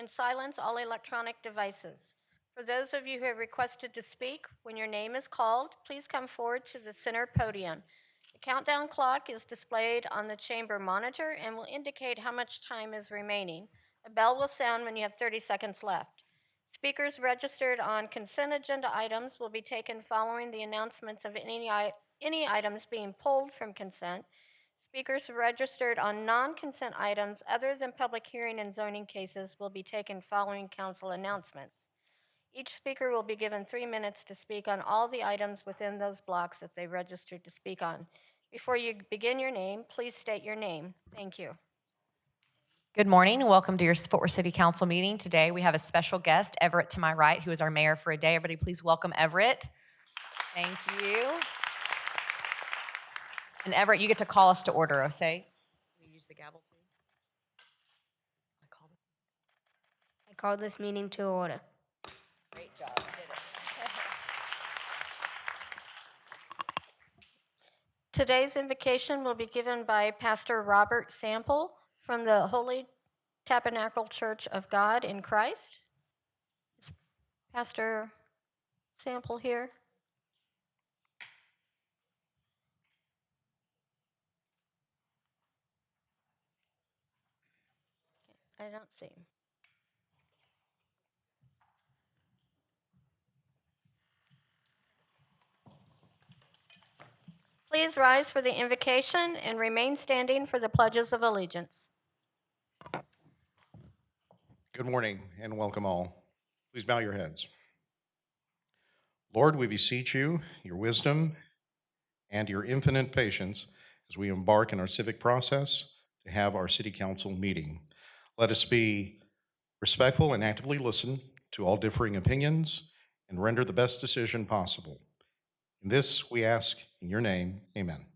and silence all electronic devices. For those of you who have requested to speak, when your name is called, please come forward to the center podium. The countdown clock is displayed on the chamber monitor and will indicate how much time is remaining. A bell will sound when you have 30 seconds left. Speakers registered on consent agenda items will be taken following the announcements of any items being pulled from consent. Speakers registered on non-consent items other than public hearing and zoning cases will be taken following council announcements. Each speaker will be given 3 minutes to speak on all the items within those blocks that they registered to speak on. Before you begin your name, please state your name. Thank you. Good morning. Welcome to your Fort Worth City Council meeting. Today we have a special guest, Everett to my right, who is our mayor for a day. Everybody please welcome Everett. Thank you. And Everett, you get to call us to order, okay? We use the gavel too. I call this meeting to order. Great job. You did it. Today's invocation will be given by Pastor Robert Sample from the Holy Tabernacle Church of God in Christ. Is Pastor Sample here? I don't see him. Please rise for the invocation and remain standing for the pledges of allegiance. Good morning and welcome all. Please bow your heads. Lord, we beseech you, your wisdom and your infinite patience as we embark in our civic process to have our city council meeting. Let us be respectful and actively listen to all differing opinions and render the best decision possible. In this we ask in your name, amen.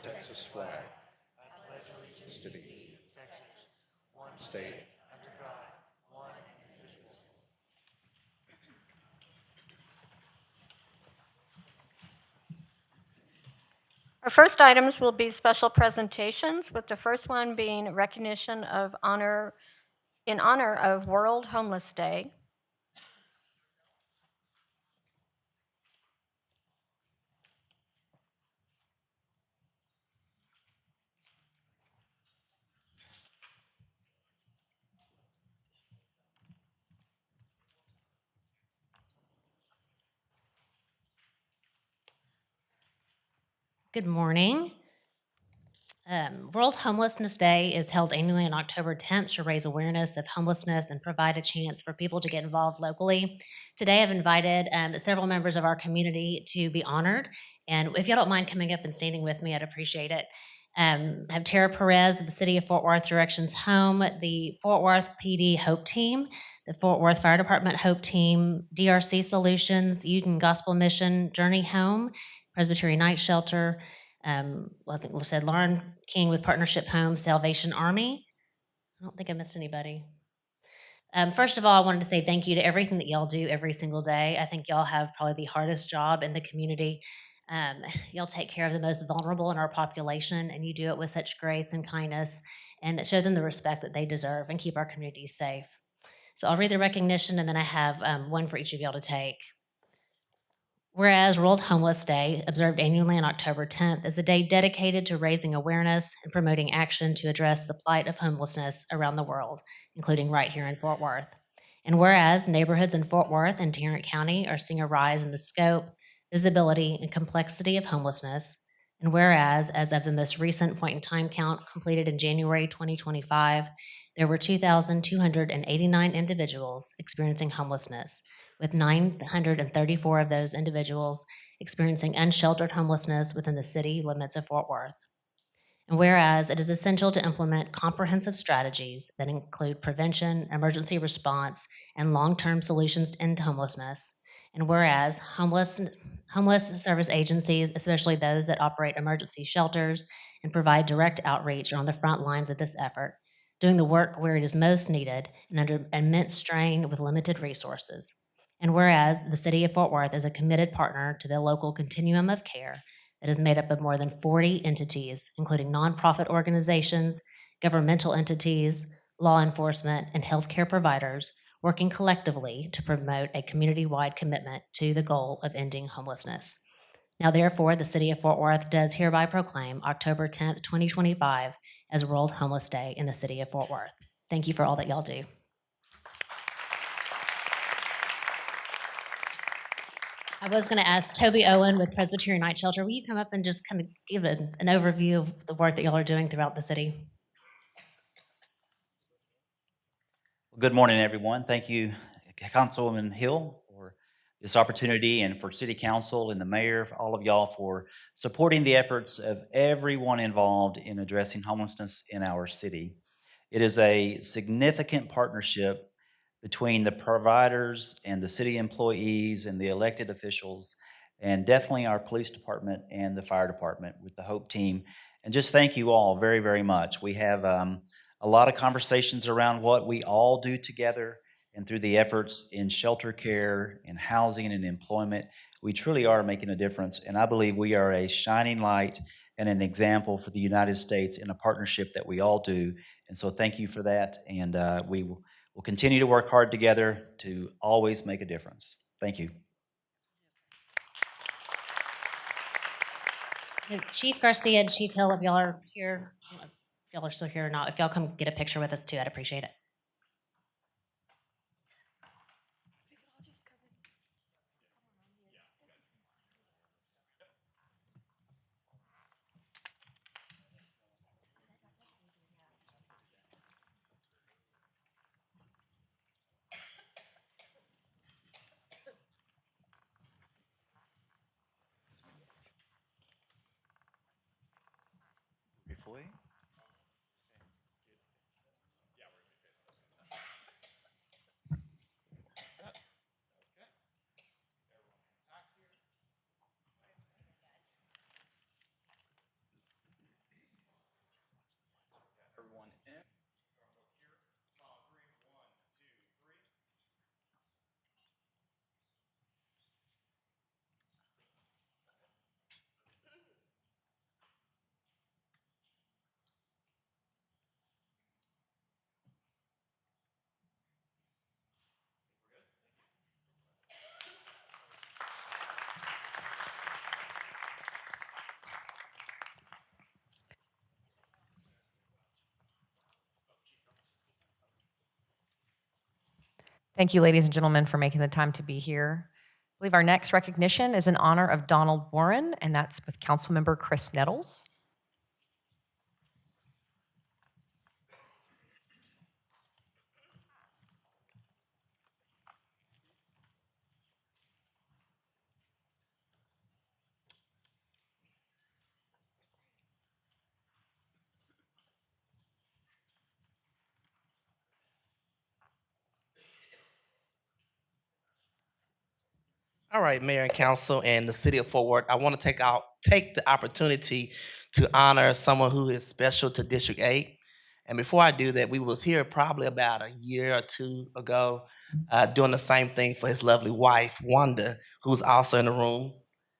Texas flag. I pledge allegiance to thee, Texas, one state, under God, one indivisible. Our first items will be special presentations, with the first one being recognition of honor in honor of World Homeless Day. Good morning. World Homelessness Day is held annually on October 10th to raise awareness of homelessness and provide a chance for people to get involved locally. Today, I've invited several members of our community to be honored. And if y'all don't mind coming up and standing with me, I'd appreciate it. I have Tara Perez of the City of Fort Worth Directions Home, the Fort Worth PD Hope Team, the Fort Worth Fire Department Hope Team, DRC Solutions, Uden Gospel Mission, Journey Home, Presbyterian Night Shelter, I think we said Lauren King with Partnership Home, Salvation Army. I don't think I missed anybody. First of all, I wanted to say thank you to everything that y'all do every single day. I think y'all have probably the hardest job in the community. Y'all take care of the most vulnerable in our population, and you do it with such grace and kindness, and show them the respect that they deserve and keep our communities safe. So I'll read the recognition, and then I have one for each of y'all to take. Whereas World Homeless Day, observed annually on October 10th, is a day dedicated to raising awareness and promoting action to address the plight of homelessness around the world, including right here in Fort Worth. And whereas neighborhoods in Fort Worth and Tarrant County are seeing a rise in the scope, visibility, and complexity of homelessness, and whereas, as of the most recent point in time count completed in January 2025, there were 2,289 individuals experiencing homelessness, with 934 of those individuals experiencing unsheltered homelessness within the city limits of Fort Worth. And whereas it is essential to implement comprehensive strategies that include prevention, emergency response, and long-term solutions to end homelessness. And whereas homeless service agencies, especially those that operate emergency shelters and provide direct outreach, are on the front lines of this effort. doing the work where it is most needed and under immense strain with limited resources. And whereas the City of Fort Worth is a committed partner to the local continuum of care that is made up of more than 40 entities, including nonprofit organizations, governmental entities, law enforcement, and healthcare providers, working collectively to promote a community-wide commitment to the goal of ending homelessness. Now, therefore, the City of Fort Worth does hereby proclaim October 10th, 2025 as World Homeless Day in the City of Fort Worth. Thank you for all that y'all do. I was going to ask Toby Owen with Presbyterian Night Shelter, will you come up and just kind of give an overview of the work that y'all are doing throughout the city? Good morning, everyone. Thank you, Councilwoman Hill, for this opportunity, and for City Council and the Mayor, for all of y'all for supporting the efforts of everyone involved in addressing homelessness in our city. It is a significant partnership between the providers and the city employees and the elected officials, and definitely our police department and the fire department with the HOPE team. And just thank you all very, very much. We have a lot of conversations around what we all do together, and through the efforts in shelter care, in housing, and employment, we truly are making a difference. And I believe we are a shining light and an example for the United States in a partnership that we all do. And so thank you for that. And we'll continue to work hard together to always make a difference. Thank you. Chief Garcia and Chief Hill, if y'all are here, if y'all are still here or not, if y'all come get a picture with us too, I'd appreciate it. Before you? Thank you, ladies and gentlemen, for making the time to be here. I believe our next recognition is in honor of Donald Warren, and that's with Councilmember Chris Nettles. All right, Mayor and Council and the City of Fort Worth, I want to take the opportunity to honor someone who is special to District 8. And before I do that, we was here probably about a year or two ago doing the same thing for his lovely wife, Wanda, who's also in the room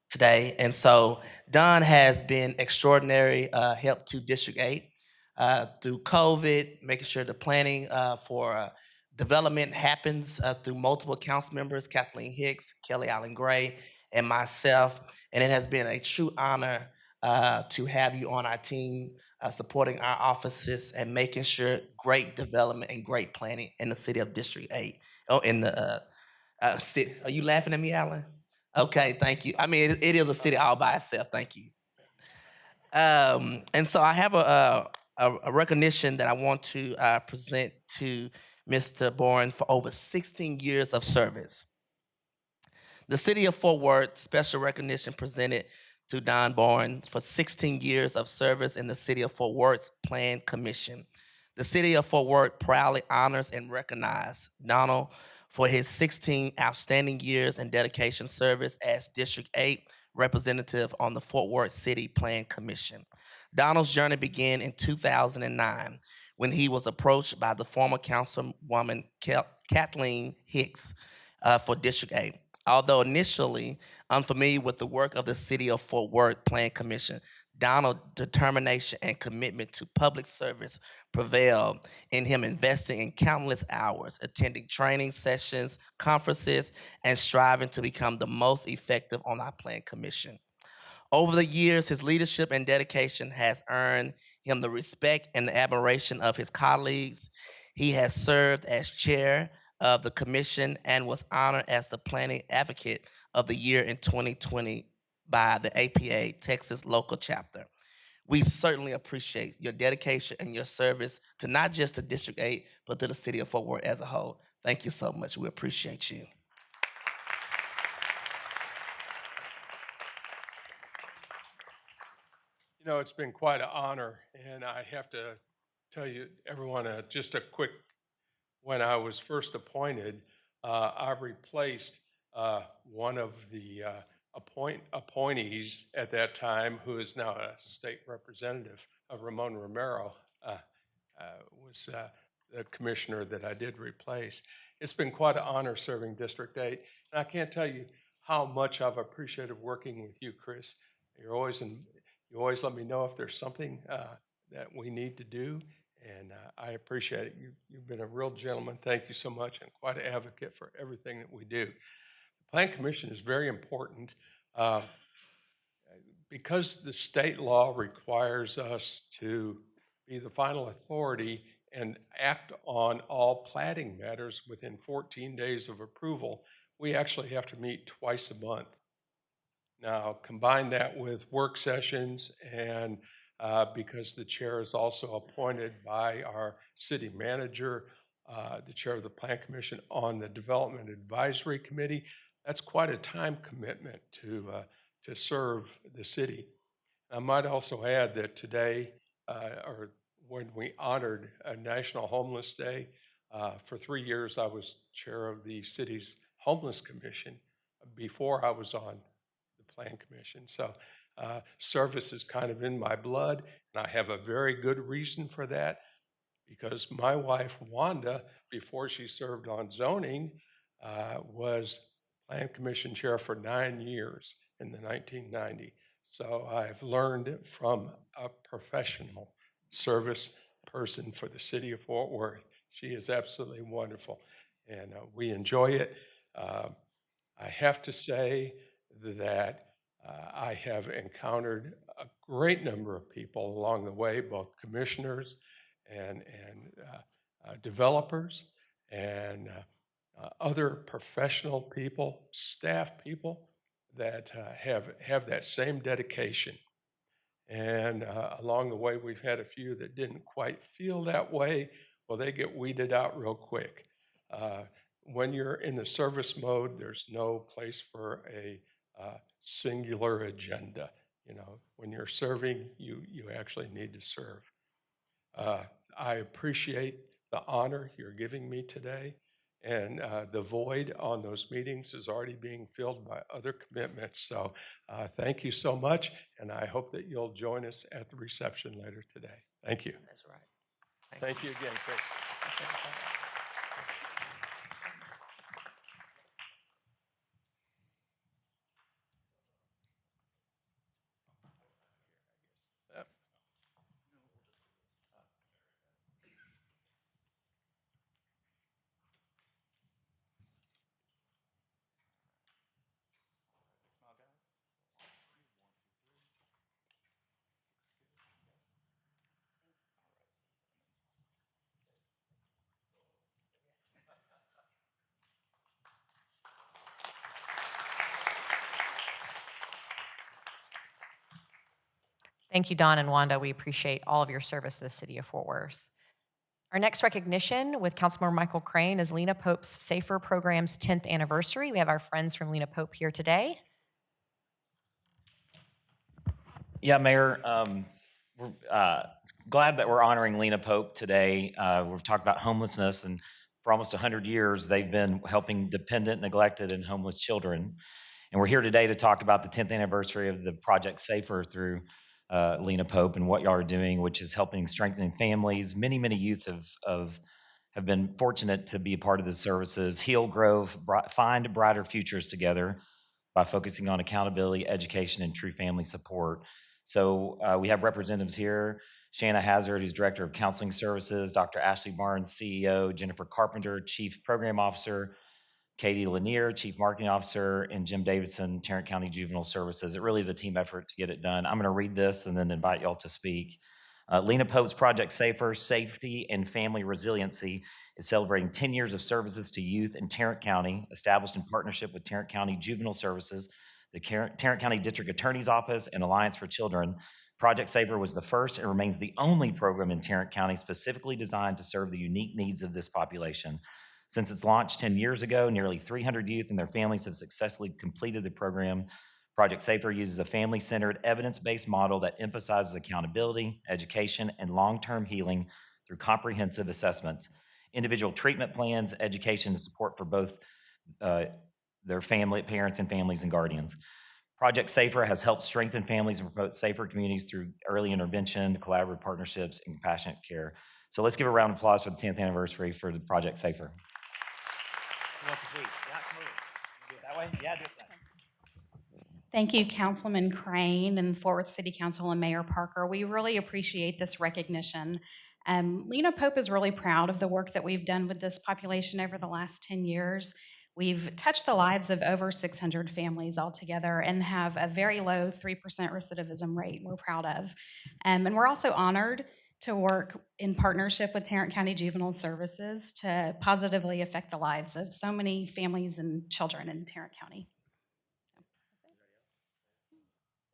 today. And so Don has been extraordinary help to District 8 through COVID, making sure the planning for development happens through multiple council members, Kathleen Hicks, Kelly Allen Gray, and myself. And it has been a true honor to have you on our team, supporting our offices and making sure great development and great planning in the city of District 8. Oh, in the city. Are you laughing at me, Alan? Okay, thank you. I mean, it is a city all by itself. Thank you. And so I have a recognition that I want to present to Mr. Bourne for over 16 years of service. The City of Fort Worth special recognition presented to Don Bourne for 16 years of service in the City of Fort Worth's Plan Commission. The City of Fort Worth proudly honors and recognizes Donald for his 16 outstanding years and dedication service as District 8 representative on the Fort Worth City Plan Commission. Donald's journey began in 2009 when he was approached by the former Councilwoman Kathleen Hicks for District 8. Although initially unfamiliar with the work of the City of Fort Worth Plan Commission, Donald's determination and commitment to public service prevailed in him investing in countless hours, attending training sessions, conferences, and striving to become the most effective on our Plan Commission. Over the years, his leadership and dedication has earned him the respect and the admiration of his colleagues. He has served as chair of the commission and was honored as the Planning Advocate of the Year in 2020 by the APA Texas Local Chapter. We certainly appreciate your dedication and your service to not just the District 8, but to the City of Fort Worth as a whole. Thank you so much. We appreciate you. You know, it's been quite an honor, and I have to tell you, everyone, just a quick, when I was first appointed, I replaced one of the appointees at that time, who is now a state representative, Ramon Romero, was the commissioner that I did replace. It's been quite an honor serving District 8, and I can't tell you how much I've appreciated working with you, Chris. You always let me know if there's something that we need to do, and I appreciate it. You've been a real gentleman. Thank you so much, and quite an advocate for everything that we do. The Plan Commission is very important because the state law requires us to be the final authority and act on all plating matters within 14 days of approval. We actually have to meet twice a month. Now, combine that with work sessions, and because the chair is also appointed by our city manager, the chair of the Plan Commission on the Development Advisory Committee, that's quite a time commitment to serve the city. I might also add that today, or when we honored National Homeless Day, for 3 years I was chair of the city's Homeless Commission before I was on Plan Commission. So service is kind of in my blood, and I have a very good reason for that, because my wife, Wanda, before she served on zoning, was Plan Commission chair for 9 years in the 1990s. So I've learned from a professional service person for the city of Fort Worth. She is absolutely wonderful, and we enjoy it. I have to say that I have encountered a great number of people along the way, both commissioners and developers and other professional people, staff people that have that same dedication. And along the way, we've had a few that didn't quite feel that way. Well, they get weeded out real quick. When you're in the service mode, there's no place for a singular agenda. You know, when you're serving, you actually need to serve. I appreciate the honor you're giving me today, and the void on those meetings is already being filled by other commitments. So thank you so much, and I hope that you'll join us at the reception later today. Thank you. That's right. Thank you again, Chris. Thank you, Don and Wanda. We appreciate all of your service to the city of Fort Worth. Our next recognition with Councilmember Michael Crane is Lena Pope's Safer Program's 10th anniversary. We have our friends from Lena Pope here today. Yeah, Mayor, we're glad that we're honoring Lena Pope today. We've talked about homelessness, and for almost 100 years, they've been helping dependent, neglected, and homeless children. And we're here today to talk about the 10th anniversary of the Project Safer through Lena Pope, and what y'all are doing, which is helping strengthening families. Many youth have been fortunate to be a part of the services. Heal, grow, find brighter futures together by focusing on accountability, education, and true family support. So we have representatives here. Shanna Hazard, who's Director of Counseling Services, Dr. Ashley Barnes, CEO, Jennifer Carpenter, Chief Program Officer, Katie Lanier, Chief Marketing Officer, and Jim Davidson, Tarrant County Juvenile Services. It really is a team effort to get it done. I'm going to read this and then invite y'all to speak. Lena Pope's Project Safer, Safety and Family Resiliency is celebrating 10 years of services to youth in Tarrant County, established in partnership with Tarrant County Juvenile Services, the Tarrant County District Attorney's Office, and Alliance for Children. Project Safer was the first and remains the only program in Tarrant County specifically designed to serve the unique needs of this population. Since its launch 10 years ago, nearly 300 youth and their families have successfully completed the program. Project Safer uses a family-centered, evidence-based model that emphasizes accountability, education, and long-term healing through comprehensive assessments, individual treatment plans, education, and support for both their family, parents, and families and guardians. Project Safer has helped strengthen families and promote safer communities through early intervention, collaborative partnerships, and compassionate care. So let's give a round of applause for the 10th anniversary for the Project Safer. Who wants to speak? Yeah, come over. Do it that way? Yeah, do it that way. Thank you, Councilman Crane and Fort Worth City Council and Mayor Parker. We really appreciate this recognition. Lena Pope is really proud of the work that we've done with this population over the last 10 years. We've touched the lives of over 600 families altogether and have a very low 3% recidivism rate we're proud of. And we're also honored to work in partnership with Tarrant County Juvenile Services to positively affect the lives of so many families and children in Tarrant County.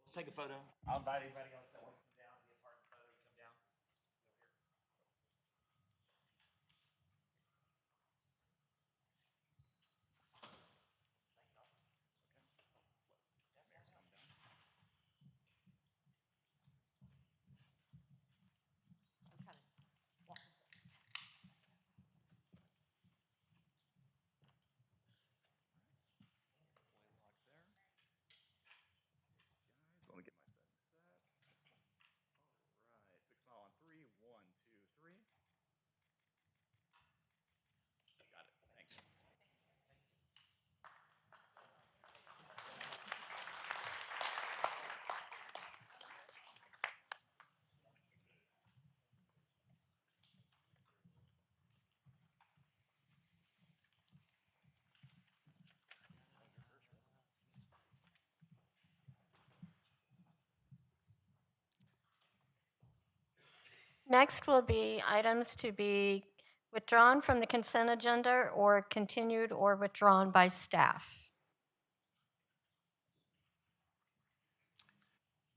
Let's take a photo. I'll invite anybody else that wants to come down and be a part of the photo. You come down. Let me get my settings set. All right, big smile on 3. 1, 2, 3. Got it. Thanks. Next will be items to be withdrawn from the consent agenda or continued or withdrawn by staff.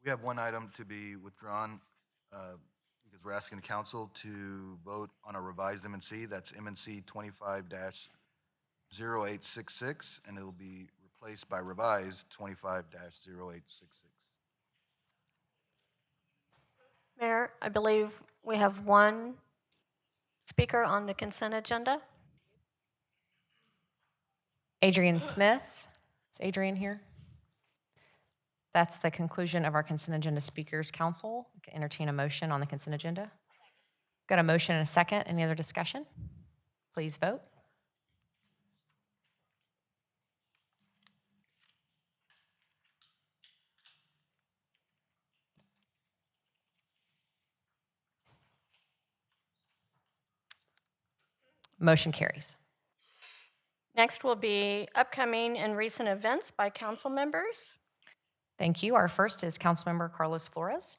We have one item to be withdrawn because we're asking the council to vote on a revised MNC. That's MNC 25-0866, and it'll be replaced by revised 25-0866. Mayor, I believe we have one speaker on the consent agenda. Adrian Smith. Is Adrian here? That's the conclusion of our consent agenda speakers council. I can entertain a motion on the consent agenda. Got a motion and a second. Any other discussion? Please vote. Motion carries. Next will be upcoming and recent events by council members. Thank you. Our first is Councilmember Carlos Flores.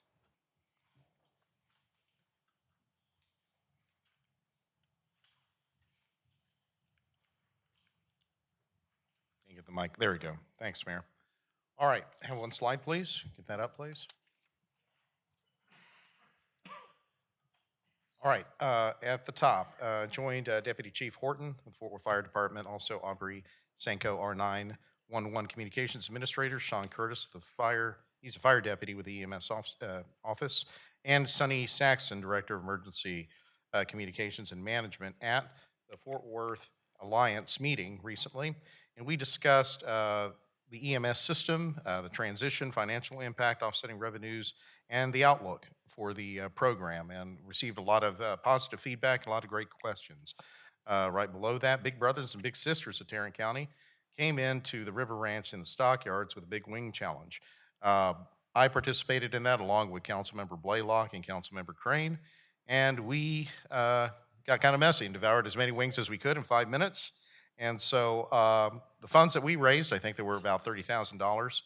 Can you get the mic? There we go. Thanks, Mayor. All right, have one slide, please. Get that up, please. All right, at the top, joined Deputy Chief Horton with the Fort Worth Fire Department, also Aubrey Sanko, R911 Communications Administrator, Sean Curtis, he's a fire deputy with the EMS office, and Sonny Saxon, Director of Emergency Communications and Management at the Fort Worth Alliance meeting recently. And we discussed the EMS system, the transition, financial impact, offsetting revenues, and the outlook for the program, and received a lot of positive feedback, a lot of great questions. Right below that, Big Brothers and Big Sisters of Tarrant County came into the River Ranch and the Stockyards with a big wing challenge. Uh, I participated in that along with Councilmember Blaylock and Councilmember Crane, and we got kind of messy and devoured as many wings as we could in 5 minutes. And so the funds that we raised, I think there were about $30,000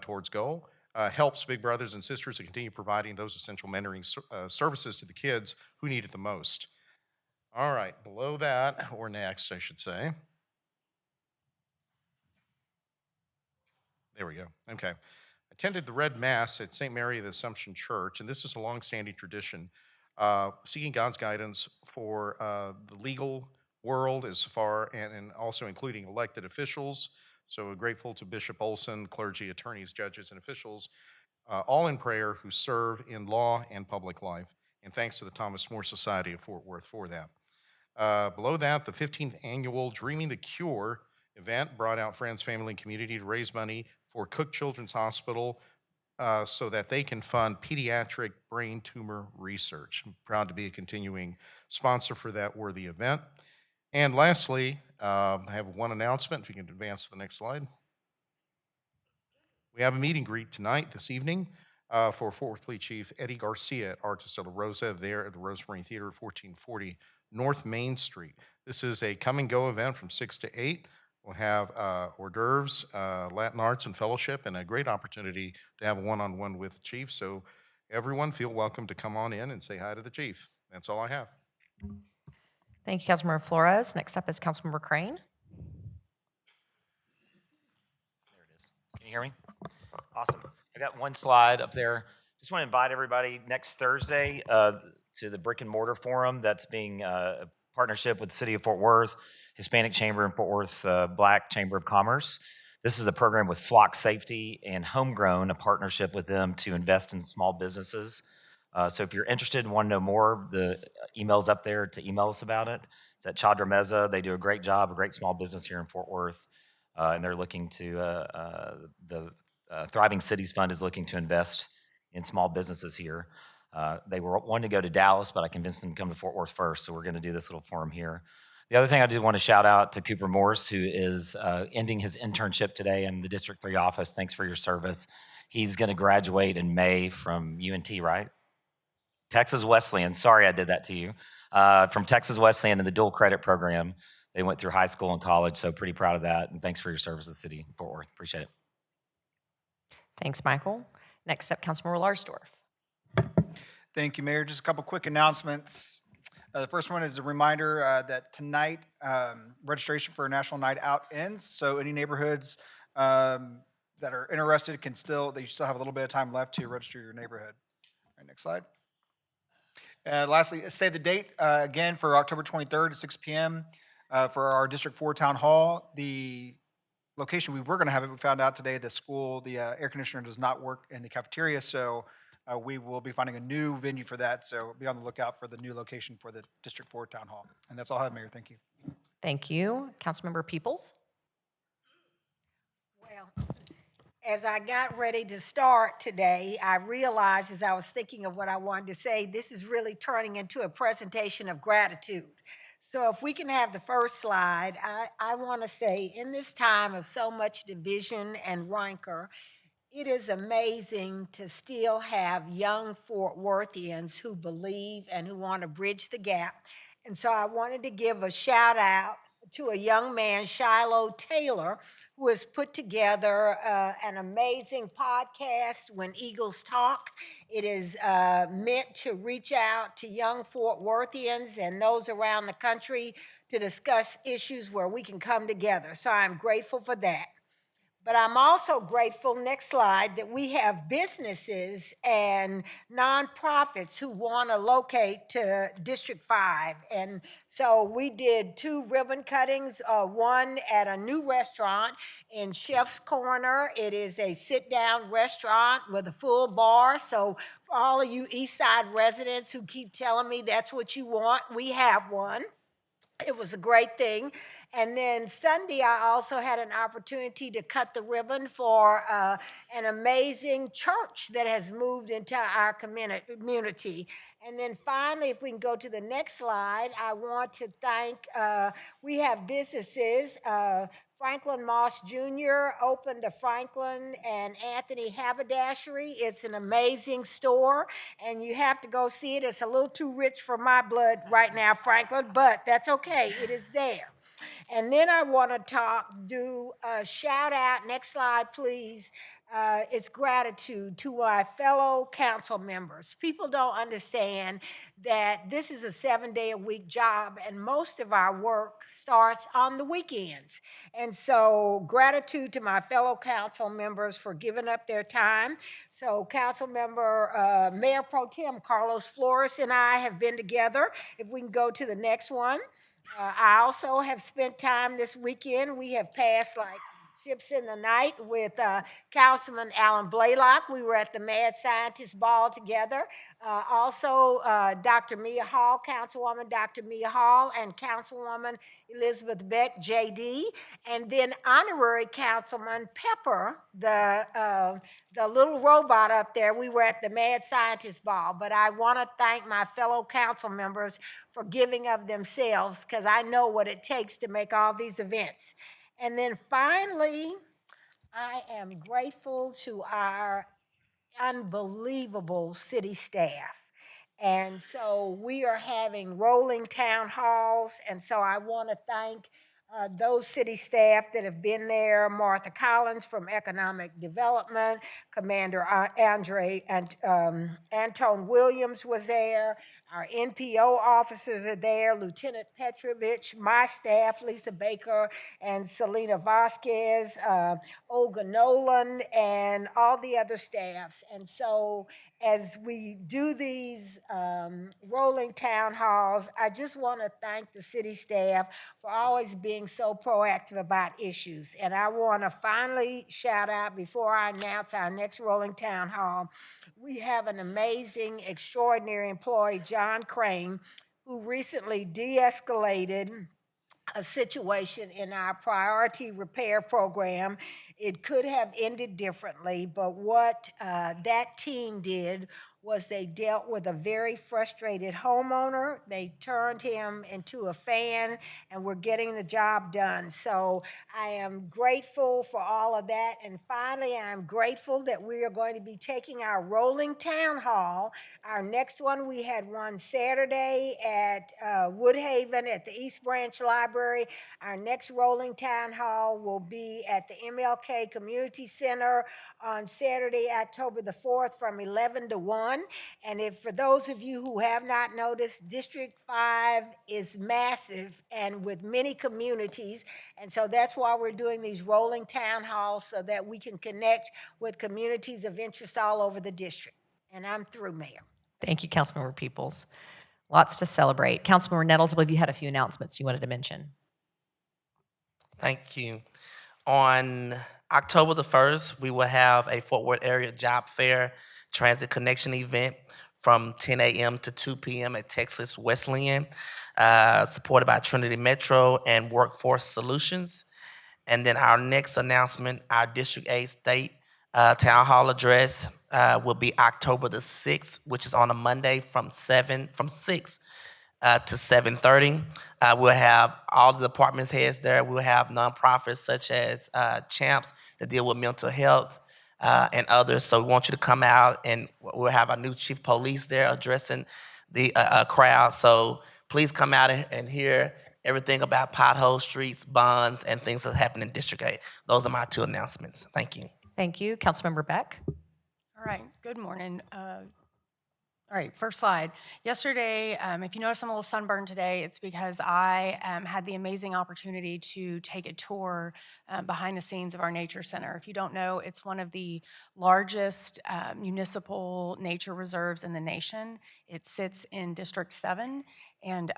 towards goal, helps Big Brothers and Sisters to continue providing those essential mentoring services to the kids who need it the most. All right, below that, or next, I should say. There we go. Okay. Attended the Red Mass at St. Mary of the Assumption Church, and this is a long-standing tradition, seeking God's guidance for the legal world as far, and also including elected officials. So grateful to Bishop Olson, clergy, attorneys, judges, and officials, all in prayer, who serve in law and public life. And thanks to the Thomas More Society of Fort Worth for that. Below that, the 15th annual Dreaming the Cure event brought out friends, family, and community to raise money for Cook Children's Hospital so that they can fund pediatric brain tumor research. I'm proud to be a continuing sponsor for that worthy event. And lastly, I have one announcement. If you can advance to the next slide. We have a meet and greet tonight, this evening, for Fort Worth Police Chief Eddie Garcia at Artist de la Rosa there at the Rose Marine Theater at 1440 North Main Street. This is a come and go event from 6 to 8. We'll have hors d'oeuvres, Latin arts, and fellowship, and a great opportunity to have a one-on-one with the chief. So everyone feel welcome to come on in and say hi to the chief. That's all I have. Thank you, Councilmember Flores. Next up is Councilmember Crane. There it is. Can you hear me? Awesome. I got one slide up there. Just want to invite everybody next Thursday to the Brick and Mortar Forum. That's being a partnership with the City of Fort Worth, Hispanic Chamber, and Fort Worth Black Chamber of Commerce. This is a program with Flock Safety and Homegrown, a partnership with them to invest in small businesses. So if you're interested and want to know more, the email's up there to email us about it. It's at Chadra Meza. They do a great job, a great small business here in Fort Worth, and they're looking to, the Thriving Cities Fund is looking to invest in small businesses here. They were wanting to go to Dallas, but I convinced them to come to Fort Worth first, so we're going to do this little forum here. The other thing I did want to shout out to Cooper Morse, who is ending his internship today in the District 3 office. Thanks for your service. He's going to graduate in May from UNT, right? Texas Wesleyan. Sorry I did that to you. From Texas Wesleyan in the dual credit program. They went through high school and college, so pretty proud of that. And thanks for your service to the city of Fort Worth. Appreciate it. Thanks, Michael. Next up, Councilmember Larsdorf. Thank you, Mayor. Just a couple quick announcements. The first one is a reminder that tonight registration for a National Night Out ends. So any neighborhoods that are interested can still, you still have a little bit of time left to register your neighborhood. All right, next slide. Lastly, save the date again for October 23rd at 6 p.m. For our District 4 Town Hall. The location we were going to have it, we found out today the school, the air conditioner does not work in the cafeteria, so we will be finding a new venue for that. So be on the lookout for the new location for the District 4 Town Hall. And that's all I have, Mayor. Thank you. Thank you. Councilmember Peoples. Well, as I got ready to start today, I realized as I was thinking of what I wanted to say, this is really turning into a presentation of gratitude. So if we can have the first slide, I want to say in this time of so much division and rancor, it is amazing to still have young Fort Worthians who believe and who want to bridge the gap. And so I wanted to give a shout out to a young man, Shiloh Taylor, who has put together an amazing podcast, When Eagles Talk. It is meant to reach out to young Fort Worthians and those around the country to discuss issues where we can come together. So I'm grateful for that. But I'm also grateful, next slide, that we have businesses and nonprofits who want to locate to District 5. And so we did 2 ribbon cuttings, one at a new restaurant in Chef's Corner. It is a sit-down restaurant with a full bar. So for all of you East Side residents who keep telling me that's what you want, we have one. It was a great thing. And then Sunday, I also had an opportunity to cut the ribbon for an amazing church that has moved into our community. And then finally, if we can go to the next slide, I want to thank, we have businesses. Franklin Moss Jr. opened the Franklin and Anthony Haberdashery. It's an amazing store, and you have to go see it. It's a little too rich for my blood right now, Franklin, but that's okay. It is there. And then I want to do a shout out. Next slide, please. It's gratitude to my fellow council members. People don't understand that this is a 7-day-a-week job, and most of our work starts on the weekends. And so, gratitude to my fellow council members for giving up their time. So, Council Member Mayor Pro Tem Carlos Flores and I have been together. If we can go to the next one. I also have spent time this weekend. We have passed like ships in the night with Councilman Alan Blaylock. We were at the Mad Scientist Ball together. Also, Dr. Mia Hall, Councilwoman Dr. Mia Hall, and Councilwoman Elizabeth Beck, JD, and then Honorary Councilman Pepper, the little robot up there. We were at the Mad Scientist Ball, but I want to thank my fellow council members for giving of themselves, because I know what it takes to make all these events. And then finally, I am grateful to our unbelievable city staff. And so we are having rolling town halls. And so I want to thank those city staff that have been there. Martha Collins from Economic Development, Commander Andre and Antone Williams was there. Our NPO officers are there, Lieutenant Petrovich, my staff, Lisa Baker and Selena Vasquez, Olga Nolan, and all the other staffs. And so as we do these rolling town halls, I just want to thank the city staff for always being so proactive about issues. And I want to finally shout out, before I announce our next rolling town hall, we have an amazing, extraordinary employee, John Crane, who recently de-escalated a situation in our priority repair program. It could have ended differently, but what that team did was they dealt with a very frustrated homeowner. They turned him into a fan, and we're getting the job done. So I am grateful for all of that. And finally, I'm grateful that we are going to be taking our rolling town hall. Our next one, we had one Saturday at Woodhaven at the East Branch Library. Our next rolling town hall will be at the MLK Community Center on Saturday, October the 4th from 11 to 1. And if for those of you who have not noticed, District 5 is massive and with many communities. And so that's why we're doing these rolling town halls, so that we can connect with communities of interest all over the district. And I'm through, Mayor. Thank you, Councilmember Peoples. Lots to celebrate. Councilmember Nettles, I believe you had a few announcements you wanted to mention. Thank you. On October the 1st, we will have a Fort Worth area job fair transit connection event from 10 a.m. to 2 p.m. at Texas Wesleyan, supported by Trinity Metro and Workforce Solutions. And then our next announcement, our District 8 State Town Hall address will be October the 6th, which is on a Monday from 6 to 7:30. We'll have all the departments heads there. We'll have nonprofits such as CHAMPS that deal with mental health and others. So we want you to come out, and we'll have our new chief police there addressing the crowd. So please come out and hear everything about potholes, streets, bonds, and things that happen in District 8. Those are my two announcements. Thank you. Thank you. Councilmember Beck. All right, good morning. All right, first slide. Yesterday, if you notice I'm a little sunburned today, it's because I had the amazing opportunity to take a tour behind the scenes of our nature center. If you don't know, it's one of the largest municipal nature reserves in the nation. It sits in District 7, and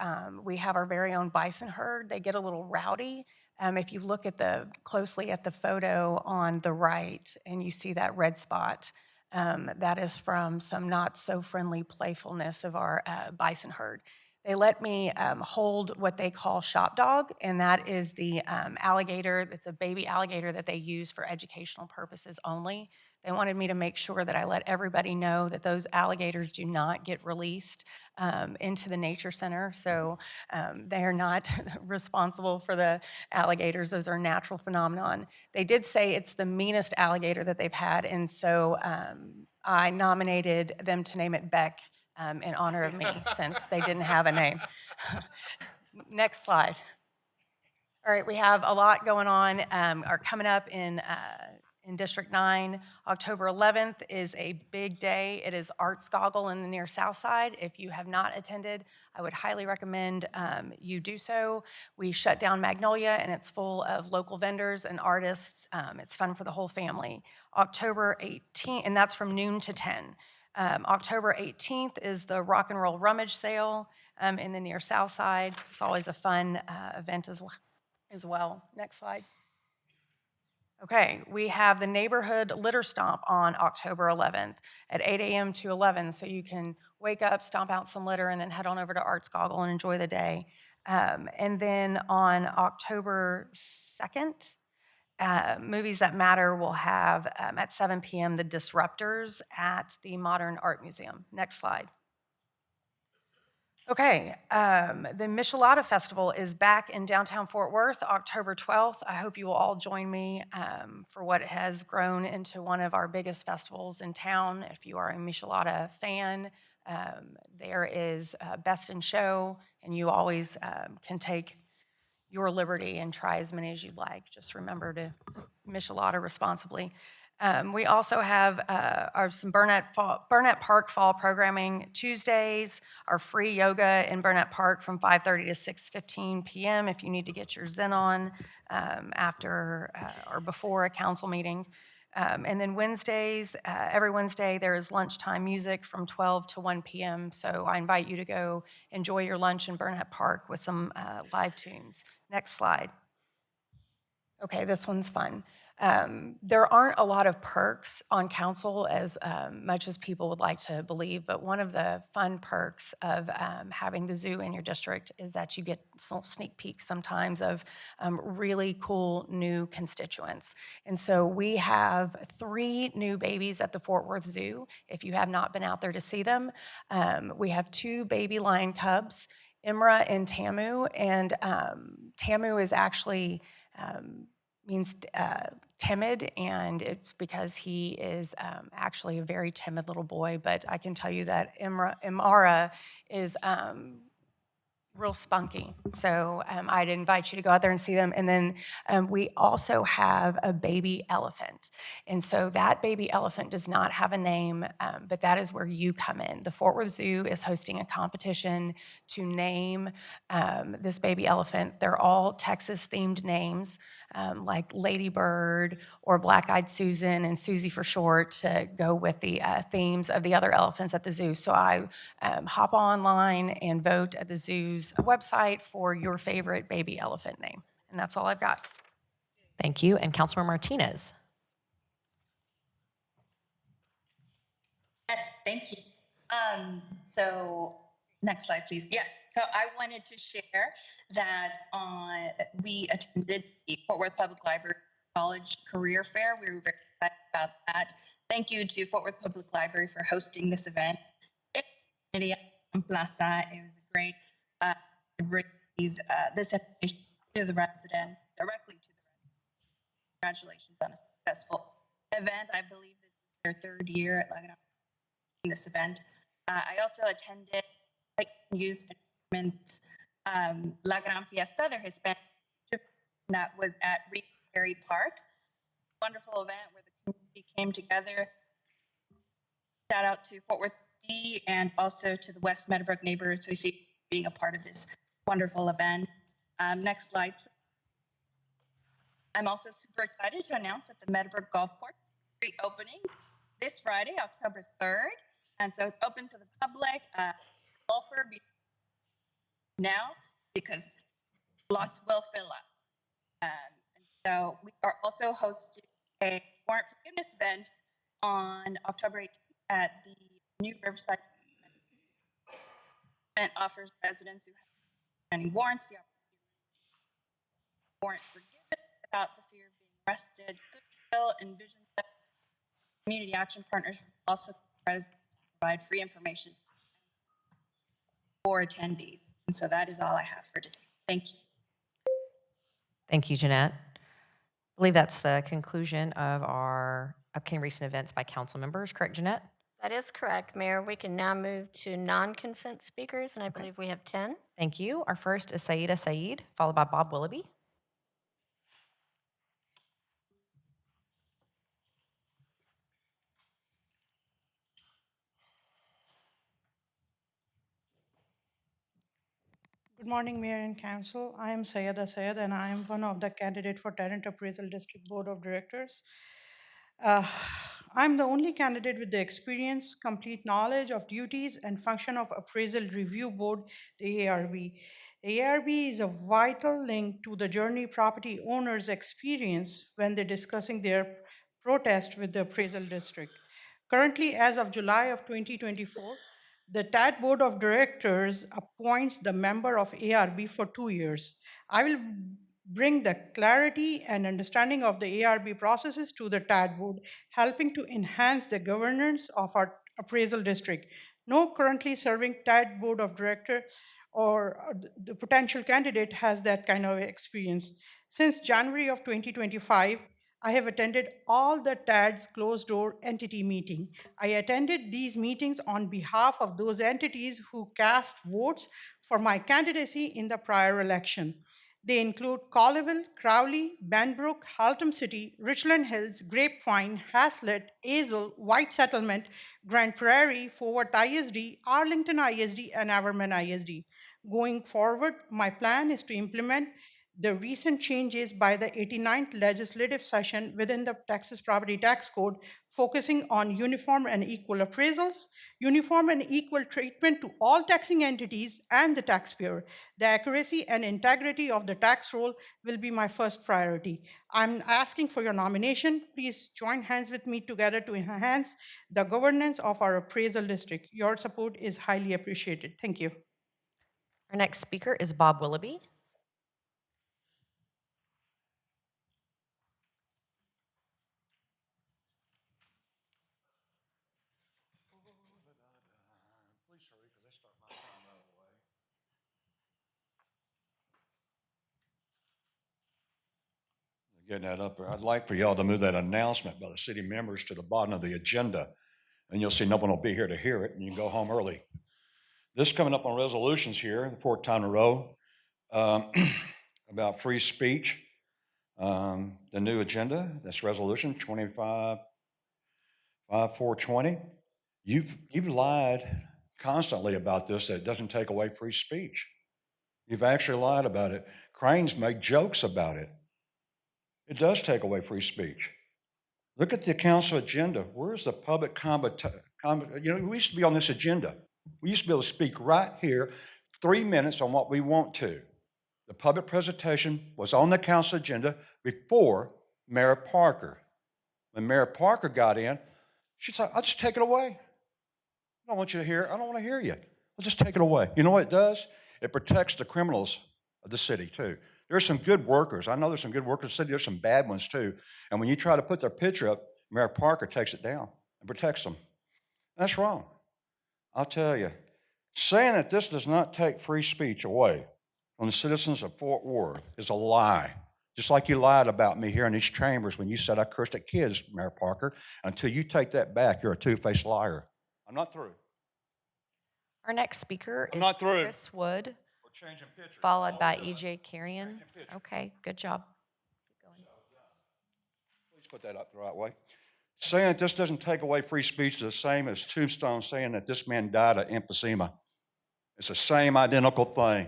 we have our very own bison herd. They get a little rowdy. If you look at closely at the photo on the right, and you see that red spot, that is from some not so friendly playfulness of our bison herd. They let me hold what they call shop dog, and that is the alligator. It's a baby alligator that they use for educational purposes only. They wanted me to make sure that I let everybody know that those alligators do not get released into the nature center. So they are not responsible for the alligators. Those are a natural phenomenon. They did say it's the meanest alligator that they've had, and so I nominated them to name it Beck in honor of me, since they didn't have a name. Next slide. All right, we have a lot going on, are coming up in District 9. October 11th is a big day. It is Arts Goggle in the near South Side. If you have not attended, I would highly recommend you do so. We shut down Magnolia, and it's full of local vendors and artists. It's fun for the whole family. October 18th, and that's from noon to 10. October 18th is the Rock and Roll Rummage Sale in the near South Side. It's always a fun event as well. Next slide. Okay, we have the neighborhood litter stomp on October 11th at 8 a.m. to 11, so you can wake up, stomp out some litter, and then head on over to Arts Goggle and enjoy the day. And then on October 2nd, Movies That Matter will have at 7 p.m. the Disruptors at the Modern Art Museum. Next slide. Okay, the Michelada Festival is back in downtown Fort Worth, October 12th. I hope you will all join me for what has grown into one of our biggest festivals in town. If you are a Michelada fan, there is Best in Show, and you always can take your liberty and try as many as you'd like. Just remember to Michelada responsibly. We also have some Burnett Park fall programming Tuesdays, our free yoga in Burnett Park from 5:30 to 6:15 p.m. if you need to get your Zen on after or before a council meeting. And then Wednesdays, every Wednesday, there is lunchtime music from 12 to 1 p.m. So I invite you to go enjoy your lunch in Burnett Park with some live tunes. Next slide. Okay, this one's fun. There aren't a lot of perks on council as much as people would like to believe, but one of the fun perks of having the zoo in your district is that you get some sneak peeks sometimes of really cool new constituents. And so we have 3 new babies at the Fort Worth Zoo, if you have not been out there to see them. We have 2 baby lion cubs, Imra and Tamu, and Tamu is actually means timid, and it's because he is actually a very timid little boy. But I can tell you that Imara is real spunky. So I'd invite you to go out there and see them. And then we also have a baby elephant. And so that baby elephant does not have a name, but that is where you come in. The Fort Worth Zoo is hosting a competition to name this baby elephant. They're all Texas-themed names, like Ladybird or Black-Eyed Susan and Susie for short, to go with the themes of the other elephants at the zoo. So I hop online and vote at the zoo's website for your favorite baby elephant name. And that's all I've got. Thank you. And Councilmember Martinez. Yes, thank you. So next slide, please. Yes, so I wanted to share that we attended the Fort Worth Public Library College Career Fair. We were very excited about that. Thank you to Fort Worth Public Library for hosting this event. Plaza. It was a great to bring this information to the resident, directly to the resident. Congratulations on a successful event. I believe this is their 3rd year at Laguna this event. I also attended Youth Entertainment La Gran Fiesta, their Hispanic that was at Perry Park. Wonderful event where the community came together. Shout out to Fort Worth and also to the West Meadowbrook Neighborhood Association for being a part of this wonderful event. Next slide, please. I'm also super excited to announce that the Meadowbrook Golf Course is reopening this Friday, October 3rd. And so it's open to the public. Golfer now because lots will fill up. And so we are also hosting a warrant forgiveness event on October 18th at the new Riverside. amendment offers residents who have any warrants the opportunity to warrant forgiven without the fear of being arrested. Goodwill envisions that community action partners will also provide free information for attendees. And so that is all I have for today. Thank you. Thank you, Jeanette. I believe that's the conclusion of our upcoming recent events by council members. Correct, Jeanette? That is correct, Mayor. We can now move to non-consent speakers, and I believe we have 10. Thank you. Our first is Saida Saeed, followed by Bob Willoughby. Good morning, Mayor and Council. I am Sayeda Sayed, and I am one of the candidates for Tenant Appraisal District Board of Directors. Uh, I'm the only candidate with the experience, complete knowledge of duties and function of Appraisal Review Board, the ARB. ARB is a vital link to the journey property owners experience when they're discussing their protest with the appraisal district. Currently, as of July of 2024, the TAD Board of Directors appoints the member of ARB for 2 years. I will bring the clarity and understanding of the ARB processes to the TAD Board, helping to enhance the governance of our appraisal district. No currently serving TAD Board of Director or the potential candidate has that kind of experience. Since January of 2025, I have attended all the TAD's closed door entity meeting. I attended these meetings on behalf of those entities who cast votes for my candidacy in the prior election. They include Colleyville, Crowley, Benbrook, Haltom City, Richland Hills, Grapevine, Haslett, Azle, White Settlement, Grand Prairie, Fort Worth ISD, Arlington ISD, and Everman ISD. Going forward, my plan is to implement the recent changes by the 89th legislative session within the Texas Property Tax Code, focusing on uniform and equal appraisals, uniform and equal treatment to all taxing entities and the taxpayer. The accuracy and integrity of the tax roll will be my first priority. I'm asking for your nomination. Please join hands with me together to enhance the governance of our appraisal district. Your support is highly appreciated. Thank you. Our next speaker is Bob Willoughby. Getting that up there. I'd like for y'all to move that announcement by the city members to the bottom of the agenda, and you'll see no one will be here to hear it, and you can go home early. This coming up on resolutions here, the fourth time in a row, about free speech. The new agenda, that's resolution 25-420. You've lied constantly about this, that it doesn't take away free speech. You've actually lied about it. Crane's made jokes about it. It does take away free speech. Look at the council agenda. Where's the public comment? We used to be on this agenda. We used to be able to speak right here, 3 minutes on what we want to. The public presentation was on the council agenda before Mayor Parker. When Mayor Parker got in, she said, I'll just take it away. I don't want you to hear it. I don't want to hear you. I'll just take it away. You know what it does? It protects the criminals of the city, too. There's some good workers. I know there's some good workers in the city. There's some bad ones, too. And when you try to put their picture up, Mayor Parker takes it down and protects them. That's wrong. I'll tell you. Saying that this does not take free speech away from the citizens of Fort Worth is a lie. Just like you lied about me here in these chambers when you said I cursed at kids, Mayor Parker. Until you take that back, you're a two-faced liar. I'm not through. Our next speaker I'm is not through. Chris Wood, We're changing pictures. followed by EJ Carrion. Okay, good job. Please put that up the right way. Saying that this doesn't take away free speech is the same as Tombstone saying that this man died of emphysema. It's the same identical thing.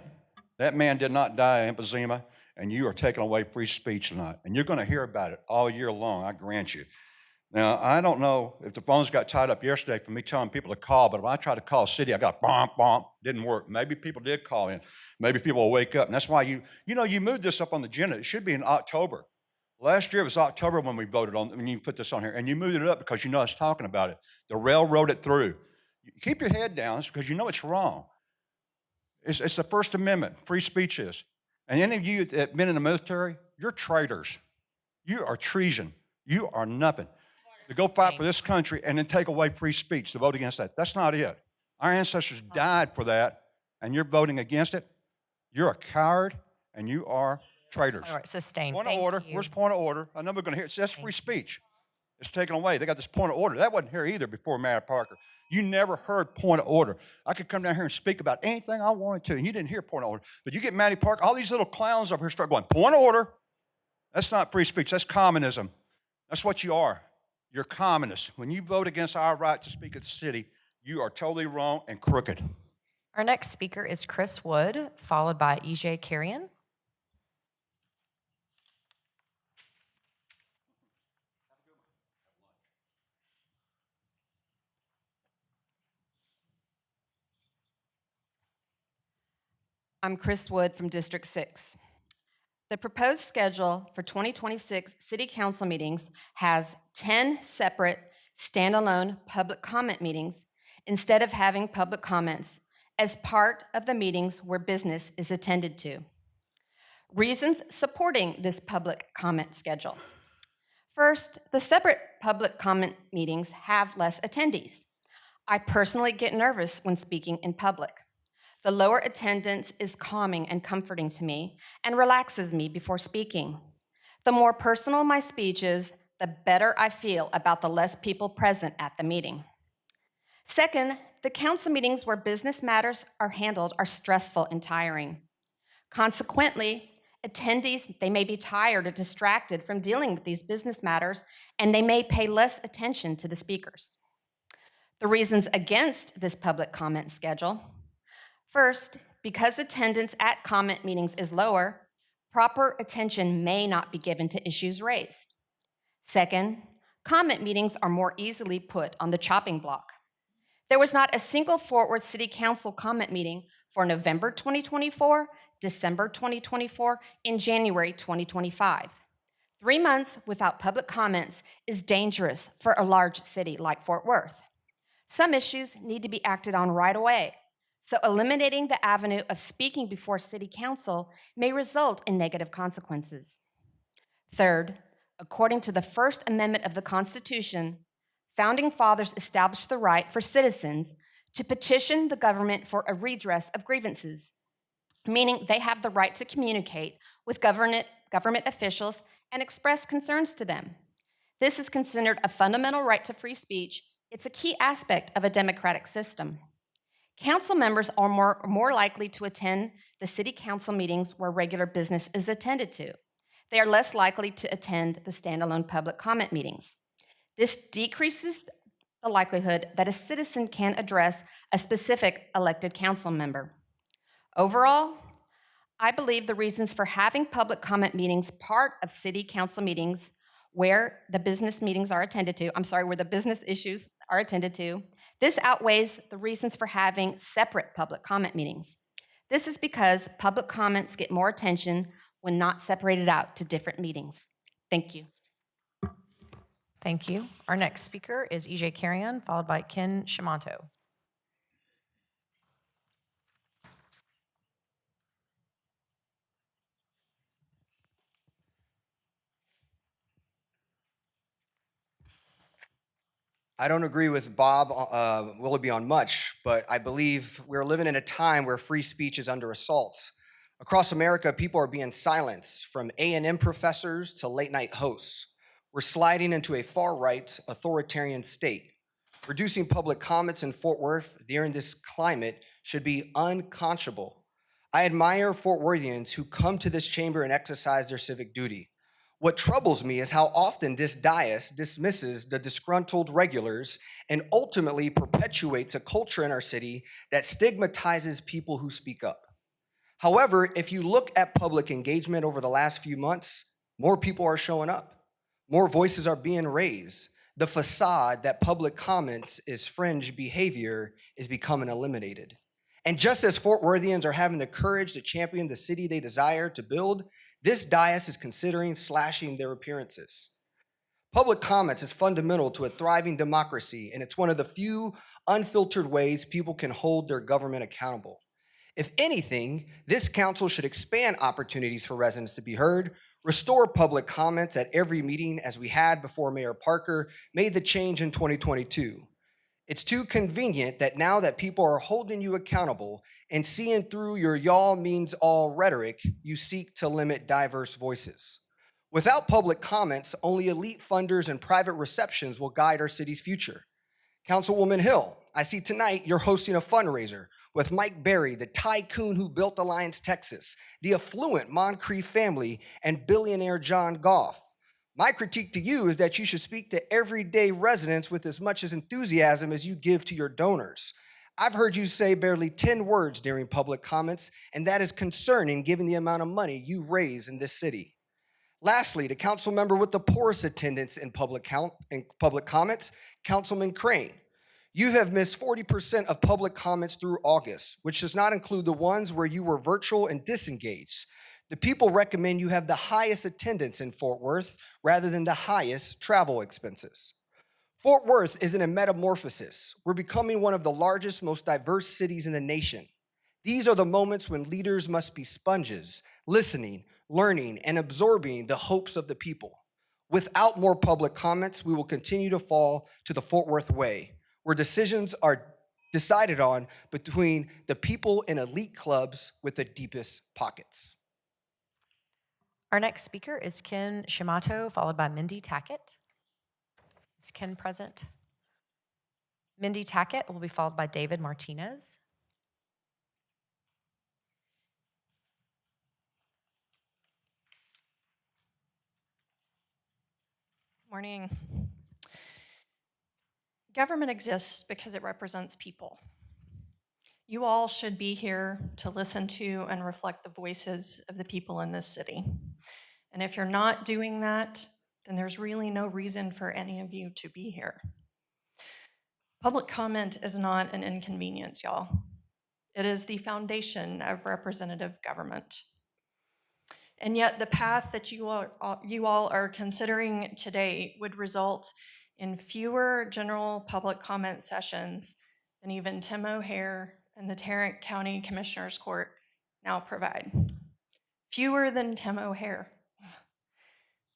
That man did not die of emphysema, and you are taking away free speech tonight. And you're going to hear about it all year long, I grant you. Now, I don't know if the phones got tied up yesterday for me telling people to call, but when I tried to call city, I got bomb, bomb, didn't work. Maybe people did call in. Maybe people will wake up. And that's why you moved this up on the agenda. It should be in October. Last year it was October when we voted on, when you put this on here, and you moved it up because you know I was talking about it. The railroad it through. Keep your head down because you know it's wrong. It's the First Amendment, free speech is. And any of you that have been in the military, you're traitors. You are treason. You are nothing. To go fight for this country and then take away free speech, to vote against that. That's not it. Our ancestors died for that, and you're voting against it. You're a coward, and you are traitors. All right, sustained. Point Thank of order. you. Where's point of order? I know we're going to hear it. That's free speech. It's taken away. They got this point of order. That wasn't here either before Mayor Parker. You never heard point of order. I could come down here and speak about anything I wanted to, and you didn't hear point of order. But you get Matty Parker, all these little clowns up here start going, point of order. That's not free speech. That's communism. That's what you are. You're communists. When you vote against our right to speak at the city, you are totally wrong and crooked. Our next speaker is Chris Wood, followed by EJ Carrion. I'm Chris Wood from District 6. The proposed schedule for 2026 City Council meetings has 10 separate standalone public comment meetings instead of having public comments as part of the meetings where business is attended to. Reasons supporting this public comment schedule. First, the separate public comment meetings have less attendees. I personally get nervous when speaking in public. The lower attendance is calming and comforting to me and relaxes me before speaking. The more personal my speech is, the better I feel about the less people present at the meeting. Second, the council meetings where business matters are handled are stressful and tiring. Consequently, attendees, they may be tired or distracted from dealing with these business matters, and they may pay less attention to the speakers. The reasons against this public comment schedule. First, because attendance at comment meetings is lower, proper attention may not be given to issues raised. Second, comment meetings are more easily put on the chopping block. There was not a single Fort Worth City Council comment meeting for November 2024, December 2024, and January 2025. 3 months without public comments is dangerous for a large city like Fort Worth. Some issues need to be acted on right away. So eliminating the avenue of speaking before City Council may result in negative consequences. Third, according to the First Amendment of the Constitution, Founding Fathers established the right for citizens to petition the government for a redress of grievances, meaning they have the right to communicate with government officials and express concerns to them. This is considered a fundamental right to free speech. It's a key aspect of a democratic system. Council members are more likely to attend the city council meetings where regular business is attended to. They are less likely to attend the standalone public comment meetings. This decreases the likelihood that a citizen can address a specific elected council member. Overall, I believe the reasons for having public comment meetings part of city council meetings where the business meetings are attended to, where the business issues are attended to, this outweighs the reasons for having separate public comment meetings. This is because public comments get more attention when not separated out to different meetings. Thank you. Thank you. Our next speaker is EJ Carrion, followed by Ken Shimanto. I don't agree with Bob Willoughby on much, but I believe we're living in a time where free speech is under assault. Across America, people are being silenced, from A&M professors to late-night hosts. We're sliding into a far-right authoritarian state. Reducing public comments in Fort Worth during this climate should be unconscionable. I admire Fort Worthians who come to this chamber and exercise their civic duty. What troubles me is how often this dais dismisses the disgruntled regulars and ultimately perpetuates a culture in our city that stigmatizes people who speak up. However, if you look at public engagement over the last few months, more people are showing up. More voices are being raised. The facade that public comments is fringe behavior is becoming eliminated. And just as Fort Worthians are having the courage to champion the city they desire to build, this dais is considering slashing their appearances. Public comments is fundamental to a thriving democracy, and it's one of the few unfiltered ways people can hold their government accountable. If anything, this council should expand opportunities for residents to be heard, restore public comments at every meeting as we had before Mayor Parker made the change in 2022. It's too convenient that now that people are holding you accountable and seeing through your y'all means all rhetoric, you seek to limit diverse voices. Without public comments, only elite funders and private receptions will guide our city's future. Councilwoman Hill, I see tonight you're hosting a fundraiser with Mike Berry, the tycoon who built Alliance, Texas, the affluent Moncrief family, and billionaire John Goff. My critique to you is that you should speak to everyday residents with as much enthusiasm as you give to your donors. I've heard you say barely 10 words during public comments, and that is concerning given the amount of money you raise in this city. Lastly, the council member with the poorest attendance in public comments, Councilman Crane. You have missed 40% of public comments through August, which does not include the ones where you were virtual and disengaged. The people recommend you have the highest attendance in Fort Worth rather than the highest travel expenses. Fort Worth is in a metamorphosis. We're becoming one of the largest, most diverse cities in the nation. These are the moments when leaders must be sponges, listening, learning, and absorbing the hopes of the people. Without more public comments, we will continue to fall to the Fort Worth way, where decisions are decided on between the people in elite clubs with the deepest pockets. Our next speaker is Ken Shimato, followed by Mindy Tackett. Is Ken present? Mindy Tackett will be followed by David Martinez. Morning. Government exists because it represents people. You all should be here to listen to and reflect the voices of the people in this city. And if you're not doing that, then there's really no reason for any of you to be here. Public comment is not an inconvenience, y'all. It is the foundation of representative government. And yet the path that you all are considering today would result in fewer general public comment sessions than even Tim O'Hare and the Tarrant County Commissioners Court now provide. Fewer than Tim O'Hare.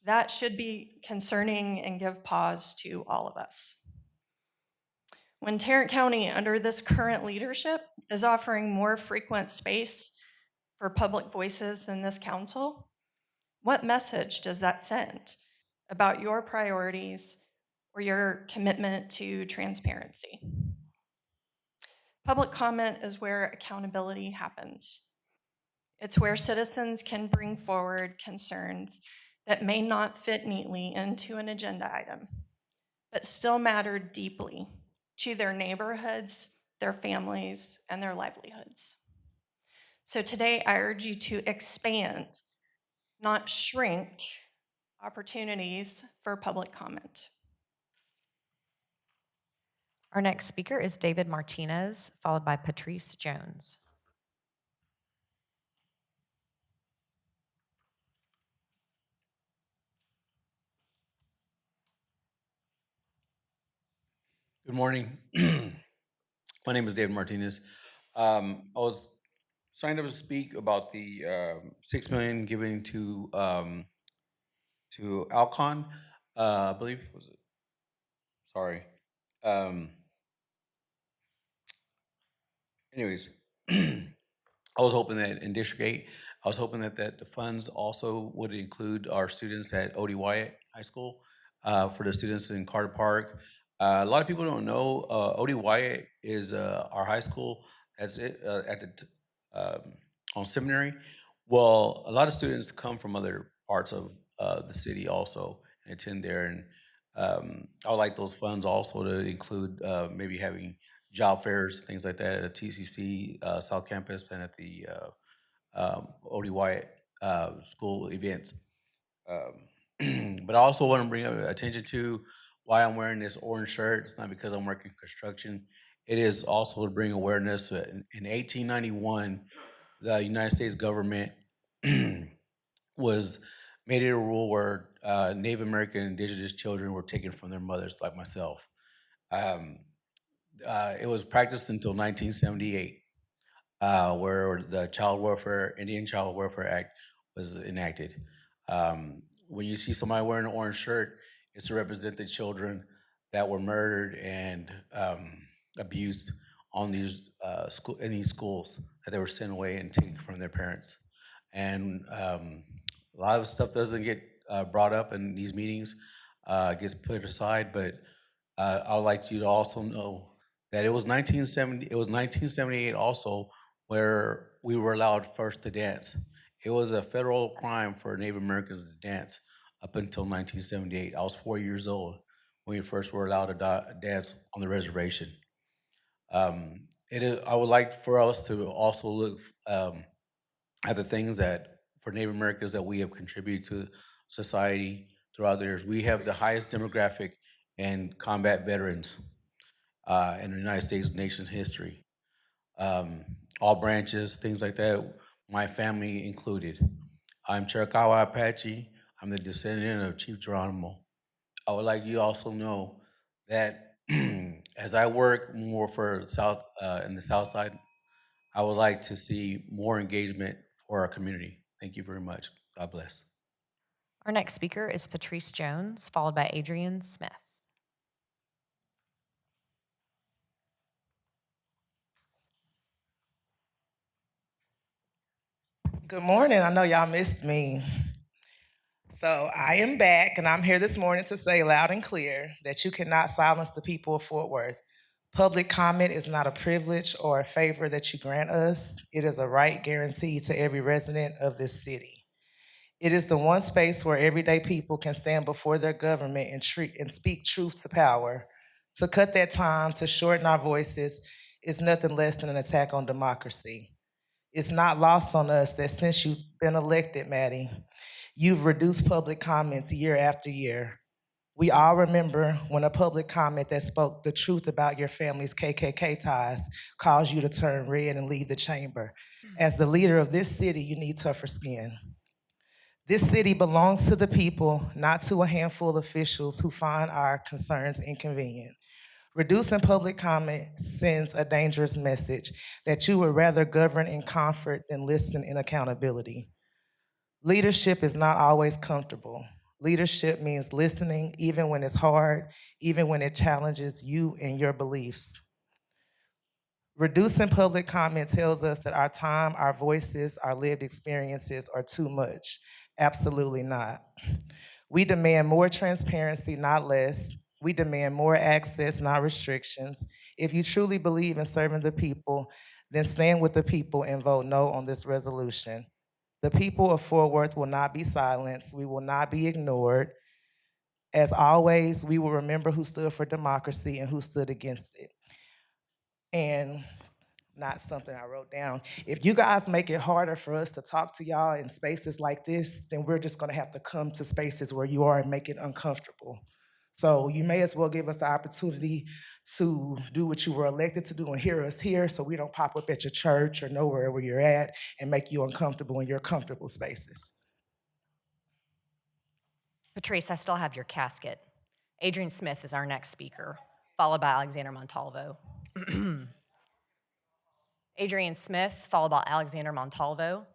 That should be concerning and give pause to all of us. When Tarrant County, under this current leadership, is offering more frequent space for public voices than this council, what message does that send about your priorities or your commitment to transparency? Public comment is where accountability happens. It's where citizens can bring forward concerns that may not fit neatly into an agenda item, but still matter deeply to their neighborhoods, their families, and their livelihoods. So today, I urge you to expand, not shrink, opportunities for public comment. Our next speaker is David Martinez, followed by Patrice Jones. Good morning. My name is David Martinez. I was signed up to speak about the $6 million giving to Alcon. I believe was it? Sorry. Anyways, I was hoping that in District 8, I was hoping that the funds also would include our students at Odie Wyatt High School for the students in Carter Park. A lot of people don't know Odie Wyatt is our high school that's on Seminary. Well, a lot of students come from other parts of the city also and attend there. And I would like those funds also to include maybe having job fairs, things like that at TCC South Campus and at the Odie Wyatt school events. But I also want to bring attention to why I'm wearing this orange shirt. It's not because I'm working construction. It is also to bring awareness that in 1891, the United States government made it a rule where Native American indigenous children were taken from their mothers, like myself. It was practiced until 1978. where the Indian Child Welfare Act was enacted. When you see somebody wearing an orange shirt, it's to represent the children that were murdered and abused on these in these schools that they were sent away and taken from their parents. And a lot of stuff doesn't get brought up in these meetings, gets put aside. But I would like you to also know that it was 1970. It was 1978 also where we were allowed first to dance. It was a federal crime for Native Americans to dance up until 1978. I was 4 years old when we first were allowed to dance on the reservation. It is, I would like for us to also look at the things that for Native Americans that we have contributed to society throughout the years. We have the highest demographic in combat veterans in the United States nation's history. Um, all branches, things like that, my family included. I'm Chiricahua Apache. I'm the descendant of Chief Geronimo. I would like you to also know that as I work more for South in the South Side, I would like to see more engagement for our community. Thank you very much. God bless. Our next speaker is Patrice Jones, followed by Adrian Smith. Good morning. I know y'all missed me. So I am back, and I'm here this morning to say loud and clear that you cannot silence the people of Fort Worth. Public comment is not a privilege or a favor that you grant us. It is a right guaranteed to every resident of this city. It is the one space where everyday people can stand before their government and speak truth to power. To cut that time, to shorten our voices, is nothing less than an attack on democracy. It's not lost on us that since you've been elected, Maddie, you've reduced public comments year after year. We all remember when a public comment that spoke the truth about your family's KKK ties caused you to turn red and leave the chamber. As the leader of this city, you need tougher skin. This city belongs to the people, not to a handful of officials who find our concerns inconvenient. Reducing public comment sends a dangerous message that you would rather govern in comfort than listen in accountability. Leadership is not always comfortable. Leadership means listening even when it's hard, even when it challenges you and your beliefs. Reducing public comment tells us that our time, our voices, our lived experiences are too much. Absolutely not. We demand more transparency, not less. We demand more access, not restrictions. If you truly believe in serving the people, then stand with the people and vote no on this resolution. The people of Fort Worth will not be silenced. We will not be ignored. As always, we will remember who stood for democracy and who stood against it. And not something I wrote down. If you guys make it harder for us to talk to y'all in spaces like this, then we're just gonna have to come to spaces where you are and make it uncomfortable. So you may as well give us the opportunity to do what you were elected to do and hear us here so we don't pop up at your church or nowhere where you're at and make you uncomfortable in your comfortable spaces. Patrice, I still have your casket. Adrian Smith is our next speaker, followed by Alexander Montalvo. Adrian Smith, followed by Alexander Montalvo.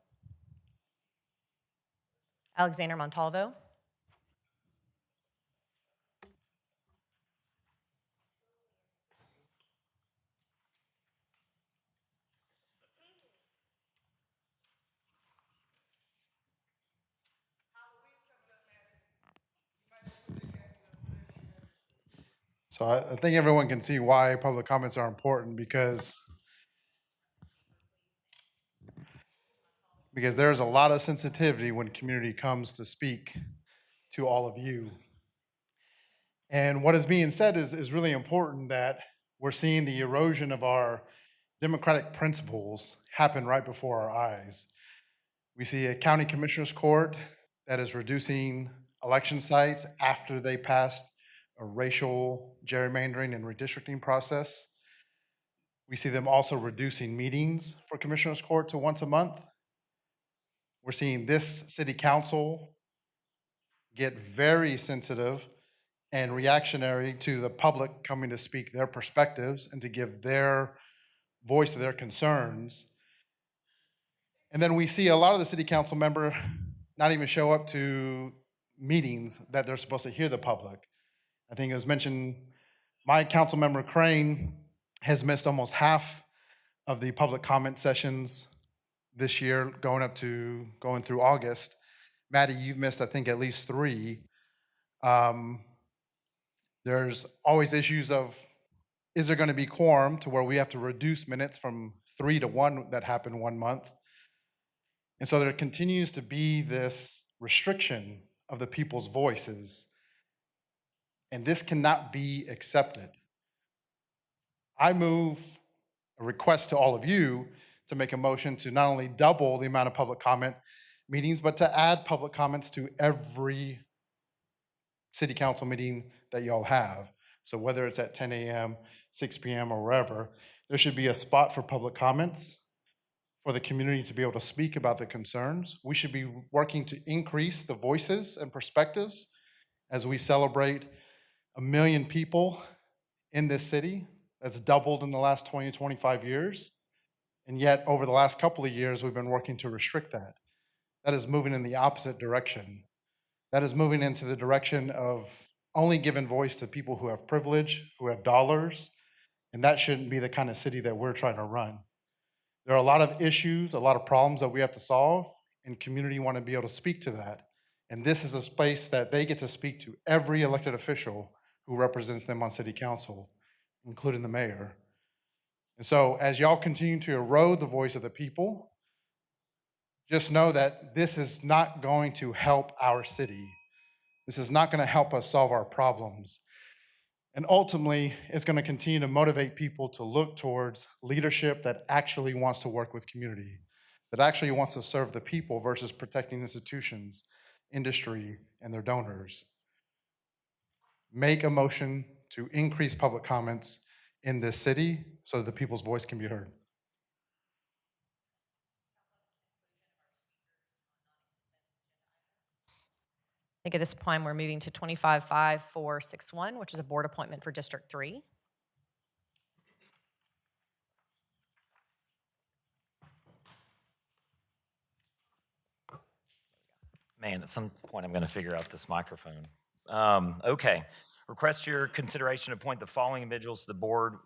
Alexander Montalvo. So I think everyone can see why public comments are important because there's a lot of sensitivity when community comes to speak to all of you. And what is being said is really important, that we're seeing the erosion of our democratic principles happen right before our eyes. We see a county commissioner's court that is reducing election sites after they passed a racial gerrymandering and redistricting process. We see them also reducing meetings for commissioner's court to once a month. We're seeing this city council get very sensitive and reactionary to the public coming to speak their perspectives and to give their voice to their concerns. And then we see a lot of the city council member not even show up to meetings that they're supposed to hear the public. I think it was mentioned, my council member Crane has missed almost half of the public comment sessions this year, going through August. Maddie, you've missed, I think, at least 3. There's always issues of, is there going to be quorum to where we have to reduce minutes from 3 to 1 that happened 1 month? And so there continues to be this restriction of the people's voices, and this cannot be accepted. I move a request to all of you to make a motion to not only double the amount of public comment meetings, but to add public comments to every city council meeting that y'all have. So whether it's at 10 a.m., 6 p.m., or wherever, there should be a spot for public comments for the community to be able to speak about the concerns. We should be working to increase the voices and perspectives as we celebrate 1 million people in this city. That's doubled in the last 20 to 25 years. And yet, over the last couple of years, we've been working to restrict that. That is moving in the opposite direction. That is moving into the direction of only giving voice to people who have privilege, who have dollars, and that shouldn't be the kind of city that we're trying to run. There are a lot of issues, a lot of problems that we have to solve, and community want to be able to speak to that. And this is a space that they get to speak to every elected official who represents them on city council, including the mayor. And so as y'all continue to erode the voice of the people, just know that this is not going to help our city. This is not going to help us solve our problems. And ultimately, it's going to continue to motivate people to look towards leadership that actually wants to work with community, that actually wants to serve the people versus protecting institutions, industry, and their donors. Make a motion to increase public comments in this city so that the people's voice can be heard. I think at this point we're moving to 255461, which is a board appointment for District 3. Man, at some point I'm going to figure out this microphone. Okay. Request your consideration to appoint the following individuals to the board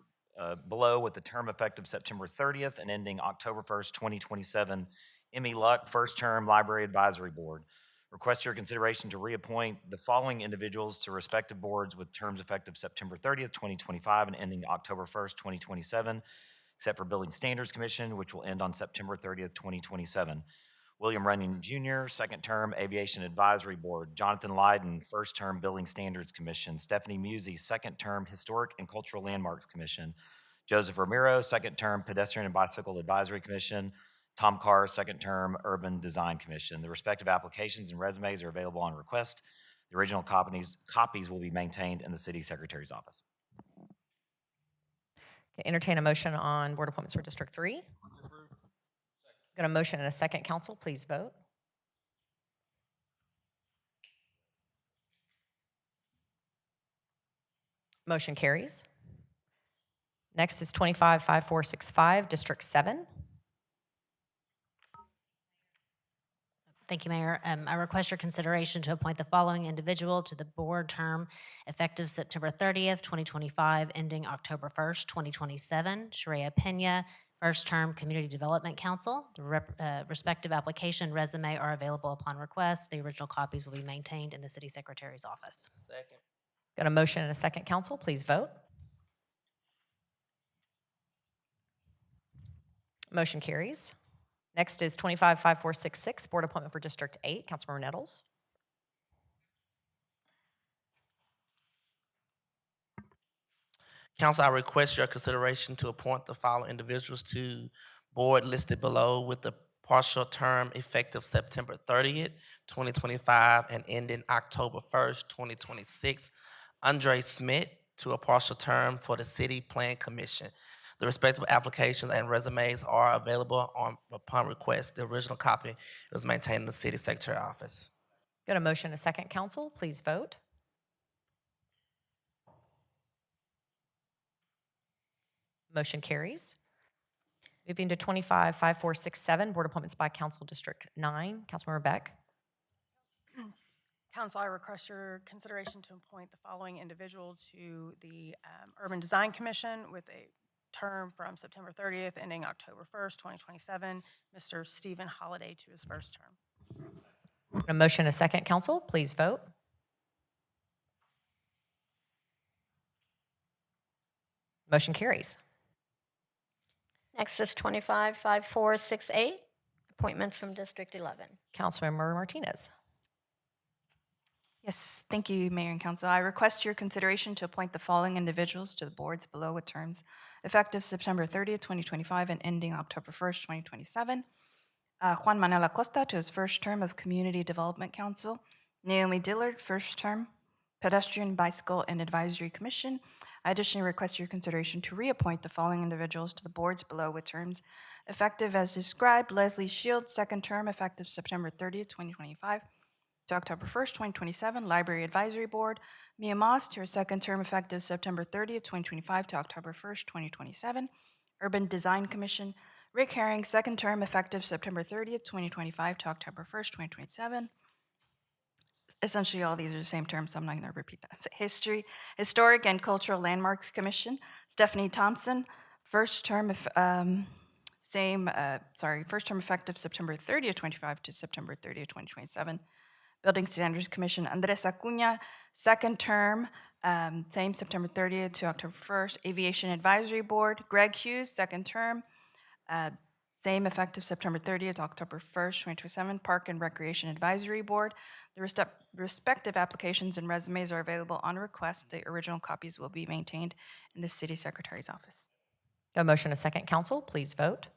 below with the term effective September 30th and ending October 1st, 2027. Emmy Luck, first term Library Advisory Board. Request your consideration to reappoint the following individuals to respective boards with terms effective September 30th, 2025 and ending October 1st, 2027, except for Building Standards Commission, which will end on September 30th, 2027. William Runyon Jr., second term Aviation Advisory Board. Jonathan Lyden, first term Building Standards Commission. Stephanie Musey, second term Historic and Cultural Landmarks Commission. Joseph Romero, second term Pedestrian and Bicycle Advisory Commission. Tom Carr, second term Urban Design Commission. The respective applications and resumes are available on request. The original copies will be maintained in the City Secretary's office. Okay, entertain a motion on board appointments for District 3. Got a motion and a second, council, please vote. Motion carries. Next is 255465, District 7. Thank you, Mayor. I request your consideration to appoint the following individual to the board term effective September 30th, 2025, ending October 1st, 2027. Sharia Pena, first term Community Development Council. The respective application resume are available upon request. The original copies will be maintained in the City Secretary's office. Second. Got a motion and a second, council, please vote. Motion carries. Next is 255466, board appointment for District 8, Councilmember Nettles. Council, I request your consideration to appoint the following individuals to board listed below with the partial term effective September 30th, 2025 and ending October 1st, 2026. Andre Smith to a partial term for the City Plan Commission. The respective applications and resumes are available upon request. The original copy was maintained in the City Secretary office. Got a motion and a second, council, please vote. Motion carries. Moving to 255467, board appointments by council district 9. Councilmember Beck. Council, I request your consideration to appoint the following individual to the Urban Design Commission with a term from September 30th ending October 1st, 2027. Mr. Stephen Holliday to his first term. A motion, a second, council. Please vote. Motion carries. Next is 255468, appointments from District 11. Councilmember Martinez. Yes, thank you, Mayor and Council. I request your consideration to appoint the following individuals to the boards below with terms effective September 30th, 2025 and ending October 1st, 2027. Juan Manuel Acosta to his first term of Community Development Council. Naomi Dillard, first term, Pedestrian, Bicycle, and Advisory Commission. I additionally request your consideration to reappoint the following individuals to the boards below with terms effective as described. Leslie Shields, second term, effective September 30th, 2025 to October 1st, 2027, Library Advisory Board. Mia Moss to her second term effective September 30th, 2025 to October 1st, 2027, Urban Design Commission. Rick Herring, second term effective September 30th, 2025 to October 1st, 2027. Essentially, all these are the same terms, so I'm not going to repeat that. Historic and Cultural Landmarks Commission. Stephanie Thompson, first term, first term effective September 30th, 2025 to September 30th, 2027. Building Standards Commission, Andres Acuña, second term, same September 30th to October 1st. Aviation Advisory Board, Greg Hughes, second term, same effective September 30th to October 1st, 2027. Park and Recreation Advisory Board. The respective applications and resumes are available on request. The original copies will be maintained in the City Secretary's office. A motion, a second, council. Please vote.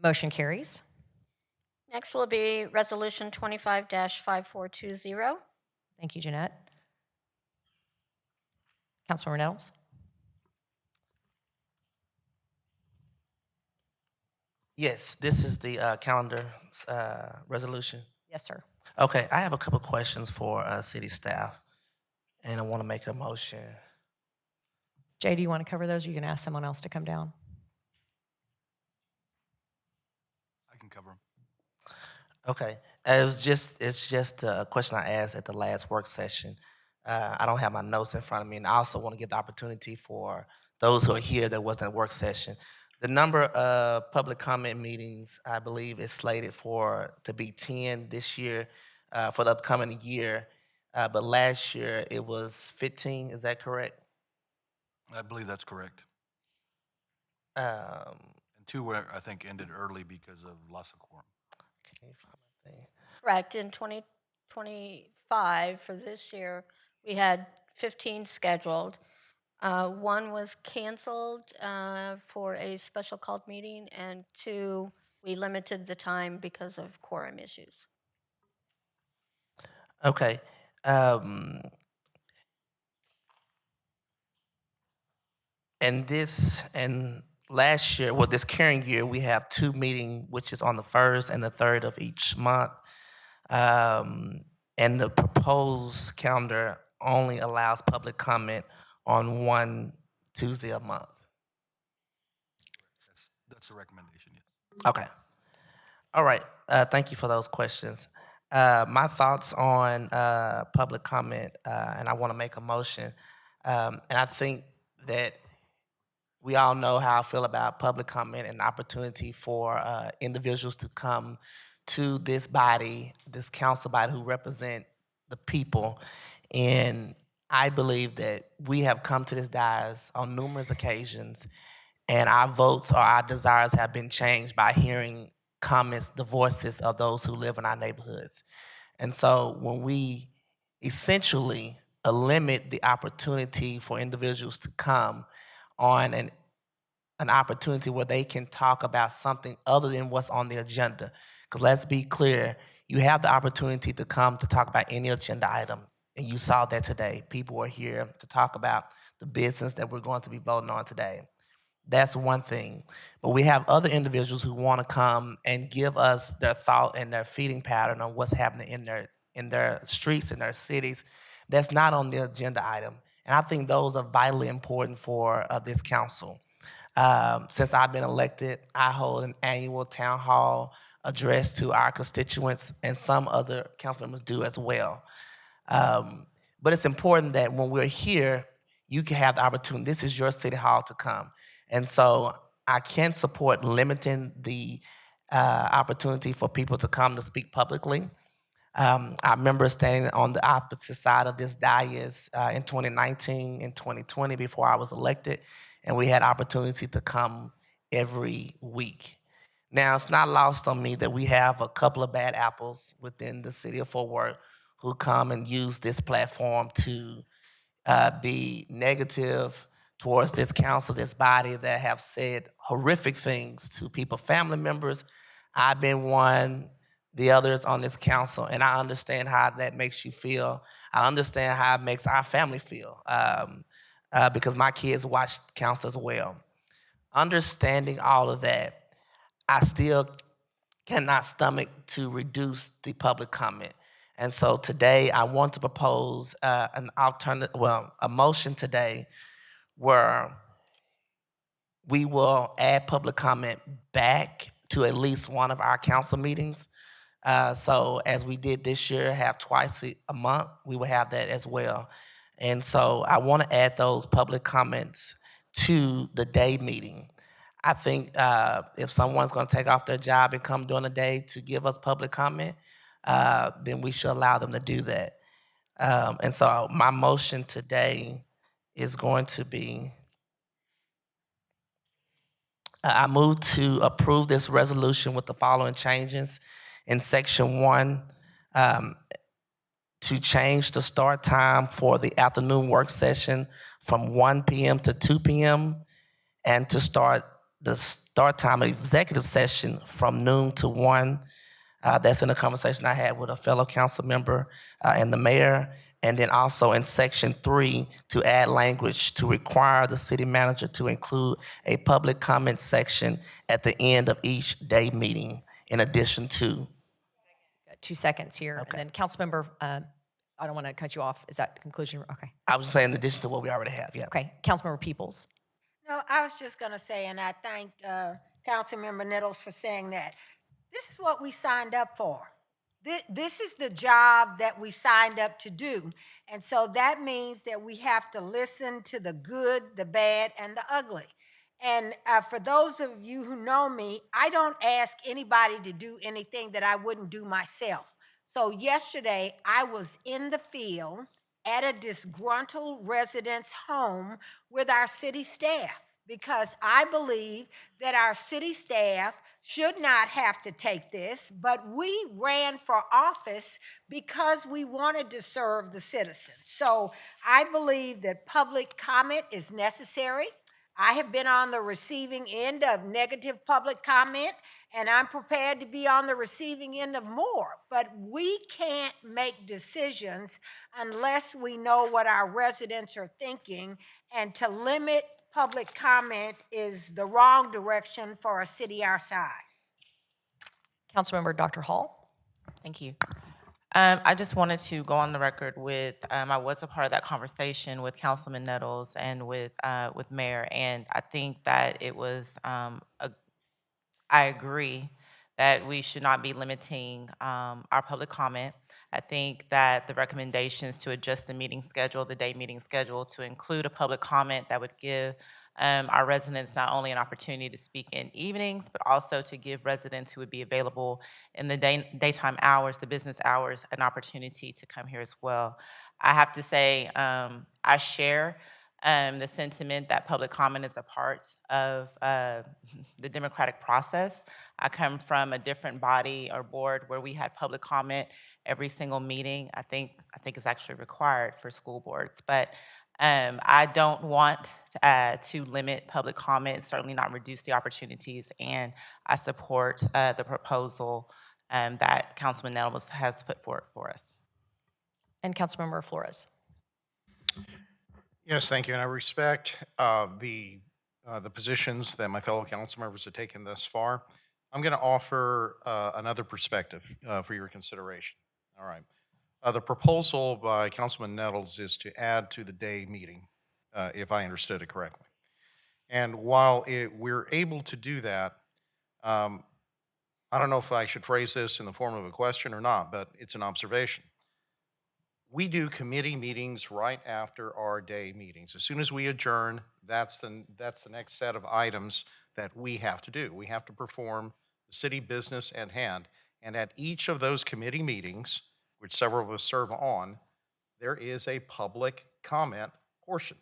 Motion carries. Next will be Resolution 25-5420. Thank you, Jeanette. Councilor Reynolds. Yes, this is the calendar resolution. Yes, sir. Okay, I have a couple questions for city staff, and I want to make a motion. Jay, do you want to cover those, or you can ask someone else to come down? I can cover them. Okay, it's just a question I asked at the last work session. I don't have my notes in front of me, and I also want to give the opportunity for those who are here that wasn't at work session. The number of public comment meetings, I believe, is slated to be 10 this year for the upcoming year, but last year it was 15. Is that correct? I believe that's correct. Um, And two were, I think, ended early because of loss of quorum. can't find my thing. Correct. In 2025, for this year, we had 15 scheduled. One was canceled for a special called meeting, and 2, we limited the time because of quorum issues. Okay. And last year, well, this current year, we have 2 meetings, which is on the 1st and the 3rd of each month. And the proposed calendar only allows public comment on 1 Tuesday a month. That's a recommendation, yes. Okay. All right. Thank you for those questions. My thoughts on public comment, and I want to make a motion. And I think that we all know how I feel about public comment and opportunity for individuals to come to this body, this council body who represent the people. And I believe that we have come to this dais on numerous occasions, and our votes or our desires have been changed by hearing comments, the voices of those who live in our neighborhoods. And so when we essentially limit the opportunity for individuals to come on an opportunity where they can talk about something other than what's on the agenda. Because let's be clear, you have the opportunity to come to talk about any agenda item. And you saw that today. People are here to talk about the business that we're going to be voting on today. That's one thing. But we have other individuals who want to come and give us their thought and their feeding pattern on what's happening in their streets, in their cities, that's not on the agenda item. And I think those are vitally important for this council. Since I've been elected, I hold an annual town hall address to our constituents, and some other council members do as well. But it's important that when we're here, you can have the opportunity. This is your city hall to come. And so I can't support limiting the opportunity for people to come to speak publicly. I remember standing on the opposite side of this dais in 2019 and 2020 before I was elected, and we had opportunity to come every week. Now, it's not lost on me that we have a couple of bad apples within the city of Fort Worth who come and use this platform to be negative towards this council, this body, that have said horrific things to people, family members. I've been one, the others on this council, and I understand how that makes you feel. I understand how it makes our family feel because my kids watch council as well. Understanding all of that, I still cannot stomach to reduce the public comment. And so today I want to propose an alternative, well, a motion today where we will add public comment back to at least one of our council meetings. So as we did this year, have twice a month, we will have that as well. And so I want to add those public comments to the day meeting. I think if someone's going to take off their job and come during the day to give us public comment, then we should allow them to do that. And so my motion today is going to be, I move to approve this resolution with the following changes. In section 1, to change the start time for the afternoon work session from 1 p.m. to 2 p.m. and to start the start time of executive session from noon to 1. That's in a conversation I had with a fellow council member and the mayor. And then also in section 3, to add language to require the city manager to include a public comment section at the end of each day meeting, in addition to. Got 2 seconds here. Okay. And then Councilmember, I don't want to cut you off. Is that the conclusion? Okay. I was saying in addition to what we already have, yeah. Okay. Councilmember Peoples. No, I was just going to say, and I thank Councilmember Nettles for saying that. This is what we signed up for. This is the job that we signed up to do. And so that means that we have to listen to the good, the bad, and the ugly. And for those of you who know me, I don't ask anybody to do anything that I wouldn't do myself. So yesterday, I was in the field at a disgruntled resident's home with our city staff, because I believe that our city staff should not have to take this, but we ran for office because we wanted to serve the citizens. So I believe that public comment is necessary. I have been on the receiving end of negative public comment, and I'm prepared to be on the receiving end of more. But we can't make decisions unless we know what our residents are thinking, and to limit public comment is the wrong direction for a city our size. Councilmember Dr. Hall. Thank you. I just wanted to go on the record with, I was a part of that conversation with Councilman Nettles and with Mayor, and I think that it was, I agree that we should not be limiting our public comment. I think that the recommendations to adjust the meeting schedule, the day meeting schedule, to include a public comment that would give our residents not only an opportunity to speak in evenings, but also to give residents who would be available in the daytime hours, the business hours, an opportunity to come here as well. I have to say, I share the sentiment that public comment is a part of the democratic process. I come from a different body or board where we had public comment every single meeting. I think it's actually required for school boards, but I don't want to limit public comment, certainly not reduce the opportunities, and I support the proposal that Councilman Nettles has put forward for us. And Councilmember Flores. Yes, thank you, and I respect the positions that my fellow council members have taken thus far. I'm going to offer another perspective for your consideration. All right. The proposal by Councilman Nettles is to add to the day meeting, if I understood it correctly. And while we're able to do that, um, I don't know if I should phrase this in the form of a question or not, but it's an observation. We do committee meetings right after our day meetings. As soon as we adjourn, that's the next set of items that we have to do. We have to perform the city business at hand. And at each of those committee meetings, which several of us serve on, there is a public comment portion.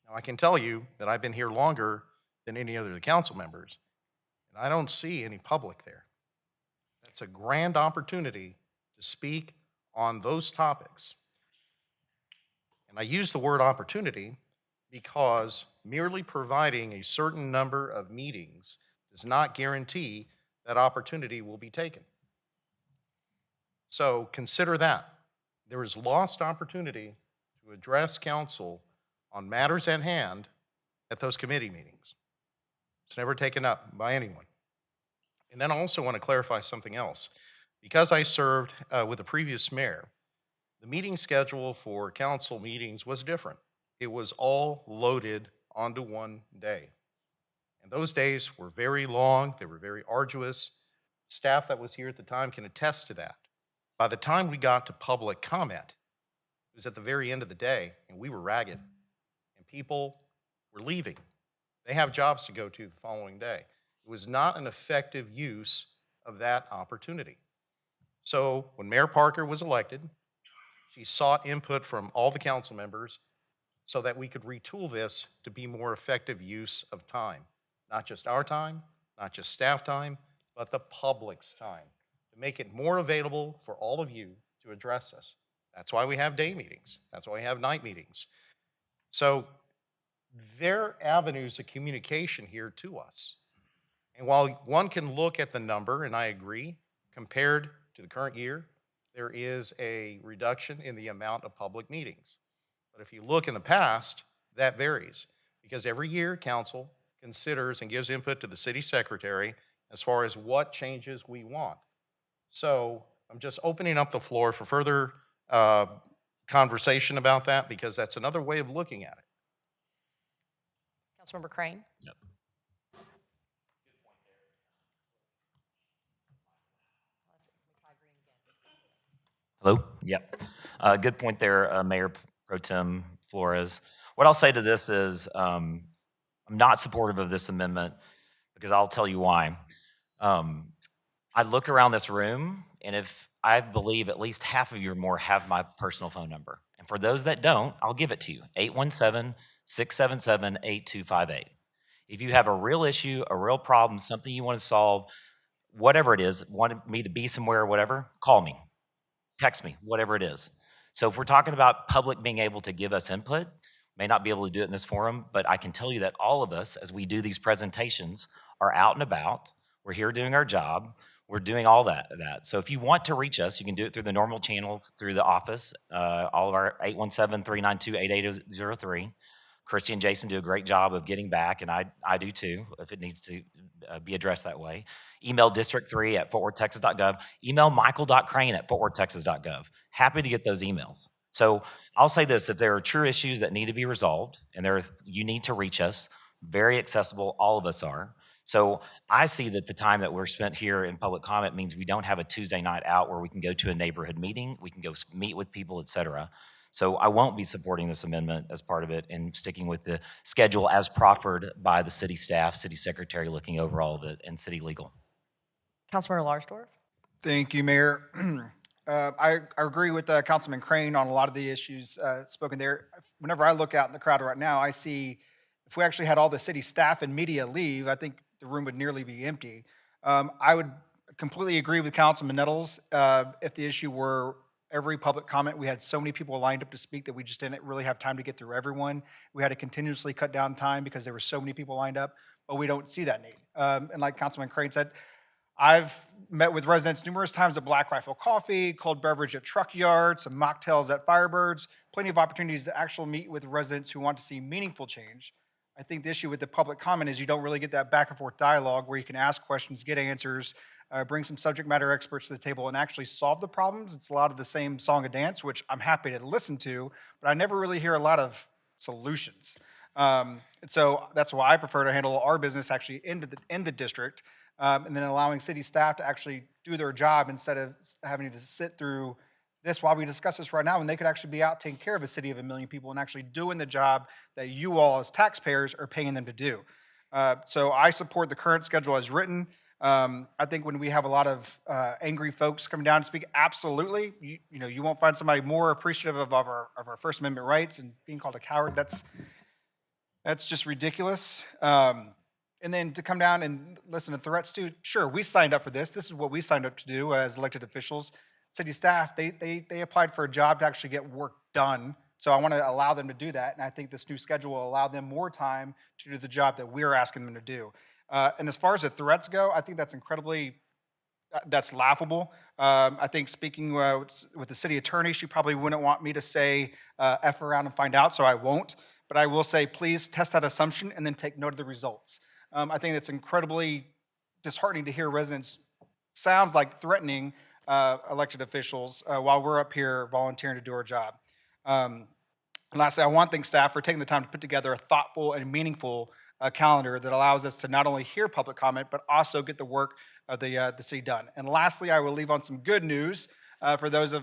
Now, I can tell you that I've been here longer than any other of the council members, and I don't see any public there. That's a grand opportunity to speak on those topics. And I use the word opportunity because merely providing a certain number of meetings does not guarantee that opportunity will be taken. So consider that. There is lost opportunity to address council on matters at hand at those committee meetings. It's never taken up by anyone. And then I also want to clarify something else. Because I served with the previous mayor, the meeting schedule for council meetings was different. It was all loaded onto one day. And those days were very long, they were very arduous. Staff that was here at the time can attest to that. By the time we got to public comment, it was at the very end of the day, and we were ragged, and people were leaving. They have jobs to go to the following day. It was not an effective use of that opportunity. So when Mayor Parker was elected, she sought input from all the council members so that we could retool this to be more effective use of time. Not just our time, not just staff time, but the public's time, to make it more available for all of you to address us. That's why we have day meetings. That's why we have night meetings. So there are avenues of communication here to us. And while one can look at the number, and I agree, compared to the current year, there is a reduction in the amount of public meetings. But if you look in the past, that varies because every year council considers and gives input to the city secretary as far as what changes we want. So I'm just opening up the floor for further conversation about that because that's another way of looking at it. Councilmember Crane? Yep. Hello? Yep. Good point there, Mayor Pro Tem Flores. What I'll say to this is I'm not supportive of this amendment because I'll tell you why. I look around this room, and if I believe at least half of you or more have my personal phone number. And for those that don't, I'll give it to you, 817-677-8258. If you have a real issue, a real problem, something you want to solve, whatever it is, want me to be somewhere or whatever, call me, text me, whatever it is. So if we're talking about public being able to give us input, may not be able to do it in this forum, but I can tell you that all of us, as we do these presentations, are out and about. We're here doing our job. We're doing all that. So if you want to reach us, you can do it through the normal channels, through the office, all of our 817-392-8803. Christy and Jason do a great job of getting back, and I do too, if it needs to be addressed that way. Email district3@fortworthtexas.gov. Email michael.crane@fortworthtexas.gov. Happy to get those emails. So I'll say this, if there are true issues that need to be resolved, and you need to reach us, very accessible, all of us are. So I see that the time that we're spent here in public comment means we don't have a Tuesday night out where we can go to a neighborhood meeting, we can go meet with people, et cetera. So I won't be supporting this amendment as part of it and sticking with the schedule as proffered by the city staff, city secretary looking over all of it, and city legal. Councilmember Larsdorf? Thank you, Mayor. I agree with Councilman Crane on a lot of the issues spoken there. Whenever I look out in the crowd right now, I see if we actually had all the city staff and media leave, I think the room would nearly be empty. I would completely agree with Councilman Nettles if the issue were every public comment. We had so many people lined up to speak that we just didn't really have time to get through everyone. We had to continuously cut down time because there were so many people lined up, but we don't see that need. And like Councilman Crane said, I've met with residents numerous times at Black Rifle Coffee, cold beverage at Truck Yard, some mocktails at Firebirds, plenty of opportunities to actually meet with residents who want to see meaningful change. I think the issue with the public comment is you don't really get that back and forth dialogue where you can ask questions, get answers, bring some subject matter experts to the table and actually solve the problems. It's a lot of the same song and dance, which I'm happy to listen to, but I never really hear a lot of solutions. And so that's why I prefer to handle our business actually in the district, and then allowing city staff to actually do their job instead of having to sit through this while we discuss this right now, when they could actually be out taking care of a city of 1 million people and actually doing the job that you all as taxpayers are paying them to do. So I support the current schedule as written. I think when we have a lot of angry folks come down and speak, absolutely, you won't find somebody more appreciative of our First Amendment rights, and being called a coward, that's just ridiculous. And then to come down and listen to threats too, sure, we signed up for this. This is what we signed up to do as elected officials. City staff, they applied for a job to actually get work done. So I want to allow them to do that. And I think this new schedule will allow them more time to do the job that we're asking them to do. And as far as the threats go, I think that's that's laughable. I think speaking with the city attorney, she probably wouldn't want me to say F around and find out, so I won't. But I will say, please test that assumption and then take note of the results. I think it's incredibly disheartening to hear residents sounds like threatening elected officials while we're up here volunteering to do our job. And lastly, I want to thank staff for taking the time to put together a thoughtful and meaningful calendar that allows us to not only hear public comment, but also get the work of the city done. And lastly, I will leave on some good news for those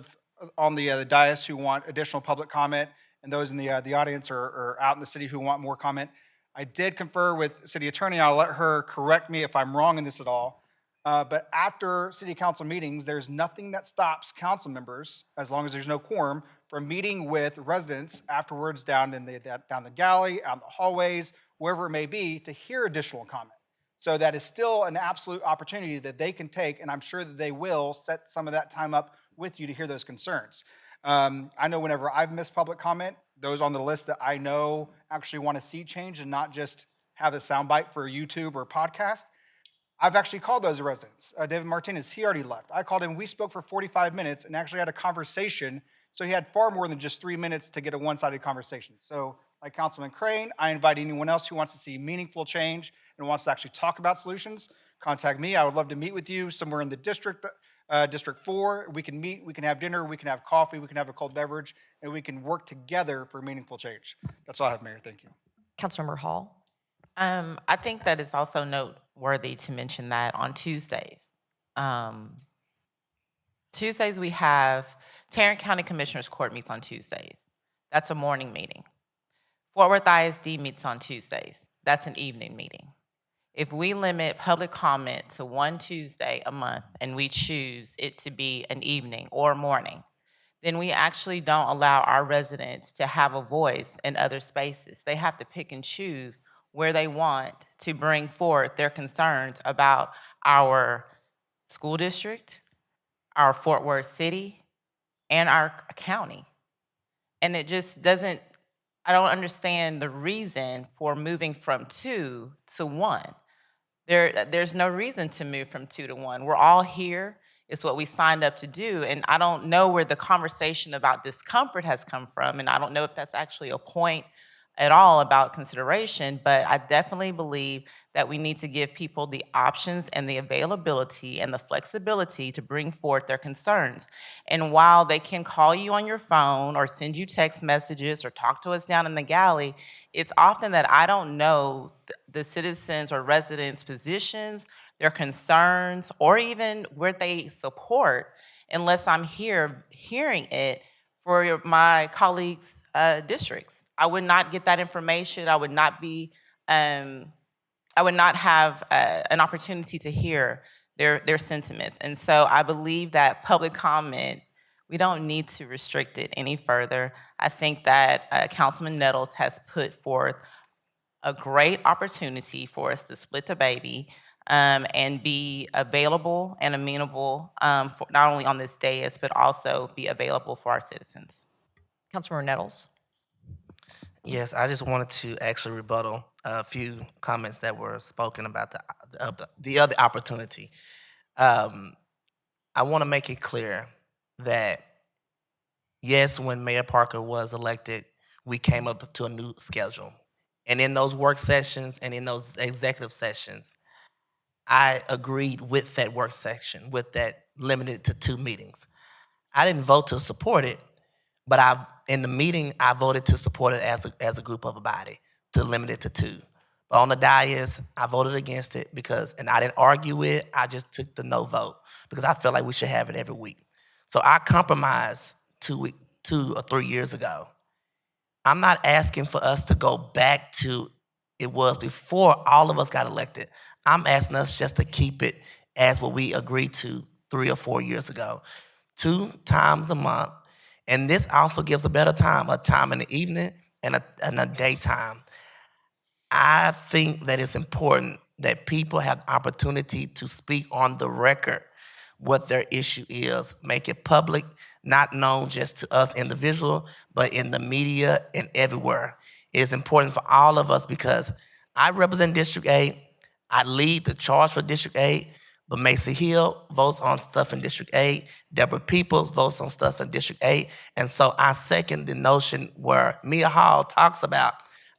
on the dais who want additional public comment, and those in the audience or out in the city who want more comment. I did confer with city attorney. I'll let her correct me if I'm wrong in this at all. But after city council meetings, there's nothing that stops council members, as long as there's no quorum, from meeting with residents afterwards down the gallery, out in the hallways, wherever it may be, to hear additional comment. So that is still an absolute opportunity that they can take, and I'm sure that they will set some of that time up with you to hear those concerns. I know whenever I've missed public comment, those on the list that I know actually want to see change and not just have a soundbite for YouTube or podcast, I've actually called those residents. David Martinez, he already left. I called him. We spoke for 45 minutes and actually had a conversation. So he had far more than just 3 minutes to get a one-sided conversation. So like Councilman Crane, I invite anyone else who wants to see meaningful change and wants to actually talk about solutions, contact me. I would love to meet with you somewhere in the district, District 4. We can meet, we can have dinner, we can have coffee, we can have a cold beverage, and we can work together for meaningful change. That's all I have, Mayor. Thank you. Councilmember Hall. I think that it's also noteworthy to mention that on Tuesdays, we have Tarrant County Commissioners Court meets on Tuesdays. That's a morning meeting. Fort Worth ISD meets on Tuesdays. That's an evening meeting. If we limit public comment to one Tuesday a month and we choose it to be an evening or morning, then we actually don't allow our residents to have a voice in other spaces. They have to pick and choose where they want to bring forth their concerns about our school district, our Fort Worth city, and our county. And it just doesn't, I don't understand the reason for moving from 2 to 1. There's no reason to move from 2 to 1. We're all here. It's what we signed up to do. And I don't know where the conversation about discomfort has come from. And I don't know if that's actually a point at all about consideration, but I definitely believe that we need to give people the options and the availability and the flexibility to bring forth their concerns. And while they can call you on your phone or send you text messages or talk to us down in the galley, it's often that I don't know the citizens or residents' positions, their concerns, or even where they support unless I'm here hearing it for my colleagues' districts. I would not get that information. I would not have an opportunity to hear their sentiments. And so I believe that public comment, we don't need to restrict it any further. I think that Councilman Nettles has put forth a great opportunity for us to split the baby and be available and amenable for not only on this dais, but also be available for our citizens. Councilmember Nettles. Yes, I just wanted to actually rebuttal a few comments that were spoken about the other opportunity. I want to make it clear that, yes, when Mayor Parker was elected, we came up to a new schedule. And in those work sessions and in those executive sessions, I agreed with that work section, with that limited to 2 meetings. I didn't vote to support it, but in the meeting, I voted to support it as a group of a body, to limit it to 2. But on the dais, I voted against it and I didn't argue it, I just took the no vote because I felt like we should have it every week. So I compromised 2 or 3 years ago. I'm not asking for us to go back to it was before all of us got elected. I'm asking us just to keep it as what we agreed to 3 or 4 years ago. 2 times a month. And this also gives a better time, a time in the evening and a daytime. I think that it's important that people have the opportunity to speak on the record what their issue is, make it public, not known just to us individual, but in the media and everywhere. It is important for all of us because I represent District 8. I lead the charge for District 8, but Macy Hill votes on stuff in District 8. Deborah Peoples votes on stuff in District 8. And so I second the notion where Mia Hall talks about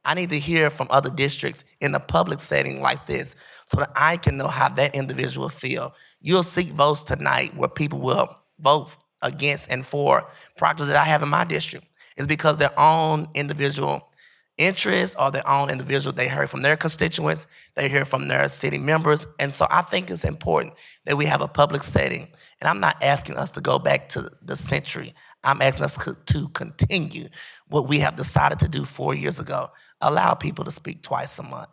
I need to hear from other districts in a public setting like this so that I can know how that individual feel. You'll see votes tonight where people will vote against and for projects that I have in my district. It's because their own individual interests or their own individual, they heard from their constituents, they hear from their city members. And so I think it's important that we have a public setting. And I'm not asking us to go back to the century. I'm asking us to continue what we have decided to do 4 years ago. Allow people to speak twice a month,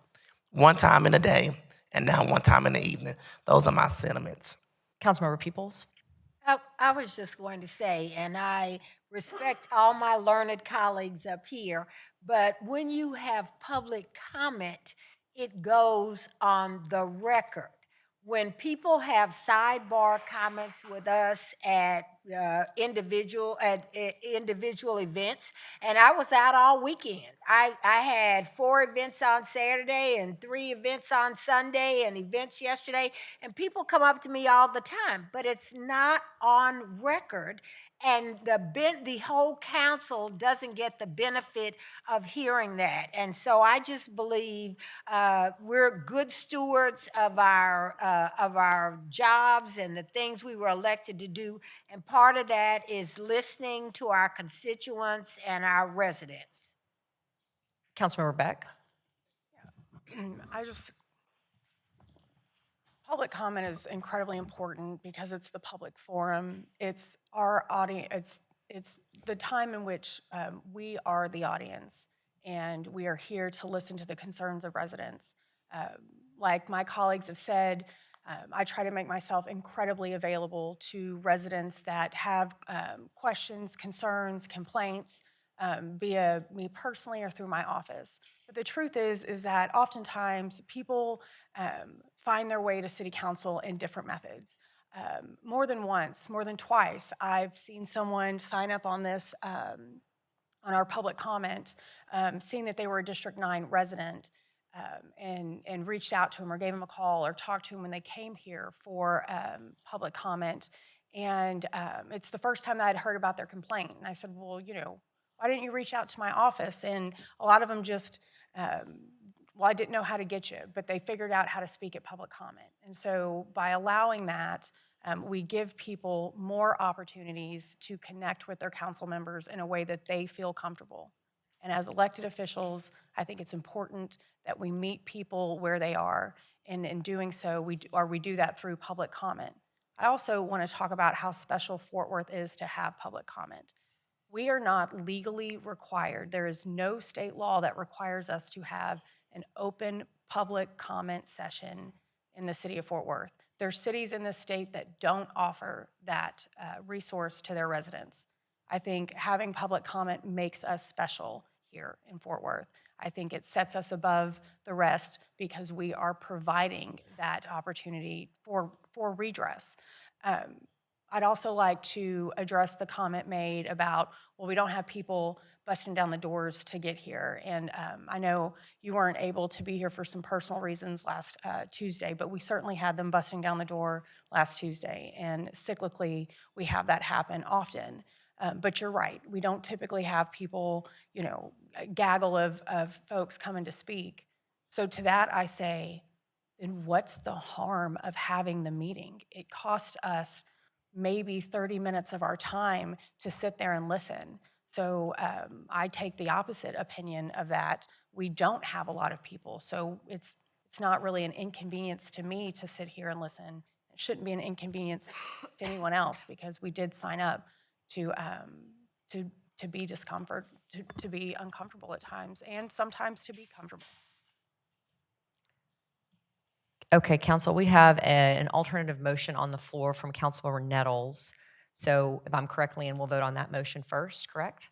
1 time in a day, and now 1 time in the evening. Those are my sentiments. Councilmember Peoples. I was just going to say, and I respect all my learned colleagues up here, but when you have public comment, it goes on the record. When people have sidebar comments with us at individual events, and I was out all weekend. I had 4 events on Saturday and 3 events on Sunday and events yesterday, and people come up to me all the time, but it's not on record. And the whole council doesn't get the benefit of hearing that. And so I just believe we're good stewards of our jobs and the things we were elected to do. And part of that is listening to our constituents and our residents. Councilmember Beck. Public comment is incredibly important because it's the public forum. It's our audience. It's the time in which we are the audience, and we are here to listen to the concerns of residents. Like my colleagues have said, I try to make myself incredibly available to residents that have questions, concerns, complaints via me personally or through my office. But the truth is that oftentimes people find their way to City Council in different methods. More than once, more than twice, I've seen someone sign up on this, on our public comment, seeing that they were a District 9 resident, and reached out to them or gave them a call or talked to them when they came here for public comment. And it's the first time that I'd heard about their complaint. And I said, well, why didn't you reach out to my office? And a lot of them just, well, I didn't know how to get you, but they figured out how to speak at public comment. And so by allowing that, we give people more opportunities to connect with their council members in a way that they feel comfortable. And as elected officials, I think it's important that we meet people where they are. And in doing so, we do that through public comment. I also want to talk about how special Fort Worth is to have public comment. We are not legally required. There is no state law that requires us to have an open public comment session in the city of Fort Worth. There's cities in the state that don't offer that resource to their residents. I think having public comment makes us special here in Fort Worth. I think it sets us above the rest because we are providing that opportunity for redress. I'd also like to address the comment made about, well, we don't have people busting down the doors to get here. And I know you weren't able to be here for some personal reasons last Tuesday, but we certainly had them busting down the door last Tuesday. And cyclically, we have that happen often. But you're right, we don't typically have people, gaggle of folks coming to speak. So to that, I say, then what's the harm of having the meeting? It costs us maybe 30 minutes of our time to sit there and listen. So I take the opposite opinion of that. We don't have a lot of people, so it's not really an inconvenience to me to sit here and listen. It shouldn't be an inconvenience to anyone else because we did sign up to be to be uncomfortable at times, and sometimes to be comfortable. Okay, council, we have an alternative motion on the floor from Councilmember Nettles. So if I'm correctly, and we'll vote on that motion first, correct?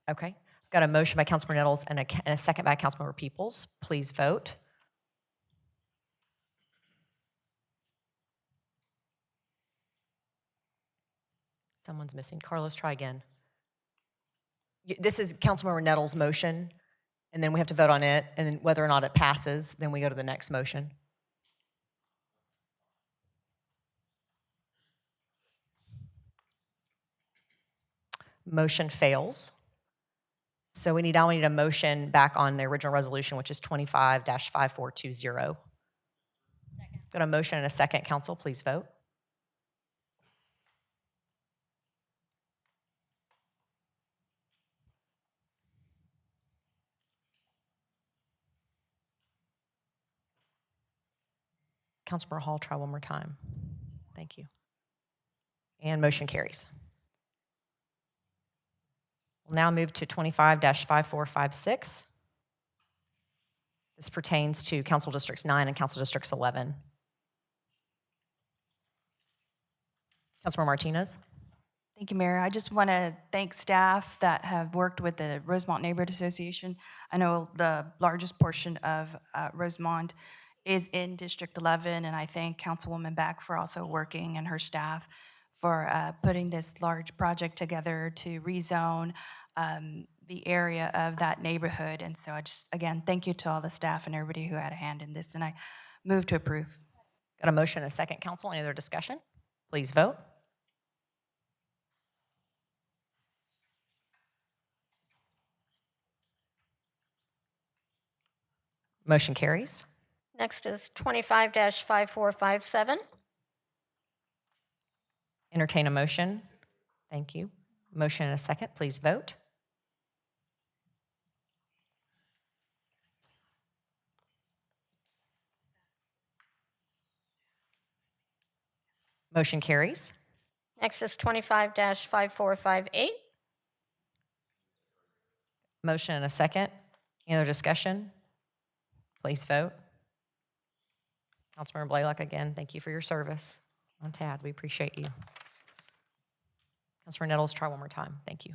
Okay. Got a motion by Councilmember Nettles and a second by Councilmember Peoples. Please vote. Someone's missing. Carlos, try again. This is Councilmember Nettles' motion, and then we have to vote on it, and then whether or not it passes, then we go to the next motion. Motion fails. So we now need a motion back on the original resolution, which is 25-5420. Got a motion and a second, council, please vote. Councilmember Hall, try one more time. Thank you. And motion carries. We'll now move to 25-5456. This pertains to Council Districts 9 and Council Districts 11. Councilmember Martinez. Thank you, Mayor. I just want to thank staff that have worked with the Rosemont Neighborhood Association. I know the largest portion of Rosemont is in District 11, and I thank Councilwoman Beck for also working and her staff for putting this large project together to rezone the area of that neighborhood. And so I just, again, thank you to all the staff and everybody who had a hand in this, and I move to approve. Got a motion and a second, council. Any other discussion? Please vote. Motion carries. Next is 25-5457. Entertain a motion. Thank you. Motion and a second. Please vote. Motion carries. Next is 25-5458. Motion and a second. Any other discussion? Please vote. Councilmember Blaylock, again, thank you for your service on TAD. We appreciate you. Councilmember Nettles, try one more time. Thank you.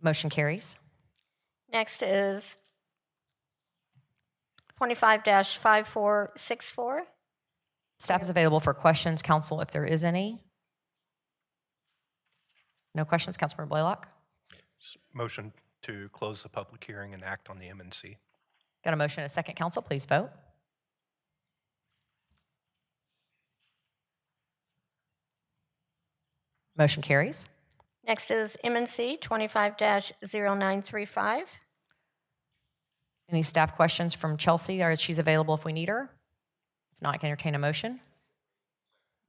Motion carries. Next is 25-5464. Staff is available for questions, council, if there is any. No questions, Councilmember Blaylock? Motion to close the public hearing and act on the M&C. Got a motion and a second, council, please vote. Motion carries. Next is M&C 25-0935. Any staff questions from Chelsea, or she's available if we need her? If not, I can entertain a motion.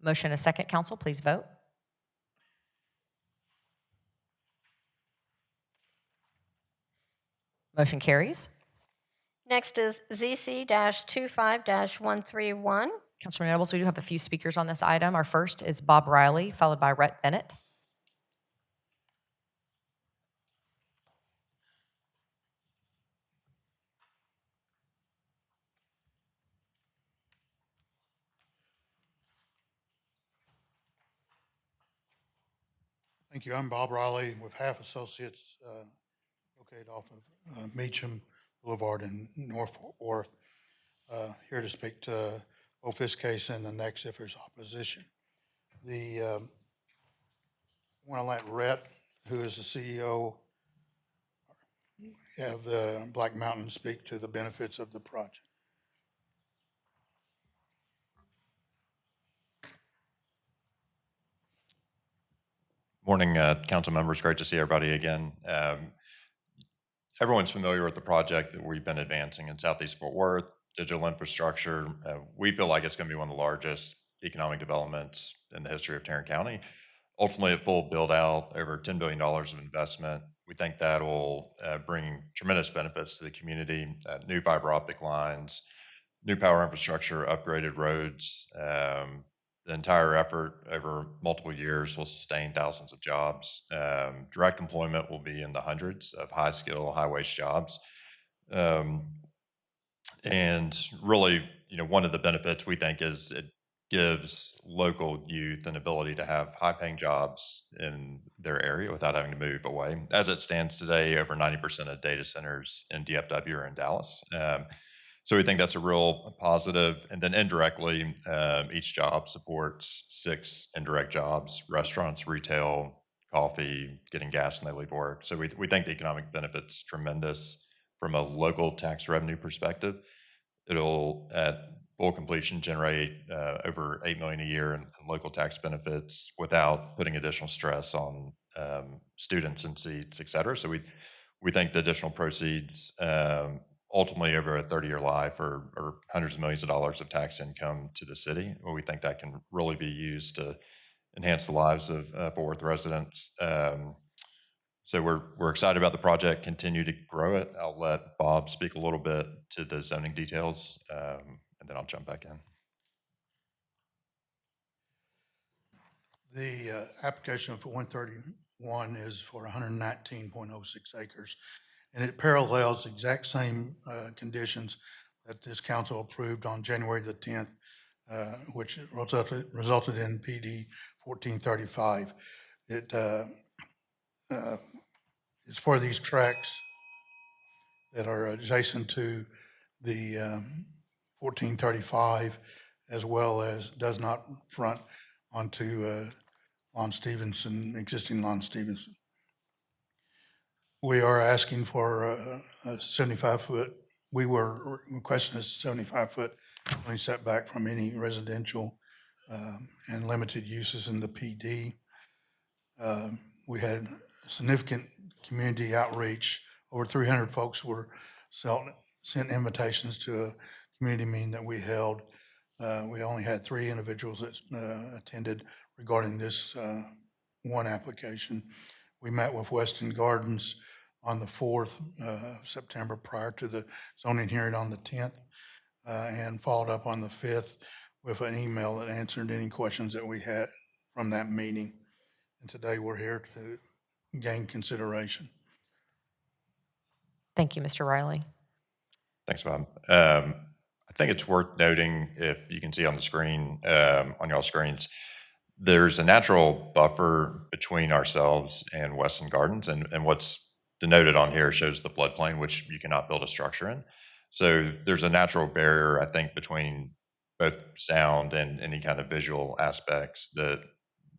Motion and a second, council, please vote. Motion carries. Next is ZC-25-131. Councilor Nobles, we do have a few speakers on this item. Our first is Bob Riley, followed by Rhett Bennett. Thank you. I'm Bob Riley with Half Associates, located off of Meacham Boulevard in North Fort Worth. Here to speak to both this case and the next if there's opposition. I want to let Rhett, who is the CEO of the Black Mountain, speak to the benefits of the project. Morning, council members. Great to see everybody again. everyone's familiar with the project that we've been advancing in Southeast Fort Worth, digital infrastructure. We feel like it's going to be one of the largest economic developments in the history of Tarrant County. Ultimately, at full build out, over $10 billion of investment. We think that will bring tremendous benefits to the community, new fiber optic lines, new power infrastructure, upgraded roads. The entire effort over multiple years will sustain thousands of jobs. Direct employment will be in the hundreds of high skill, high wage jobs. And really, one of the benefits we think is it gives local youth an ability to have high paying jobs in their area without having to move away. As it stands today, over 90% of data centers in DFW are in Dallas. So we think that's a real positive. And then indirectly, each job supports 6 indirect jobs: restaurants, retail, coffee, getting gas when they leave work. So we think the economic benefit's tremendous from a local tax revenue perspective. It'll, at full completion, generate over $8 million a year in local tax benefits without putting additional stress on students and seats, et cetera. So we think the additional proceeds ultimately over a 30-year life or hundreds of millions of dollars of tax income to the city. We think that can really be used to enhance the lives of Fort Worth residents. So we're excited about the project, continue to grow it. I'll let Bob speak a little bit to the zoning details, and then I'll jump back in. The application for 131 is for 119.06 acres, and it parallels the exact same conditions that this council approved on January the 10th, which resulted in PD 1435. It is for these tracks that are adjacent to the 1435, as well as does not front onto Lon Stevenson, existing Lon Stevenson. We are asking for a 75-foot, we were requesting a 75-foot setback from any residential and limited uses in the PD. We had significant community outreach. Over 300 folks were sent invitations to a community meeting that we held. We only had 3 individuals that attended regarding this one application. We met with Weston Gardens on the 4th of September prior to the zoning hearing on the 10th, and followed up on the 5th with an email that answered any questions that we had from that meeting. And today we're here to gain consideration. Thank you, Mr. Riley. Thanks, Bob. I think it's worth noting, if you can see on the screen, on y'all screens, there's a natural buffer between ourselves and Weston Gardens, and what's denoted on here shows the floodplain, which you cannot build a structure in. So there's a natural barrier, I think, between both sound and any kind of visual aspects that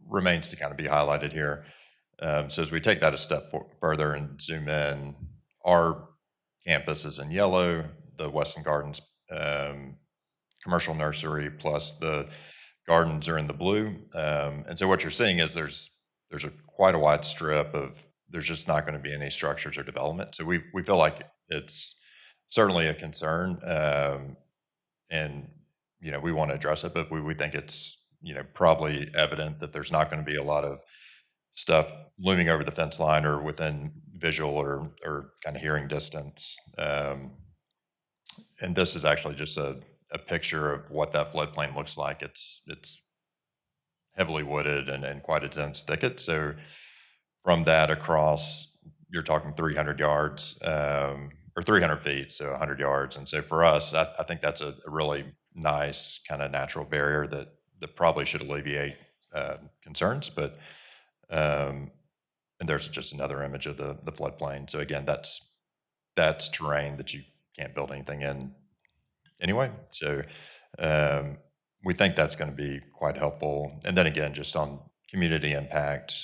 remains to kind of be highlighted here. So as we take that a step further and zoom in, our campus is in yellow, the Weston Gardens commercial nursery plus the gardens are in the blue. And so what you're seeing is there's quite a wide strip of, there's just not going to be any structures or development. So we feel like it's certainly a concern, and we want to address it, but we think it's probably evident that there's not going to be a lot of stuff looming over the fence line or within visual or kind of hearing distance. And this is actually just a picture of what that floodplain looks like. It's heavily wooded and quite a dense thicket. So from that across, you're talking 300 yards or 300 feet, so 100 yards. And so for us, I think that's a really nice kind of natural barrier that probably should alleviate concerns. But and there's just another image of the floodplain. So again, that's terrain that you can't build anything in anyway. So we think that's going to be quite helpful. And then again, just on community impact,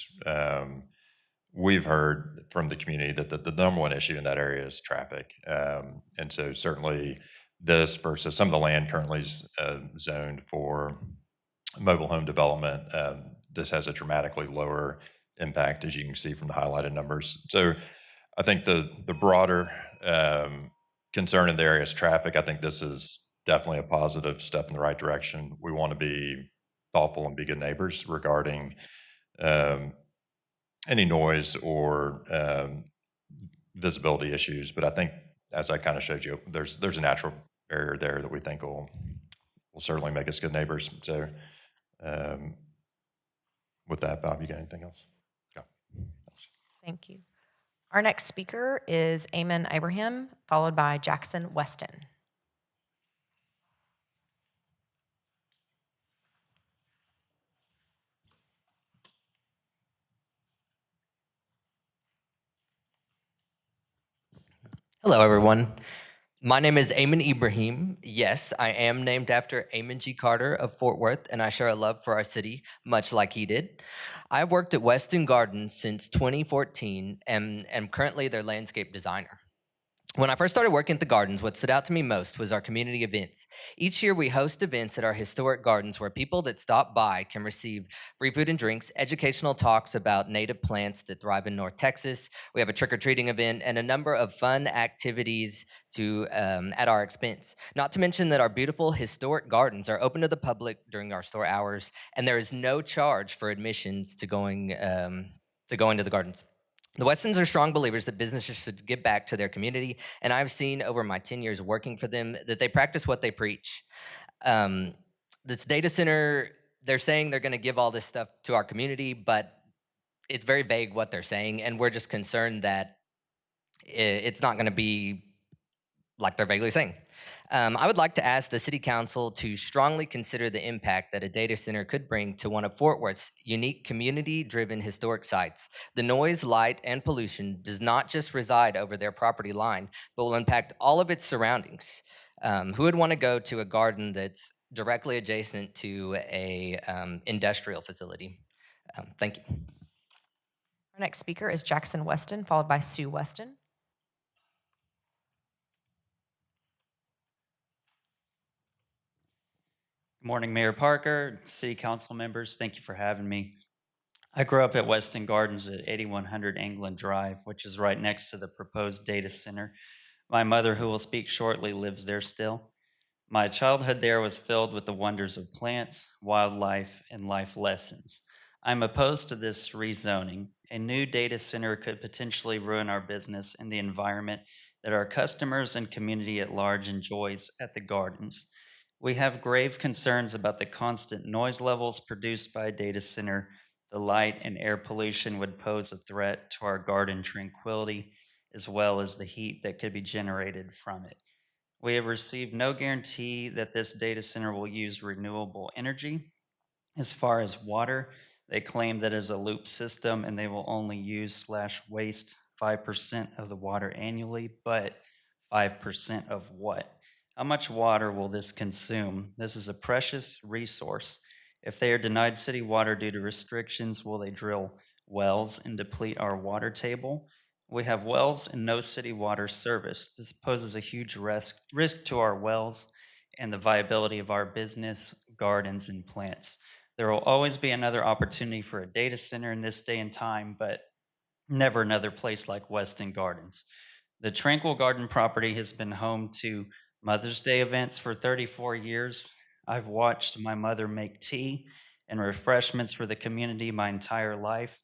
we've heard from the community that the number one issue in that area is traffic. And so certainly this versus some of the land currently is zoned for mobile home development, this has a dramatically lower impact, as you can see from the highlighted numbers. So I think the broader concern in the area is traffic. I think this is definitely a positive step in the right direction. We want to be thoughtful and be good neighbors regarding any noise or visibility issues. But I think, as I kind of showed you, there's a natural barrier there that we think will certainly make us good neighbors. So with that, Bob, you got anything else? Yeah. Thanks. Thank you. Our next speaker is Eamon Abraham, followed by Jackson Weston. Hello, everyone. My name is Eamon Ibrahim. Yes, I am named after Eamon G. Carter of Fort Worth, and I share a love for our city, much like he did. I've worked at Weston Gardens since 2014 and am currently their landscape designer. When I first started working at the gardens, what stood out to me most was our community events. Each year, we host events at our historic gardens where people that stop by can receive free food and drinks, educational talks about native plants that thrive in North Texas. We have a trick-or-treating event and a number of fun activities at our expense. Not to mention that our beautiful historic gardens are open to the public during our store hours, and there is no charge for admissions to going to the gardens. The Westons are strong believers that businesses should give back to their community, and I've seen over my 10 years working for them that they practice what they preach. This data center, they're saying they're going to give all this stuff to our community, but it's very vague what they're saying, and we're just concerned that it's not going to be like they're vaguely saying. I would like to ask the City Council to strongly consider the impact that a data center could bring to one of Fort Worth's unique community-driven historic sites. The noise, light, and pollution does not just reside over their property line, but will impact all of its surroundings. Who would want to go to a garden that's directly adjacent to a industrial facility? Thank you. Our next speaker is Jackson Weston, followed by Sue Weston. Good morning, Mayor Parker, City Council members. Thank you for having me. I grew up at Weston Gardens at 8100 England Drive, which is right next to the proposed data center. My mother, who will speak shortly, lives there still. My childhood there was filled with the wonders of plants, wildlife, and life lessons. I'm opposed to this rezoning. A new data center could potentially ruin our business and the environment that our customers and community at large enjoys at the gardens. We have grave concerns about the constant noise levels produced by a data center. The light and air pollution would pose a threat to our garden tranquility, as well as the heat that could be generated from it. We have received no guarantee that this data center will use renewable energy. As far as water, they claim that is a loop system and they will only use/waste 5% of the water annually, but 5% of what? How much water will this consume? This is a precious resource. If they are denied city water due to restrictions, will they drill wells and deplete our water table? We have wells and no city water service. This poses a huge risk to our wells and the viability of our business, gardens, and plants. There will always be another opportunity for a data center in this day and time, but never another place like Weston Gardens. The Tranquil Garden property has been home to Mother's Day events for 34 years. I've watched my mother make tea and refreshments for the community my entire life.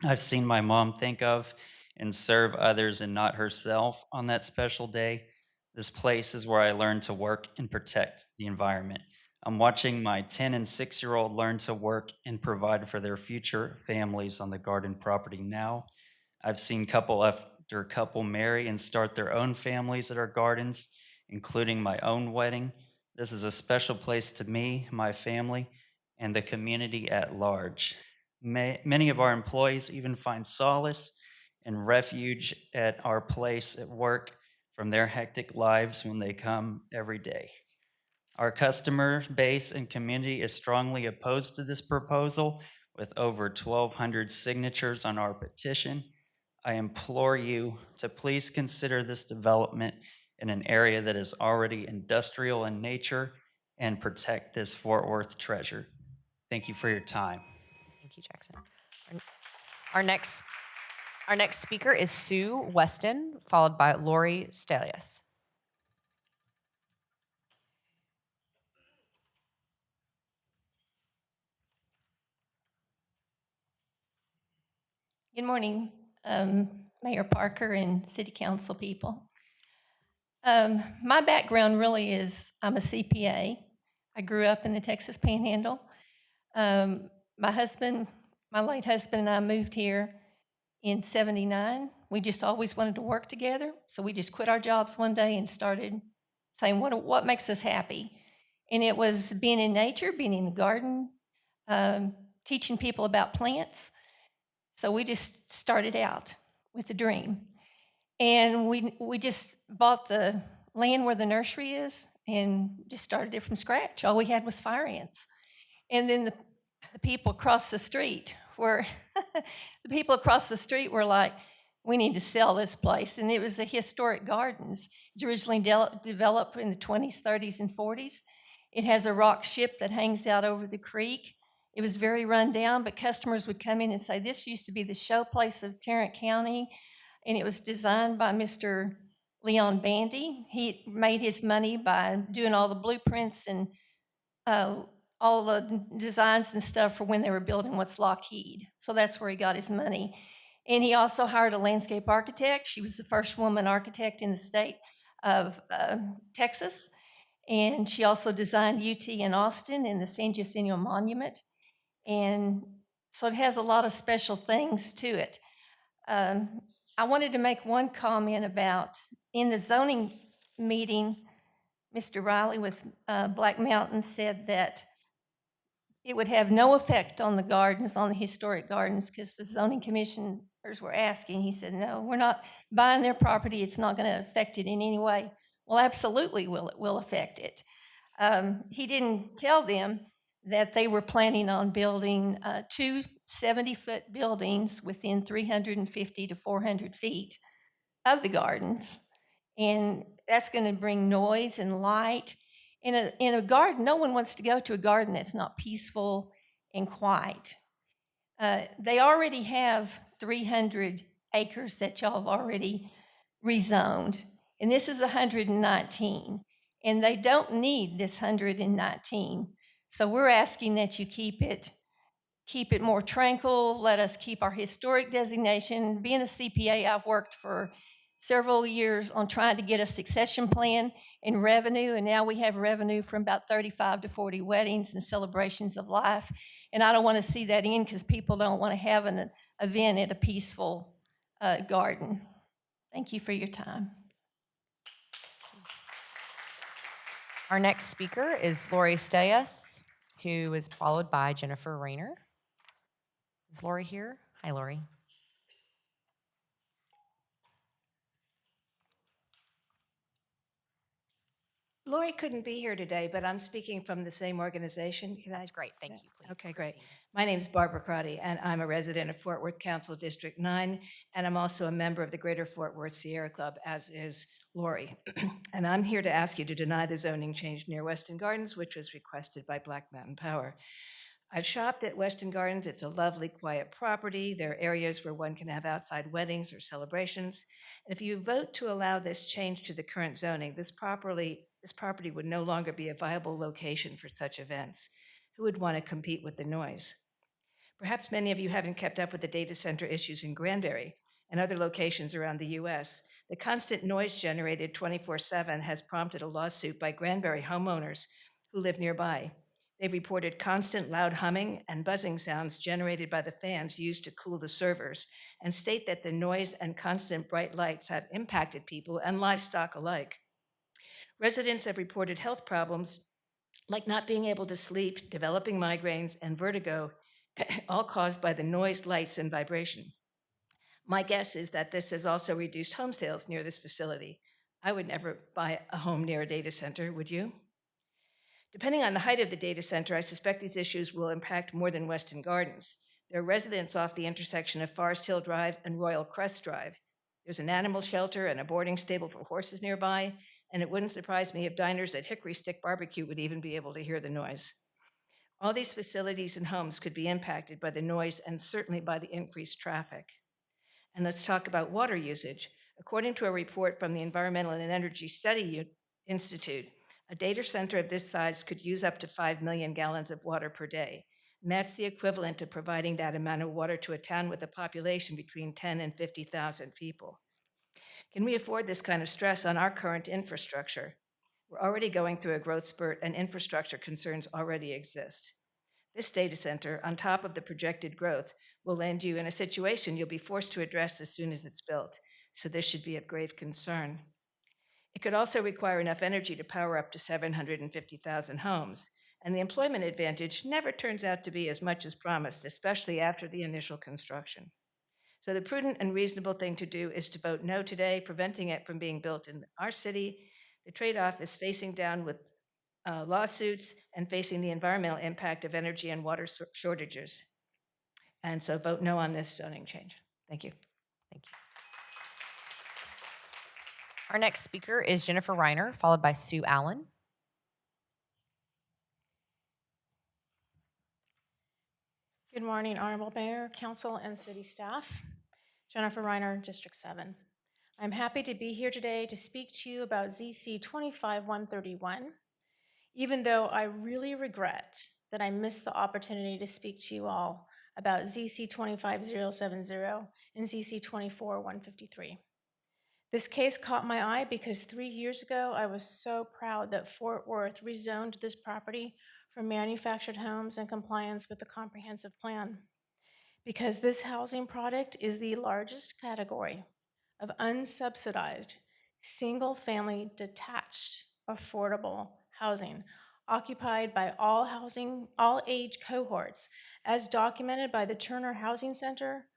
I've seen my mom think of and serve others and not herself on that special day. This place is where I learned to work and protect the environment. I'm watching my 10 and 6-year-old learn to work and provide for their future families on the garden property now. I've seen couple after couple marry and start their own families at our gardens, including my own wedding. This is a special place to me, my family, and the community at large. Many of our employees even find solace and refuge at our place at work from their hectic lives when they come every day. Our customer base and community is strongly opposed to this proposal with over 1,200 signatures on our petition. I implore you to please consider this development in an area that is already industrial in nature and protect this Fort Worth treasure. Thank you for your time. Thank you, Jackson. Our next Our next speaker is Sue Weston, followed by Lori Stelius. Good morning, Mayor Parker and City Council people. My background really is I'm a CPA. I grew up in the Texas Panhandle. My husband, my late husband and I moved here in '79. We just always wanted to work together, so we just quit our jobs one day and started saying, what makes us happy? And it was being in nature, being in the garden, teaching people about plants. So we just started out with a dream. And we just bought the land where the nursery is and just started it from scratch. All we had was fire ants. And then the people across the street were, the people across the street were like, we need to sell this place. And it was a historic gardens. It's originally developed in the 20s, 30s, and 40s. It has a rock ship that hangs out over the creek. It was very run down, but customers would come in and say, this used to be the showplace of Tarrant County. And it was designed by Mr. Leon Bandy. He made his money by doing all the blueprints and all the designs and stuff for when they were building what's Lockheed. So that's where he got his money. And he also hired a landscape architect. She was the first woman architect in the state of Texas. And she also designed UT in Austin and the San Jacinto Monument. And so it has a lot of special things to it. I wanted to make one comment about, in the zoning meeting, Mr. Riley with Black Mountain said that it would have no effect on the gardens, on the historic gardens, because the zoning commissioners were asking. He said, no, we're not buying their property. It's not going to affect it in any way. Well, absolutely it will affect it. He didn't tell them that they were planning on building two 70-foot buildings within 350 to 400 feet of the gardens. And that's going to bring noise and light. In a garden, no one wants to go to a garden that's not peaceful and quiet. They already have 300 acres that y'all have already rezoned, and this is 119, and they don't need this 119. So we're asking that you keep it more tranquil, let us keep our historic designation. Being a CPA, I've worked for several years on trying to get a succession plan and revenue, and now we have revenue from about 35 to 40 weddings and celebrations of life. And I don't want to see that end because people don't want to have an event at a peaceful garden. Thank you for your time. Our next speaker is Lori Stelius, who is followed by Jennifer Rayner. Is Lori here? Hi, Lori. Lori couldn't be here today, but I'm speaking from the same organization. That's great. Thank you. Please Okay, great. proceed. My name is Barbara Crotty, and I'm a resident of Fort Worth Council District 9, and I'm also a member of the Greater Fort Worth Sierra Club, as is Lori. And I'm here to ask you to deny the zoning change near Weston Gardens, which was requested by Black Mountain Power. I've shopped at Weston Gardens. It's a lovely, quiet property. There are areas where one can have outside weddings or celebrations. And if you vote to allow this change to the current zoning, this property would no longer be a viable location for such events. Who would want to compete with the noise? Perhaps many of you haven't kept up with the data center issues in Granbury and other locations around the U.S. The constant noise generated 24/7 has prompted a lawsuit by Granbury homeowners who live nearby. They've reported constant loud humming and buzzing sounds generated by the fans used to cool the servers and state that the noise and constant bright lights have impacted people and livestock alike. Residents have reported health problems like not being able to sleep, developing migraines, and vertigo, all caused by the noise, lights, and vibration. My guess is that this has also reduced home sales near this facility. I would never buy a home near a data center, would you? Depending on the height of the data center, I suspect these issues will impact more than Weston Gardens. There are residents off the intersection of Forest Hill Drive and Royal Crest Drive. There's an animal shelter and a boarding stable for horses nearby, and it wouldn't surprise me if diners at Hickory Stick Barbecue would even be able to hear the noise. All these facilities and homes could be impacted by the noise and certainly by the increased traffic. And let's talk about water usage. According to a report from the Environmental and Energy Study Institute, a data center of this size could use up to 5 million gallons of water per day. And that's the equivalent of providing that amount of water to a town with a population between 10 and 50,000 people. Can we afford this kind of stress on our current infrastructure? We're already going through a growth spurt and infrastructure concerns already exist. This data center, on top of the projected growth, will land you in a situation you'll be forced to address as soon as it's built. So this should be of grave concern. It could also require enough energy to power up to 750,000 homes. And the employment advantage never turns out to be as much as promised, especially after the initial construction. So the prudent and reasonable thing to do is to vote no today, preventing it from being built in our city. The trade-off is facing down with lawsuits and facing the environmental impact of energy and water shortages. And so vote no on this zoning change. Thank you. Thank you. Our next speaker is Jennifer Reiner, followed by Sue Allen. Good morning, Honorable Mayor, Council, and City staff. Jennifer Reiner, District 7. I'm happy to be here today to speak to you about ZC 25131, even though I really regret that I missed the opportunity to speak to you all about ZC 25070 and ZC 24153. This case caught my eye because 3 years ago, I was so proud that Fort Worth rezoned this property for manufactured homes in compliance with the comprehensive plan. Because this housing product is the largest category of unsubsidized, single-family detached, affordable housing occupied by all age cohorts, as documented by the Turner Housing Center,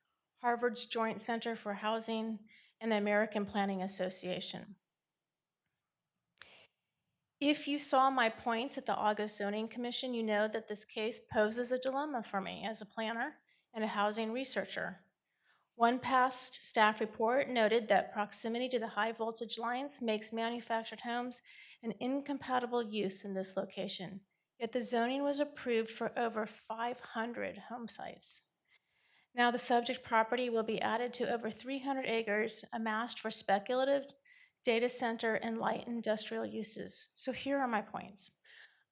Harvard's Joint Center for Housing, and the American Planning Association. If you saw my points at the August Zoning Commission, you know that this case poses a dilemma for me as a planner and a housing researcher. One past staff report noted that proximity to the high voltage lines makes manufactured homes an incompatible use in this location, yet the zoning was approved for over 500 home sites. Now the subject property will be added to over 300 acres amassed for speculative data center and light industrial uses. So here are my points.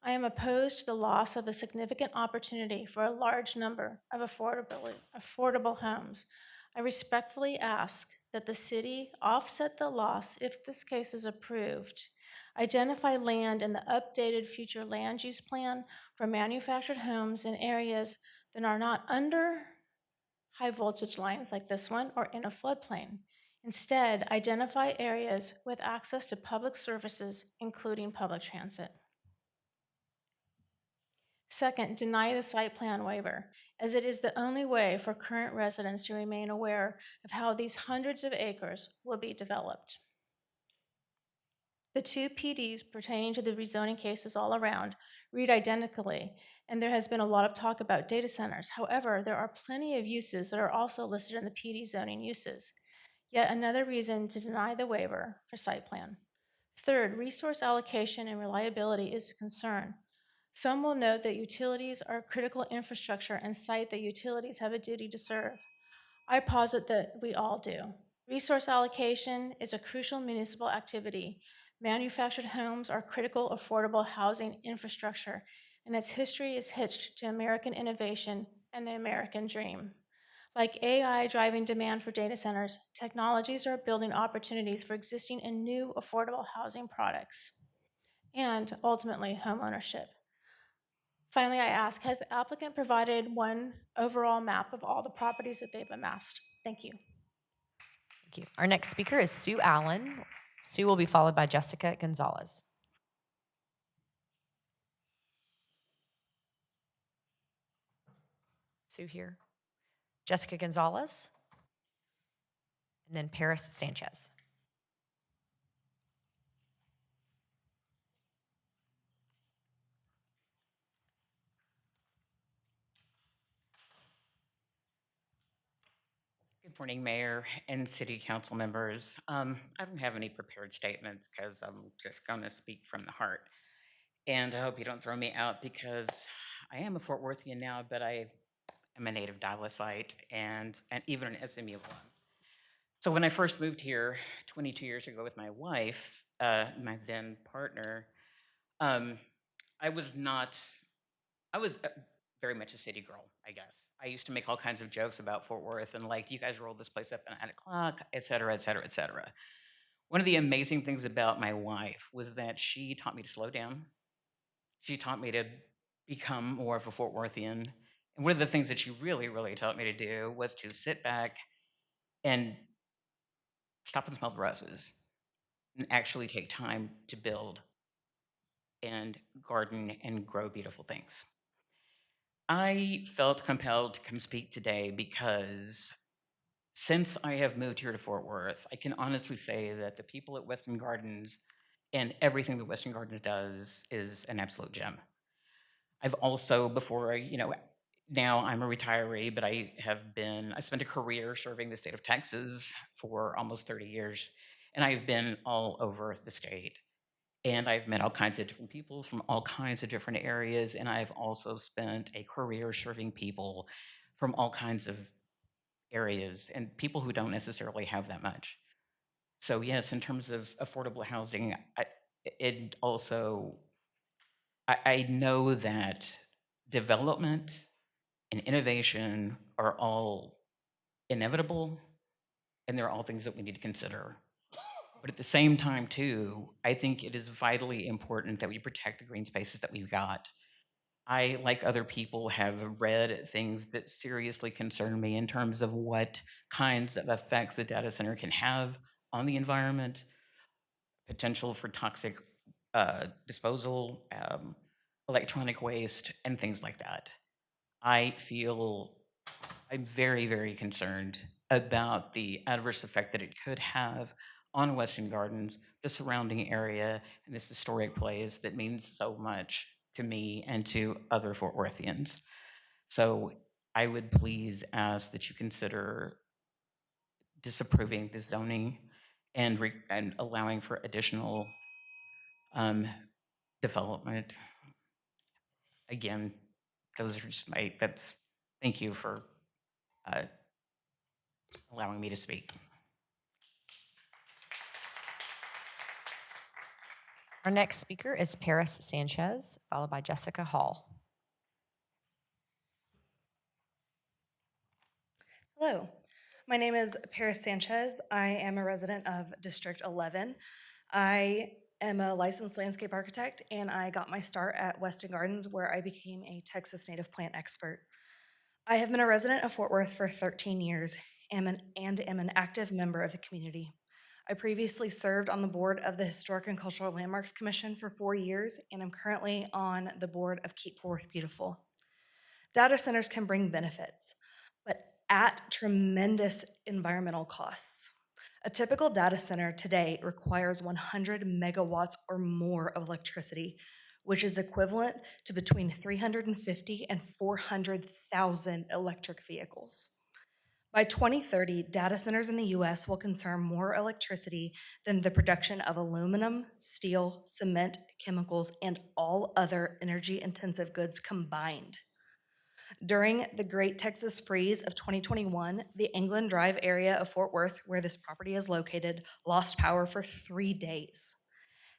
I am opposed to the loss of a significant opportunity for a large number of affordable homes. I respectfully ask that the city offset the loss if this case is approved. Identify land in the updated future land use plan for manufactured homes in areas that are not under high voltage lines like this one or in a floodplain. Instead, identify areas with access to public services, including public transit. Second, deny the site plan waiver, as it is the only way for current residents to remain aware of how these hundreds of acres will be developed. The two PDs pertaining to the rezoning cases all around read identically, and there has been a lot of talk about data centers. However, there are plenty of uses that are also listed in the PD zoning uses. Yet another reason to deny the waiver for site plan. Third, resource allocation and reliability is a concern. Some will note that utilities are critical infrastructure and cite that utilities have a duty to serve. I posit that we all do. Resource allocation is a crucial municipal activity. Manufactured homes are critical, affordable housing infrastructure, and its history is hitched to American innovation and the American dream. Like AI driving demand for data centers, technologies are building opportunities for existing and new affordable housing products, and ultimately homeownership. Finally, I ask, has the applicant provided one overall map of all the properties that they've amassed? Thank you. Thank you. Our next speaker is Sue Allen. Sue will be followed by Jessica Gonzalez. Sue here. Jessica Gonzalez. And then Paris Sanchez. Good morning, Mayor and City Council members. I don't have any prepared statements because I'm just going to speak from the heart. And I hope you don't throw me out because I am a Fort Worthian now, but I am a native Dallasite and even an SMU one. So when I first moved here 22 years ago with my wife, my then partner, um, I was not, I was very much a city girl, I guess. I used to make all kinds of jokes about Fort Worth and like, you guys rolled this place up at 9 o'clock, et cetera, et cetera, et cetera. One of the amazing things about my wife was that she taught me to slow down. She taught me to become more of a Fort Worthian. And one of the things that she really, really taught me to do was to sit back and stop and smell the roses and actually take time to build and garden and grow beautiful things. I felt compelled to come speak today because since I have moved here to Fort Worth, I can honestly say that the people at Weston Gardens and everything that Weston Gardens does is an absolute gem. I've also, now I'm a retiree, but I spent a career serving the state of Texas for almost 30 years, and I've been all over the state. And I've met all kinds of different people from all kinds of different areas, and I've also spent a career serving people from all kinds of areas and people who don't necessarily have that much. So yes, in terms of affordable housing, I know that development and innovation are all inevitable, and they're all things that we need to consider. But at the same time, too, I think it is vitally important that we protect the green spaces that we've got. I, like other people, have read things that seriously concern me in terms of what kinds of effects the data center can have on the environment, potential for toxic disposal, electronic waste, and things like that. I'm very, very concerned about the adverse effect that it could have on Weston Gardens, the surrounding area, and this historic place that means so much to me and to other Fort Worthians. So I would please ask that you consider disapproving the zoning and allowing for additional development. Again, those are just thank you for uh, allowing me to speak. Our next speaker is Paris Sanchez, followed by Jessica Hall. Hello, my name is Paris Sanchez. I am a resident of District 11. I am a licensed landscape architect, and I got my start at Weston Gardens, where I became a Texas native plant expert. I have been a resident of Fort Worth for 13 years and am an active member of the community. I previously served on the board of the Historic and Cultural Landmarks Commission for 4 years, and I'm currently on the board of Keep Fort Worth Beautiful. Data centers can bring benefits, but at tremendous environmental costs. A typical data center today requires 100 megawatts or more of electricity, which is equivalent to between 350 and 400,000 electric vehicles. By 2030, data centers in the US will consume more electricity than the production of aluminum, steel, cement, chemicals, and all other energy-intensive goods combined. During the Great Texas Freeze of 2021, the England Drive area of Fort Worth, where this property is located, lost power for 3 days.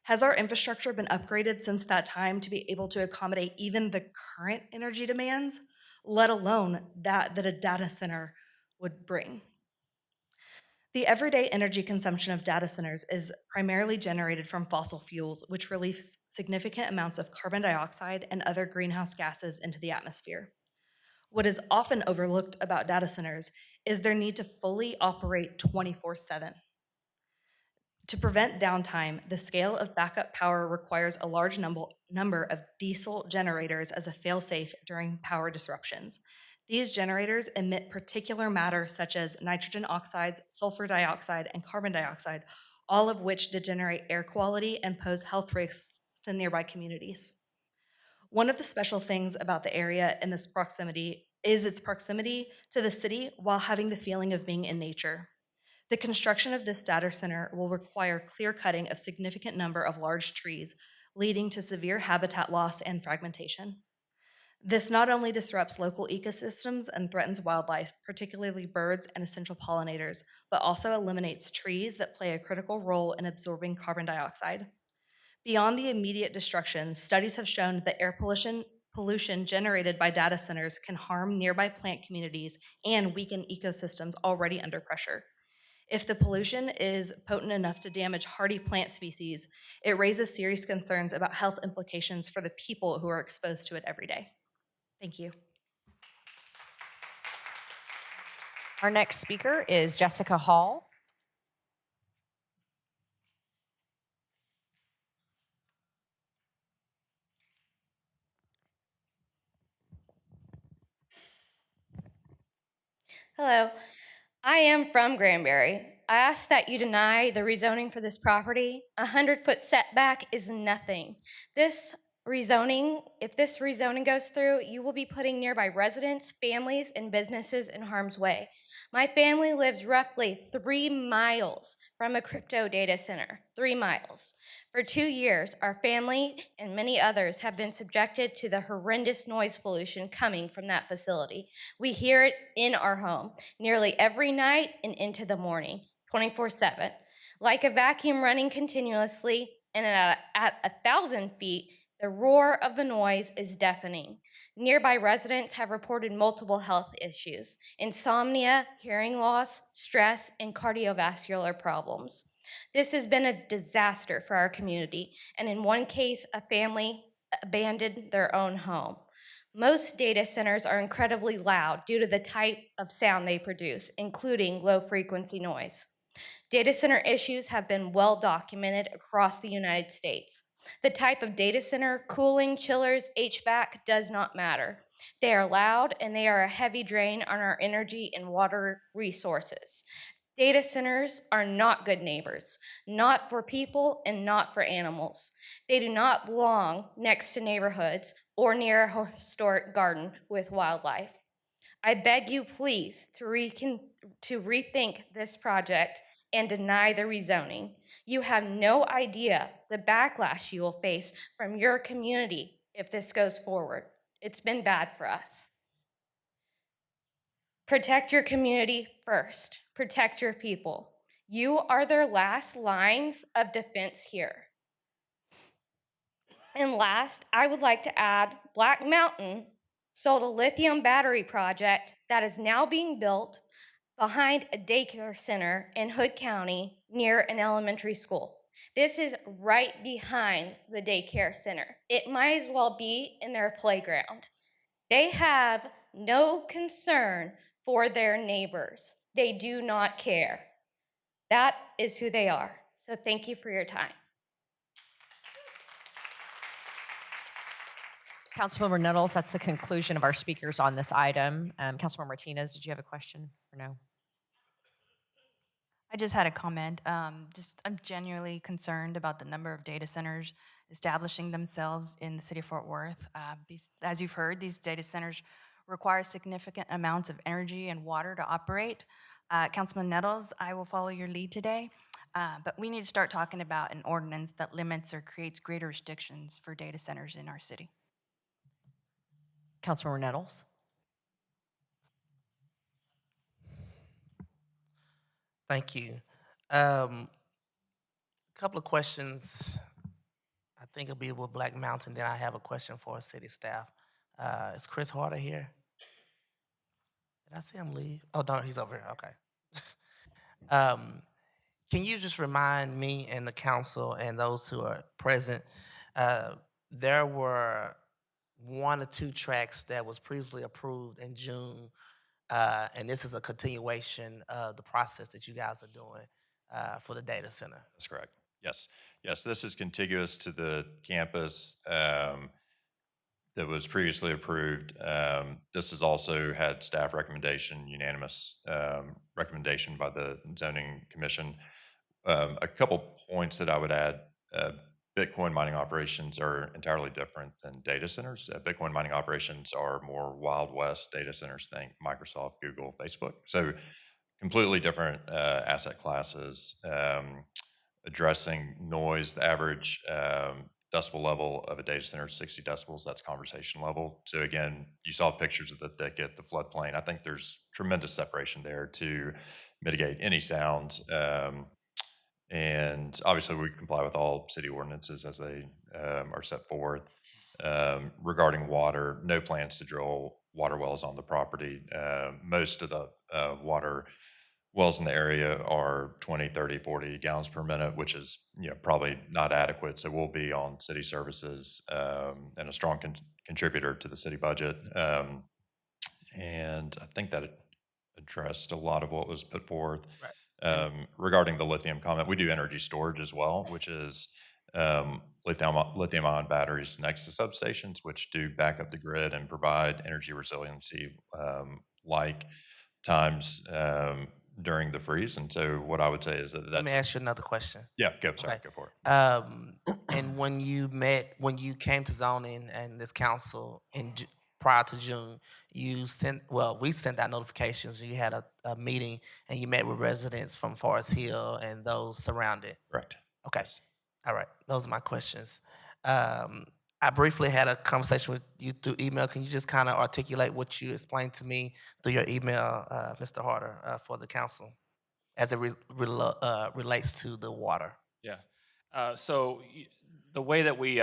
Has our infrastructure been upgraded since that time to be able to accommodate even the current energy demands, let alone that a data center would bring? The everyday energy consumption of data centers is primarily generated from fossil fuels, which release significant amounts of carbon dioxide and other greenhouse gases into the atmosphere. What is often overlooked about data centers is their need to fully operate 24/7. To prevent downtime, the scale of backup power requires a large number of diesel generators as a failsafe during power disruptions. These generators emit particulate matter such as nitrogen oxides, sulfur dioxide, and carbon dioxide, all of which degenerate air quality and pose health risks to nearby communities. One of the special things about the area and this proximity is its proximity to the city while having the feeling of being in nature. The construction of this data center will require clear cutting of significant number of large trees, leading to severe habitat loss and fragmentation. This not only disrupts local ecosystems and threatens wildlife, particularly birds and essential pollinators, but also eliminates trees that play a critical role in absorbing carbon dioxide. Beyond the immediate destruction, studies have shown that air pollution generated by data centers can harm nearby plant communities and weaken ecosystems already under pressure. If the pollution is potent enough to damage hardy plant species, it raises serious concerns about health implications for the people who are exposed to it every day. Thank you. Our next speaker is Jessica Hall. Hello, I am from Granbury. I ask that you deny the rezoning for this property. A 100-foot setback is nothing. This rezoning, if this rezoning goes through, you will be putting nearby residents, families, and businesses in harm's way. My family lives roughly 3 miles from a crypto data center, 3 miles. For 2 years, our family and many others have been subjected to the horrendous noise pollution coming from that facility. We hear it in our home nearly every night and into the morning, 24/7. Like a vacuum running continuously, and at 1,000 feet, the roar of the noise is deafening. Nearby residents have reported multiple health issues: insomnia, hearing loss, stress, and cardiovascular problems. This has been a disaster for our community, and in one case, a family abandoned their own home. Most data centers are incredibly loud due to the type of sound they produce, including low frequency noise. Data center issues have been well documented across the United States. The type of data center, cooling, chillers, HVAC does not matter. They are loud and they are a heavy drain on our energy and water resources. Data centers are not good neighbors, not for people and not for animals. They do not belong next to neighborhoods or near a historic garden with wildlife. I beg you please to rethink this project and deny the rezoning. You have no idea the backlash you will face from your community if this goes forward. It's been bad for us. Protect your community first. Protect your people. You are their last lines of defense here. And last, I would like to add Black Mountain sold a lithium battery project that is now being built behind a daycare center in Hood County near an elementary school. This is right behind the daycare center. It might as well be in their playground. They have no concern for their neighbors. They do not care. That is who they are. So thank you for your time. Councilmember Nettles, that's the conclusion of our speakers on this item. Councilmember Martinez, did you have a question or no? I just had a comment. I'm genuinely concerned about the number of data centers establishing themselves in the city of Fort Worth. As you've heard, these data centers require significant amounts of energy and water to operate. Councilman Nettles, I will follow your lead today, but we need to start talking about an ordinance that limits or creates greater restrictions for data centers in our city. Councilmember Nettles. Thank you. A couple of questions. I think it'll be with Black Mountain. Then I have a question for city staff. Is Chris Harder here? Did I see him leave? Oh, no, he's over here. Okay. Can you just remind me and the council and those who are present, there were 1 or 2 tracks that was previously approved in June, and this is a continuation of the process that you guys are doing for the data center. That's correct. Yes. Yes, this is contiguous to the campus that was previously approved. This has also had staff recommendation, unanimous recommendation by the zoning commission. A couple points that I would add. Bitcoin mining operations are entirely different than data centers. Bitcoin mining operations are more Wild West data centers, think Microsoft, Google, Facebook. So completely different asset classes. Addressing noise, the average decibel level of a data center is 60 decibels. That's conversation level. So again, you saw pictures of the thicket, the floodplain. I think there's tremendous separation there to mitigate any sounds. And obviously, we comply with all city ordinances as they are set forth. Regarding water, no plans to drill water wells on the property. Most of the water wells in the area are 20, 30, 40 gallons per minute, which is probably not adequate. So we'll be on city services and a strong contributor to the city budget. And I think that it addressed a lot of what was put forth. Regarding the lithium comment, we do energy storage as well, which is lithium-ion batteries next to substations, which do back up the grid and provide energy resiliency, like times during the freeze. And so what I would say is that Let me that's, ask you another question. yeah, sorry, go for it. And when you came to zoning and this council prior to June, we sent out notifications. You had a meeting and you met with residents from Forest Hill and those surrounding. Correct. Okay. All right. Those are my questions. I briefly had a conversation with you through email. Can you just kind of articulate what you explained to me through your email, Mr. Harder, for the council as it relates to the water? Yeah. The way that we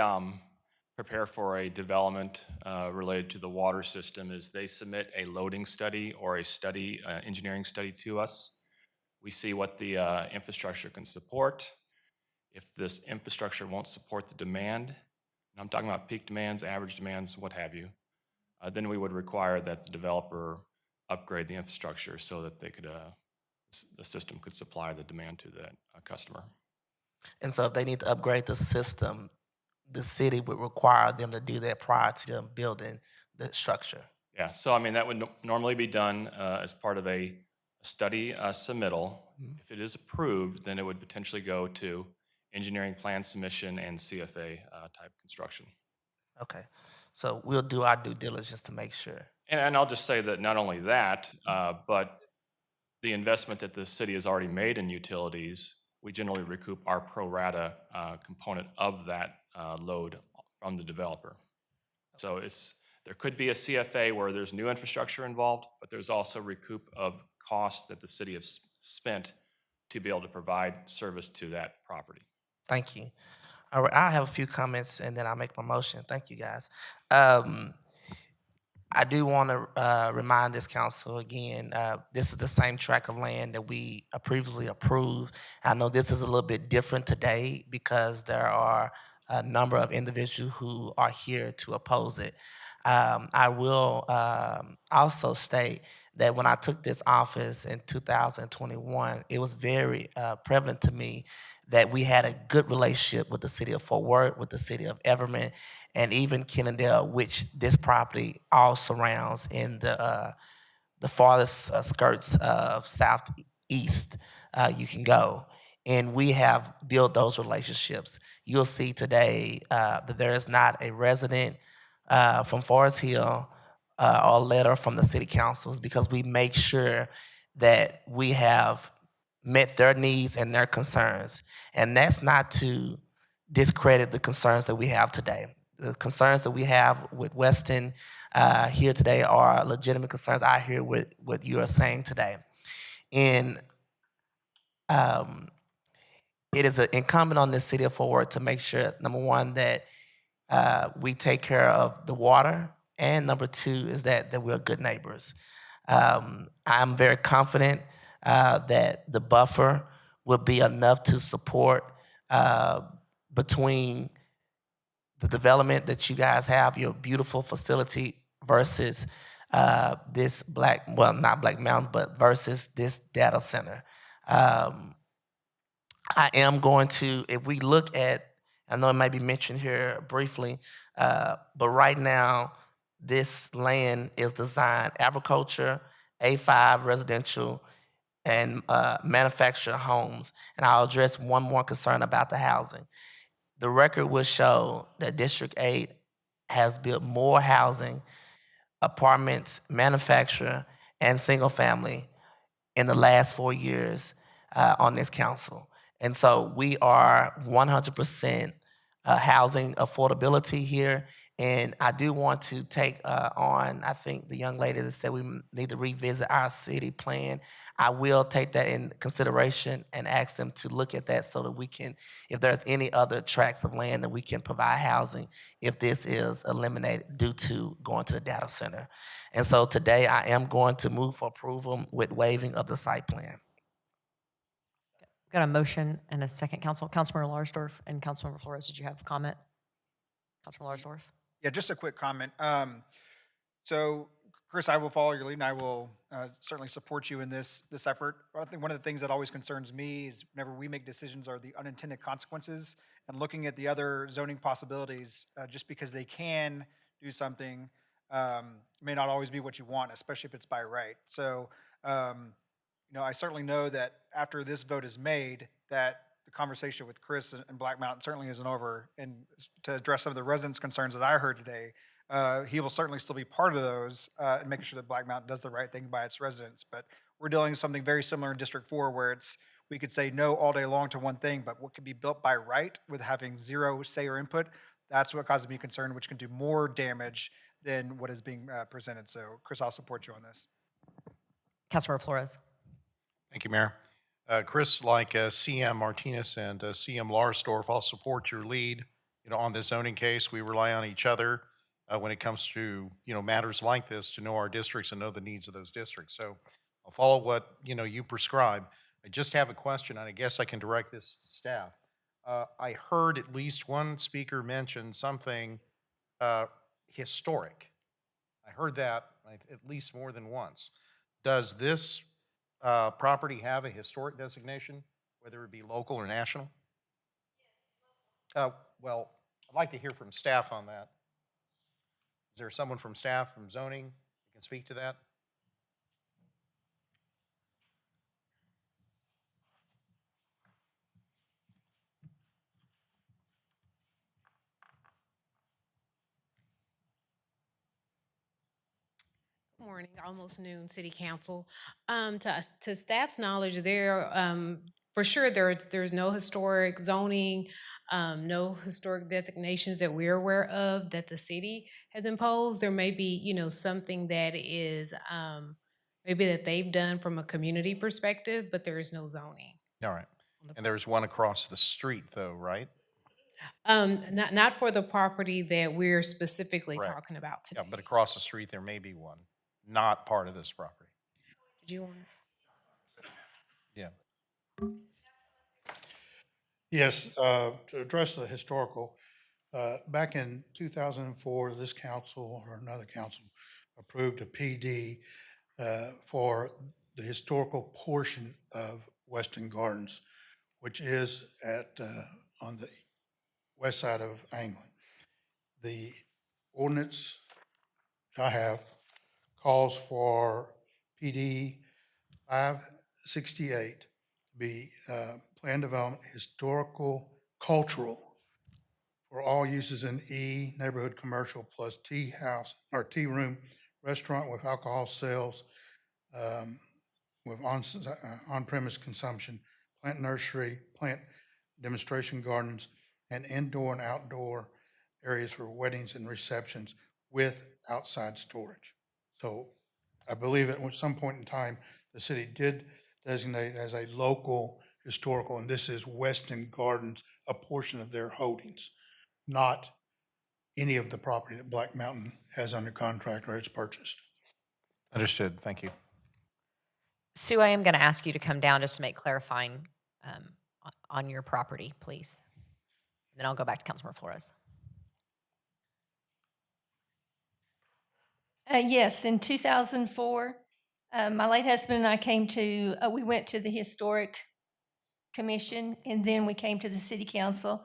prepare for a development related to the water system is they submit a loading study or a study, engineering study to us. We see what the infrastructure can support. If this infrastructure won't support the demand, and I'm talking about peak demands, average demands, what have you, then we would require that the developer upgrade the infrastructure so that they could, the system could supply the demand to that customer. And so if they need to upgrade the system, the city would require them to do that prior to them building the structure. Yeah, so I mean, that would normally be done as part of a study submittal. If it is approved, then it would potentially go to engineering plan submission and CFA type construction. Okay, so we'll do our due diligence to make sure. And I'll just say that not only that, but the investment that the city has already made in utilities, we generally recoup our pro rata component of that load from the developer. So there could be a CFA where there's new infrastructure involved, but there's also recoup of costs that the city has spent to be able to provide service to that property. Thank you. All right, I have a few comments and then I'll make my motion. Thank you, guys. I do want to remind this council again, this is the same tract of land that we previously approved. I know this is a little bit different today because there are a number of individuals who are here to oppose it. I will also state that when I took this office in 2021, it was very prevalent to me that we had a good relationship with the city of Fort Worth, with the city of Everman, and even Kennedale, which this property all surrounds in the farthest skirts of southeast you can go. And we have built those relationships. You'll see today that there is not a resident from Forest Hill or a letter from the city councils because we make sure that we have met their needs and their concerns. And that's not to discredit the concerns that we have today. The concerns that we have with Weston here today are legitimate concerns. I hear what you are saying today. And it is incumbent on the city of Fort Worth to make sure, number one, that we take care of the water, and number two is that we're good neighbors. I'm very confident that the buffer will be enough to support between the development that you guys have, your beautiful facility, versus this not Black Mountain, but versus this data center. I am going to, if we look at, I know it might be mentioned here briefly, but right now, this land is designed agriculture, A5 residential, and manufactured homes. And I'll address one more concern about the housing. The record will show that District 8 has built more housing, apartments, manufactured, and single family in the last 4 years on this council. And so we are 100% housing affordability here. And I do want to take on, I think the young lady that said we need to revisit our city plan. I will take that in consideration and ask them to look at that so that we can, if there's any other tracts of land that we can provide housing if this is eliminated due to going to the data center. And so today I am going to move for approval with waiving of the site plan. Got a motion and a second, Councilmember Larsdorf and Councilmember Flores. Did you have a comment? Councilmember Larsdorf? Yeah, just a quick comment. So, Chris, I will follow your lead, and I will certainly support you in this effort. But I think one of the things that always concerns me is whenever we make decisions are the unintended consequences, and looking at the other zoning possibilities. Just because they can do something may not always be what you want, especially if it's by right. So, I certainly know that after this vote is made, that the conversation with Chris and Black Mountain certainly isn't over. And to address some of the residents' concerns that I heard today, he will certainly still be part of those and making sure that Black Mountain does the right thing by its residents. But we're dealing with something very similar in District 4 where we could say no all day long to one thing, but what could be built by right with having zero say or input, that's what causes me concern, which can do more damage than what is being presented. So, Chris, I'll support you on this. Councilmember Flores. Thank you, Mayor. Chris, like CM Martinez and CM Larsdorf, I'll support your lead. On this zoning case, we rely on each other when it comes to matters like this to know our districts and know the needs of those districts. So I'll follow what you prescribe. I just have a question, and I guess I can direct this to staff. I heard at least one speaker mention something historic. I heard that at least more than once. Does this property have a historic designation, whether it be local or national? Well, I'd like to hear from staff on that. Is there someone from staff, from zoning, that can speak to that? Morning, almost noon, City Council. To staff's knowledge, for sure there's no historic zoning, no historic designations that we're aware of that the city has imposed. There may be, something that is maybe that they've done from a community perspective, but there is no zoning. All right. And there's one across the street, though, right? Not for the property that we're specifically Correct. talking about today. Yeah, but across the street there may be one, not part of this property. Did you want? Yeah. Yes, to address the historical, back in 2004, this council or another council approved a PD for the historical portion of Weston Gardens, which is on the west side of Anglin. The ordinance I have calls for PD 568 to be plan development, historical, cultural for all uses in E, neighborhood commercial plus tea house or tea room, restaurant with alcohol sales, with on-premise consumption, plant nursery, plant demonstration gardens, and indoor and outdoor areas for weddings and receptions with outside storage. So I believe at some point in time, the city did designate as a local historical, and this is Weston Gardens, a portion of their holdings, not any of the property that Black Mountain has under contract or has purchased. Understood. Thank you. Sue, I am going to ask you to come down just to make clarifying on your property, please. And then I'll go back to Councilmember Flores. Yes, in 2004, my late husband and I we went to the Historic Commission, and then we came to the City Council,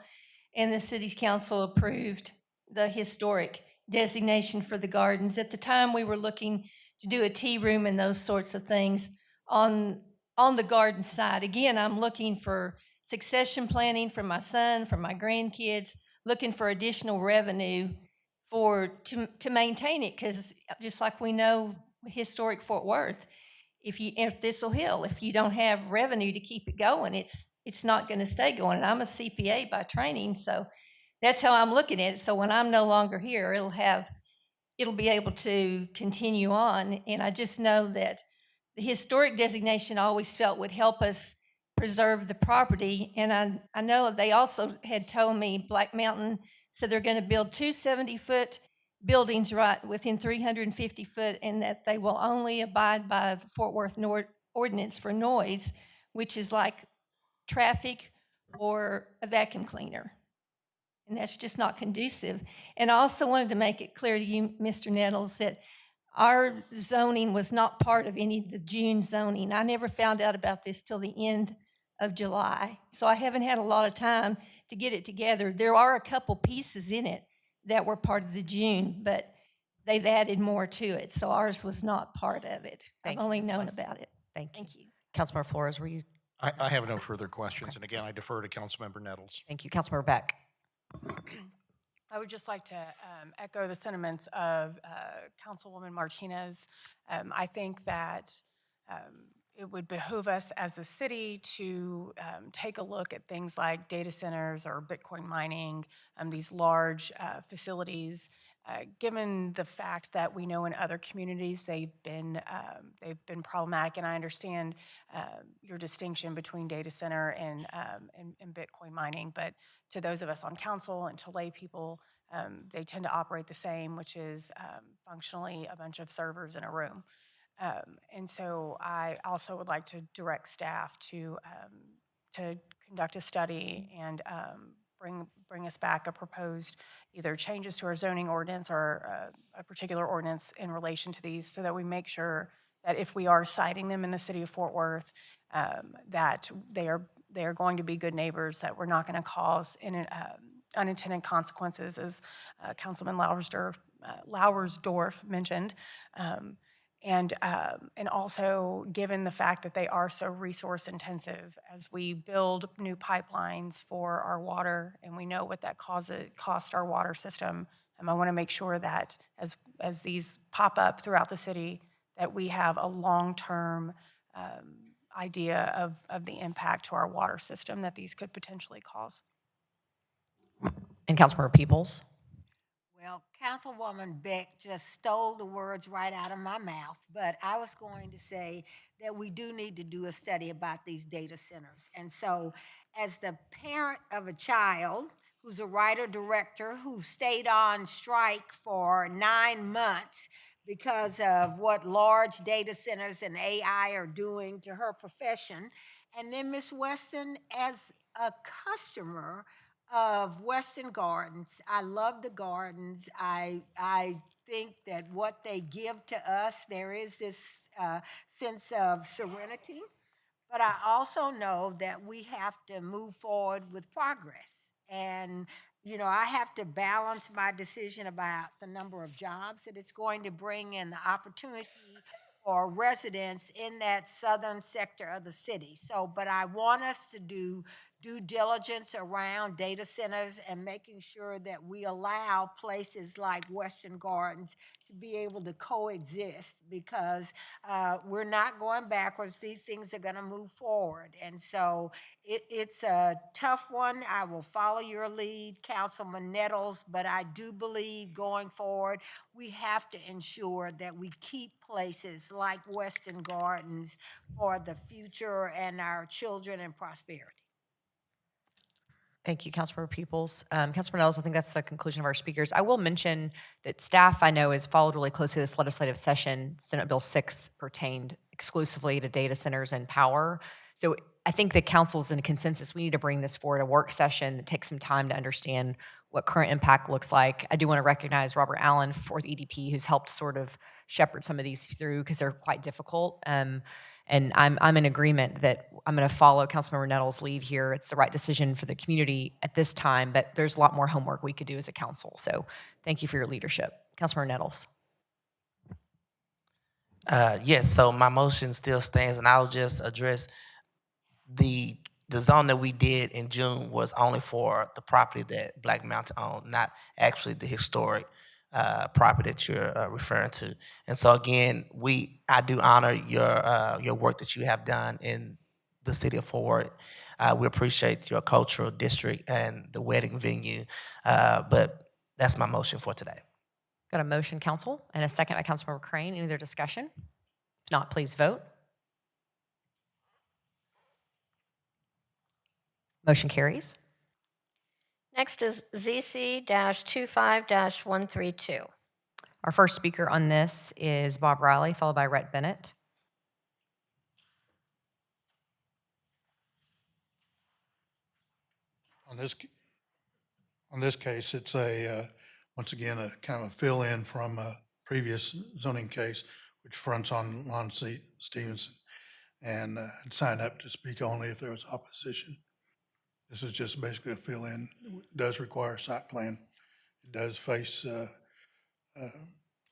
and the City Council approved the historic designation for the gardens. At the time, we were looking to do a tea room and those sorts of things on the garden side. Again, I'm looking for succession planning for my son, for my grandkids, looking for additional revenue to maintain it, because just like we know historic Fort Worth, if Thistle Hill, if you don't have revenue to keep it going, it's not going to stay going. And I'm a CPA by training, so That's how I'm looking at it. So when I'm no longer here, it'll be able to continue on. And I just know that the historic designation I always felt would help us preserve the property. And I know they also had told me Black Mountain said they're going to build two 70-foot buildings right within 350 foot, and that they will only abide by the Fort Worth ordinance for noise, which is like traffic or a vacuum cleaner. And that's just not conducive. And I also wanted to make it clear to you, Mr. Nettles, that our zoning was not part of any of the June zoning. I never found out about this till the end of July. So I haven't had a lot of time to get it together. There are a couple pieces in it that were part of the June, but they've added more to it. So ours was not part of it. Thank I've you, only Ms. known West. about it. Thank you. Thank you. Councilmember Flores, were you? I have no further questions. And again, I defer to Councilmember Nettles. Thank you. Councilmember Beck. I would just like to echo the sentiments of Councilwoman Martinez. I think that it would behoove us as a city to take a look at things like data centers or Bitcoin mining, these large facilities, given the fact that we know in other communities they've been problematic. And I understand your distinction between data center and Bitcoin mining, but to those of us on council and to lay people, they tend to operate the same, which is functionally a bunch of servers in a room. And so I also would like to direct staff to conduct a study and bring us back a proposed either changes to our zoning ordinance or a particular ordinance in relation to these, so that we make sure that if we are citing them in the city of Fort Worth, that they are going to be good neighbors, that we're not going to cause unintended consequences, as Councilman Lauersdorf mentioned. And also, given the fact that they are so resource intensive, as we build new pipelines for our water, and we know what that costs our water system, I want to make sure that as these pop up throughout the city, that we have a long-term idea of the impact to our water system that these could potentially cause. And Councilmember Peoples. Well, Councilwoman Beck just stole the words right out of my mouth, but I was going to say that we do need to do a study about these data centers. And so, as the parent of a child who's a writer-director who stayed on strike for 9 months because of what large data centers and AI are doing to her profession, and then Ms. Weston, as a customer of Weston Gardens. I love the gardens. I think that what they give to us, there is this sense of serenity. But I also know that we have to move forward with progress. And, you know, I have to balance my decision about the number of jobs that it's going to bring and the opportunity for residents in that southern sector of the city. So, but I want us to do due diligence around data centers and making sure that we allow places like Western Gardens to be able to coexist, because we're not going backwards. These things are going to move forward. And so it's a tough one. I will follow your lead, Councilman Nettles, but I do believe going forward, we have to ensure that we keep places like Western Gardens for the future and our children and prosperity. Thank you, Councilmember Peoples. Councilmember Nellis, I think that's the conclusion of our speakers. I will mention that staff, I know, has followed really closely this legislative session. Senate Bill 6 pertained exclusively to data centers and power. So I think the council's in a consensus. We need to bring this forward, a work session that takes some time to understand what current impact looks like. I do want to recognize Robert Allen, 4th EDP, who's helped sort of shepherd some of these through, because they're quite difficult. And I'm in agreement that I'm going to follow Councilmember Nettles' lead here. It's the right decision for the community at this time, but there's a lot more homework we could do as a council. So thank you for your leadership. Councilmember Nettles. Yes, so my motion still stands, and I'll just address the zone that we did in June was only for the property that Black Mountain owned, not actually the historic property that you're referring to. And so again, I do honor your work that you have done in the city of Fort Worth. We appreciate your cultural district and the wedding venue, but that's my motion for today. Got a motion, council, and a second by Councilmember Crane. Any other discussion? If not, please vote. Motion carries. Next is ZC-25-132. Our first speaker on this is Bob Riley, followed by Rhett Bennett. On this case, it's once again, a kind of a fill-in from a previous zoning case, which fronts on Lon Stevenson. And I'd sign up to speak only if there was opposition. This is just basically a fill-in. It does require a site plan. It does face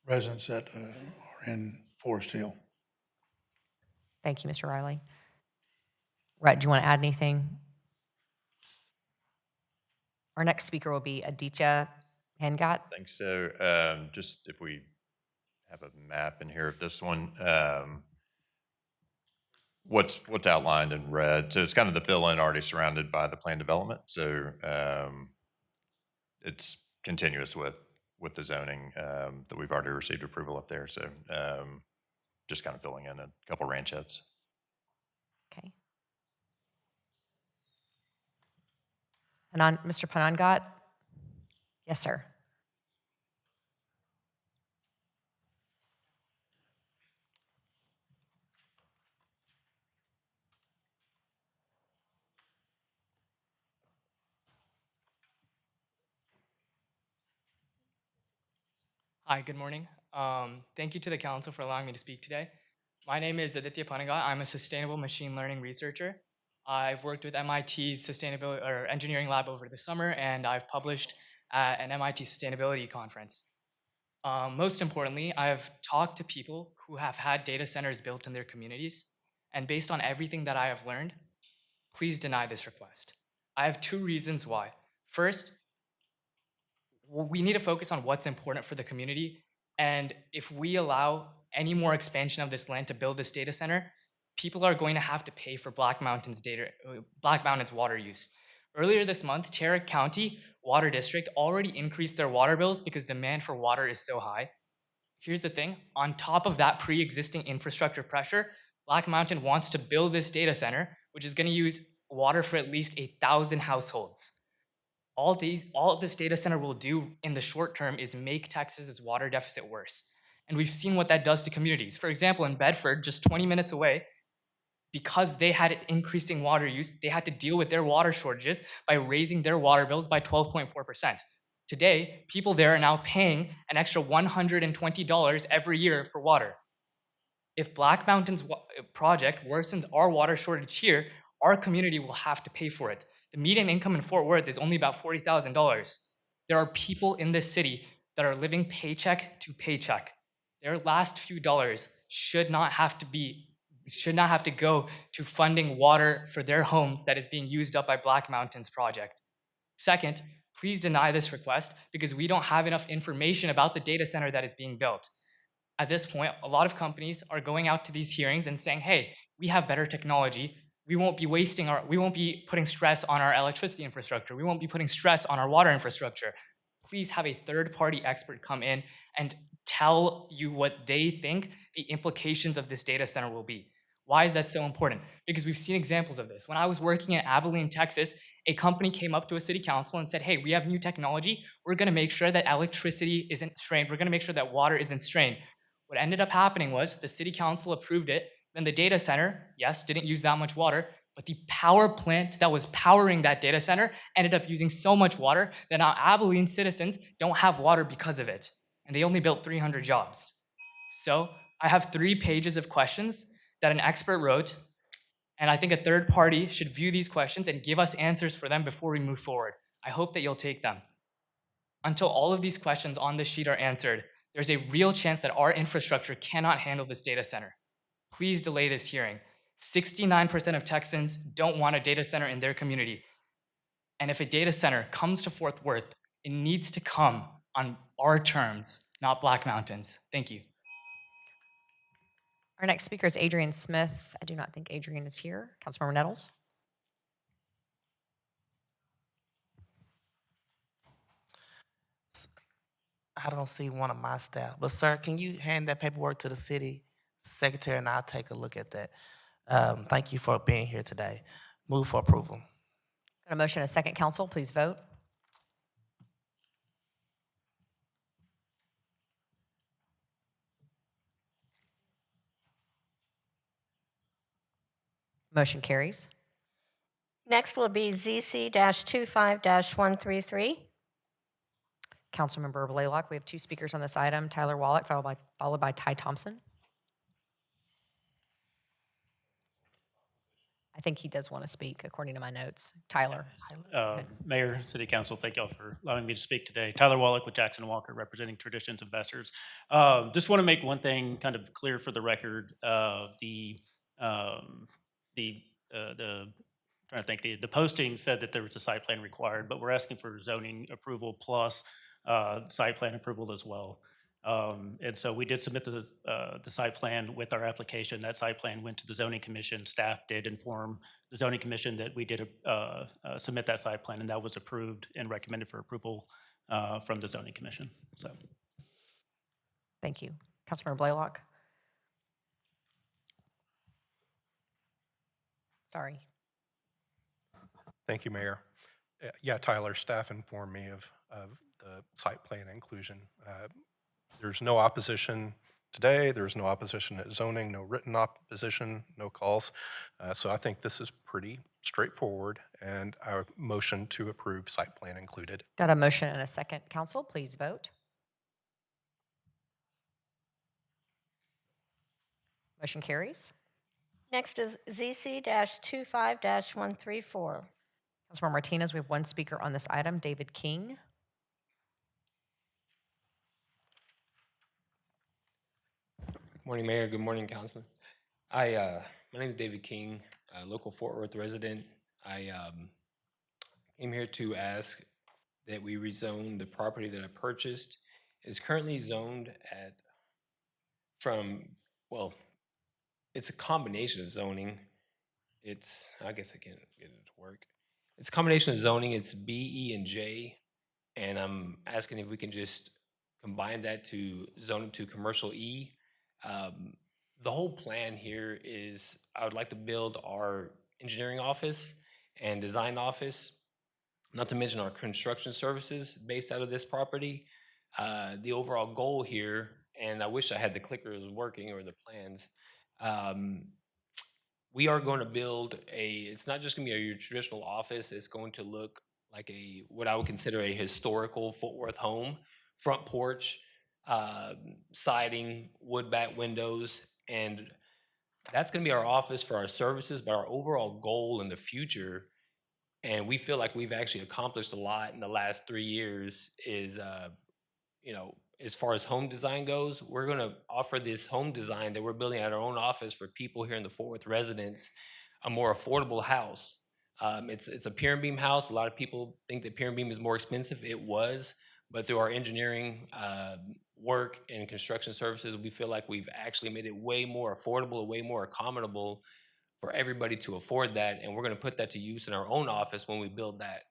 residents that are in Forest Hill. Thank you, Mr. Riley. Rhett, do you want to add anything? Our next speaker will be Aditya Hangat. I think so. Just if we have a map in here of this one, what's outlined in red. So it's kind of the fill-in already surrounded by the planned development. So it's continuous with the zoning that we've already received approval up there. So just kind of filling in a couple ranchettes. Okay. Mr. Panangat? Yes, sir. Hi, good morning. Thank you to the council for allowing me to speak today. My name is Aditya Panagat. I'm a sustainable machine learning researcher. I've worked with MIT Sustainability or Engineering Lab over the summer, and I've published at an MIT Sustainability Conference. Most importantly, I've talked to people who have had data centers built in their communities, and based on everything that I have learned, please deny this request. I have two reasons why. First, we need to focus on what's important for the community. And if we allow any more expansion of this land to build this data center, people are going to have to pay for Black Mountain's water use. Earlier this month, Tarrant County Water District already increased their water bills because demand for water is so high. Here's the thing, on top of that pre-existing infrastructure pressure, Black Mountain wants to build this data center, which is gonna use water for at least 1,000 households. All this data center will do in the short term is make Texas's water deficit worse. And we've seen what that does to communities. For example, in Bedford, just 20 minutes away, because they had increasing water use, they had to deal with their water shortages by raising their water bills by 12.4%. Today, people there are now paying an extra $120 every year for water. If Black Mountain's project worsens our water shortage here, our community will have to pay for it. The median income in Fort Worth is only about $40,000. There are people in this city that are living paycheck to paycheck. Their last few dollars should not have to go to funding water for their homes that is being used up by Black Mountain's project. Second, please deny this request because we don't have enough information about the data center that is being built. At this point, a lot of companies are going out to these hearings and saying, hey, we have better technology. We won't be putting stress on our electricity infrastructure. We won't be putting stress on our water infrastructure. Please have a third-party expert come in and tell you what they think the implications of this data center will be. Why is that so important? Because we've seen examples of this. When I was working in Abilene, Texas, a company came up to a city council and said, hey, we have new technology. We're gonna make sure that electricity isn't strained. We're gonna make sure that water isn't strained. What ended up happening was the city council approved it. Then the data center, yes, didn't use that much water, but the power plant that was powering that data center ended up using so much water that now Abilene citizens don't have water because of it. And they only built 300 jobs. So I have 3 pages of questions that an expert wrote, and I think a third party should view these questions and give us answers for them before we move forward. I hope that you'll take them. Until all of these questions on this sheet are answered, there's a real chance that our infrastructure cannot handle this data center. Please delay this hearing. 69% of Texans don't want a data center in their community. And if a data center comes to Fort Worth, it needs to come on our terms, not Black Mountain's. Thank you. Our next speaker is Adrian Smith. I do not think Adrian is here. Councilmember Nettles. I don't see one of my staff. But sir, can you hand that paperwork to the city secretary and I'll take a look at that. Thank you for being here today. Move for approval. Got a motion, a second, council, please vote. Motion carries. Next will be ZC-25-133. Councilmember Blaylock, we have two speakers on this item, Tyler Wallach, followed by Ty Thompson. I think he does want to speak, according to my notes. Tyler. Mayor, City Council, thank y'all for allowing me to speak today. Tyler Wallach with Jackson Walker, representing Traditions Investors. Just want to make one thing kind of clear for the record. The posting said that there was a site plan required, but we're asking for zoning approval plus site plan approval as well. And so we did submit the site plan with our application. That site plan went to the zoning commission. Staff did inform the zoning commission that we did submit that site plan, and that was approved and recommended for approval from the zoning commission. So, thank you. Councilmember Blaylock. Sorry. Thank you, Mayor. Yeah, Tyler, staff informed me of the site plan inclusion. There's no opposition today. There's no opposition at zoning, no written opposition, no calls. So I think this is pretty straightforward, and I motion to approve site plan included. Got a motion and a second, council, please vote. Motion carries. Next is ZC-25-134. Councilmember Martinez, we have one speaker on this item, David King. Good morning, Mayor. Good morning, Council. My name is David King, a local Fort Worth resident. I came here to ask that we rezone the property that I purchased. It's currently zoned it's a combination of zoning. I guess I can't get it to work. It's a combination of zoning. It's B, E, and J. And I'm asking if we can just combine that to zone it to commercial E. The whole plan here is I would like to build our engineering office and design office, not to mention our construction services based out of this property. The overall goal here, and I wish I had the clickers working or the plans, we are going to build it's not just going to be your traditional office, it's going to look like what I would consider a historical Fort Worth home, front porch, siding, wood back windows, and that's going to be our office for our services. But our overall goal in the future, and we feel like we've actually accomplished a lot in the last 3 years, is as far as home design goes, we're going to offer this home design that we're building at our own office for people here in the Fort Worth residents, a more affordable house. It's a pier and beam house. A lot of people think that pier and beam is more expensive. It was, but through our engineering work and construction services, we feel like we've actually made it way more affordable, way more accommodable for everybody to afford that. And we're going to put that to use in our own office when we build that,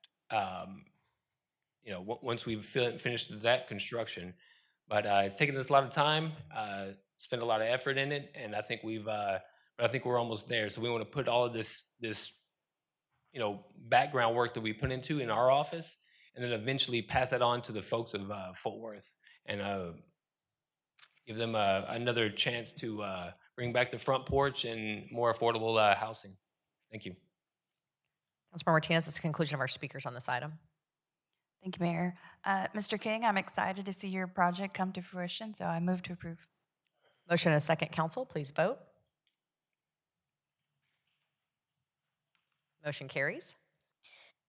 once we've finished that construction. But it's taken us a lot of time, spent a lot of effort in it, and I think I think we're almost there. So we want to put all of this background work that we put into in our office, and then eventually pass that on to the folks of Fort Worth, and give them another chance to bring back the front porch and more affordable housing. Thank you. Councilmember Martinez, this is the conclusion of our speakers on this item. Thank you, Mayor. Mr. King, I'm excited to see your project come to fruition, so I move to approve. Motion and a second, council, please vote. Motion carries.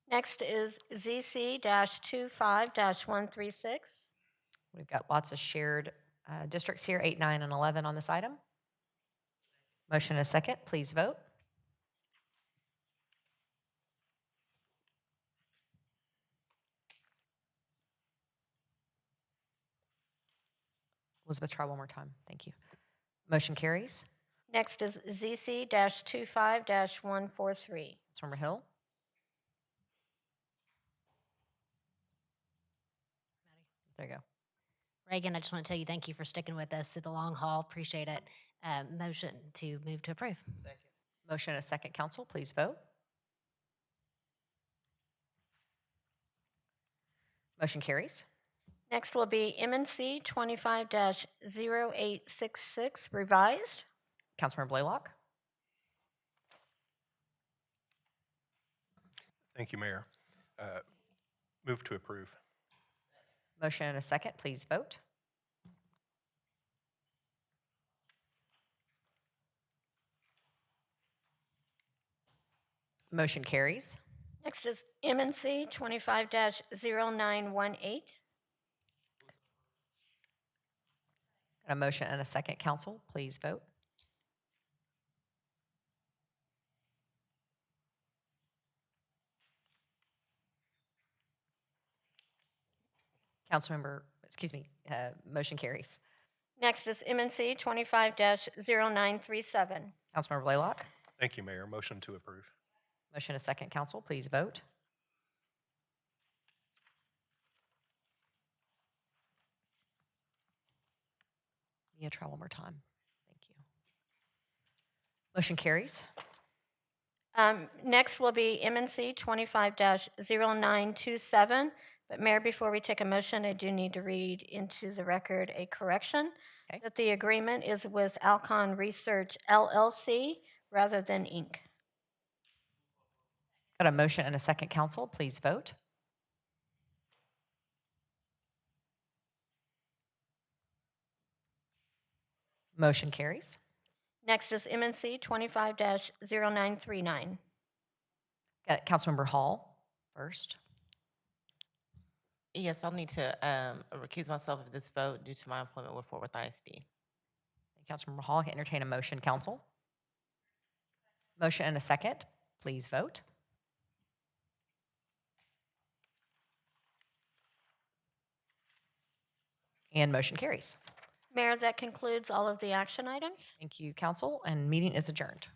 Next is ZC-25-136. We've got lots of shared districts here, 8, 9, and 11 on this item. Motion and a second, please vote. Elizabeth, try one more time. Thank you. Motion carries. Next is ZC-25-143. Councilmember Hill. There you go. Reagan, I just want to tell you thank you for sticking with us through the long haul. Appreciate it. Motion to move to approve. Motion and a second, council. Please vote. Motion carries. Next will be MNC 25-0866 revised. Councilmember Blaylock. Thank you, Mayor. Move to approve. Motion and a second. Please vote. Motion carries. Next is MNC 25-0918. Got a motion and a second, council. Please vote. Motion carries. Next is MNC 25-0937. Councilmember Blaylock. Thank you, Mayor. Motion to approve. Motion and a second, council. Please vote. Mia, try one more time. Thank you. Motion carries. Next will be MNC 25-0927. But Mayor, before we take a motion, I do need to read into the record a correction. Okay. That the agreement is with Alcon Research LLC rather than Inc. Got a motion and a second, council. Please vote. Motion carries. Next is MNC 25-0939. Got Councilmember Hall first. Yes, I'll need to recuse myself of this vote due to my employment with Fort Worth ISD. Councilmember Hall, I can entertain a motion, council. Motion and a second. Please vote. And motion carries. Mayor, that concludes all of the action items. Thank you, council, and meeting is adjourned.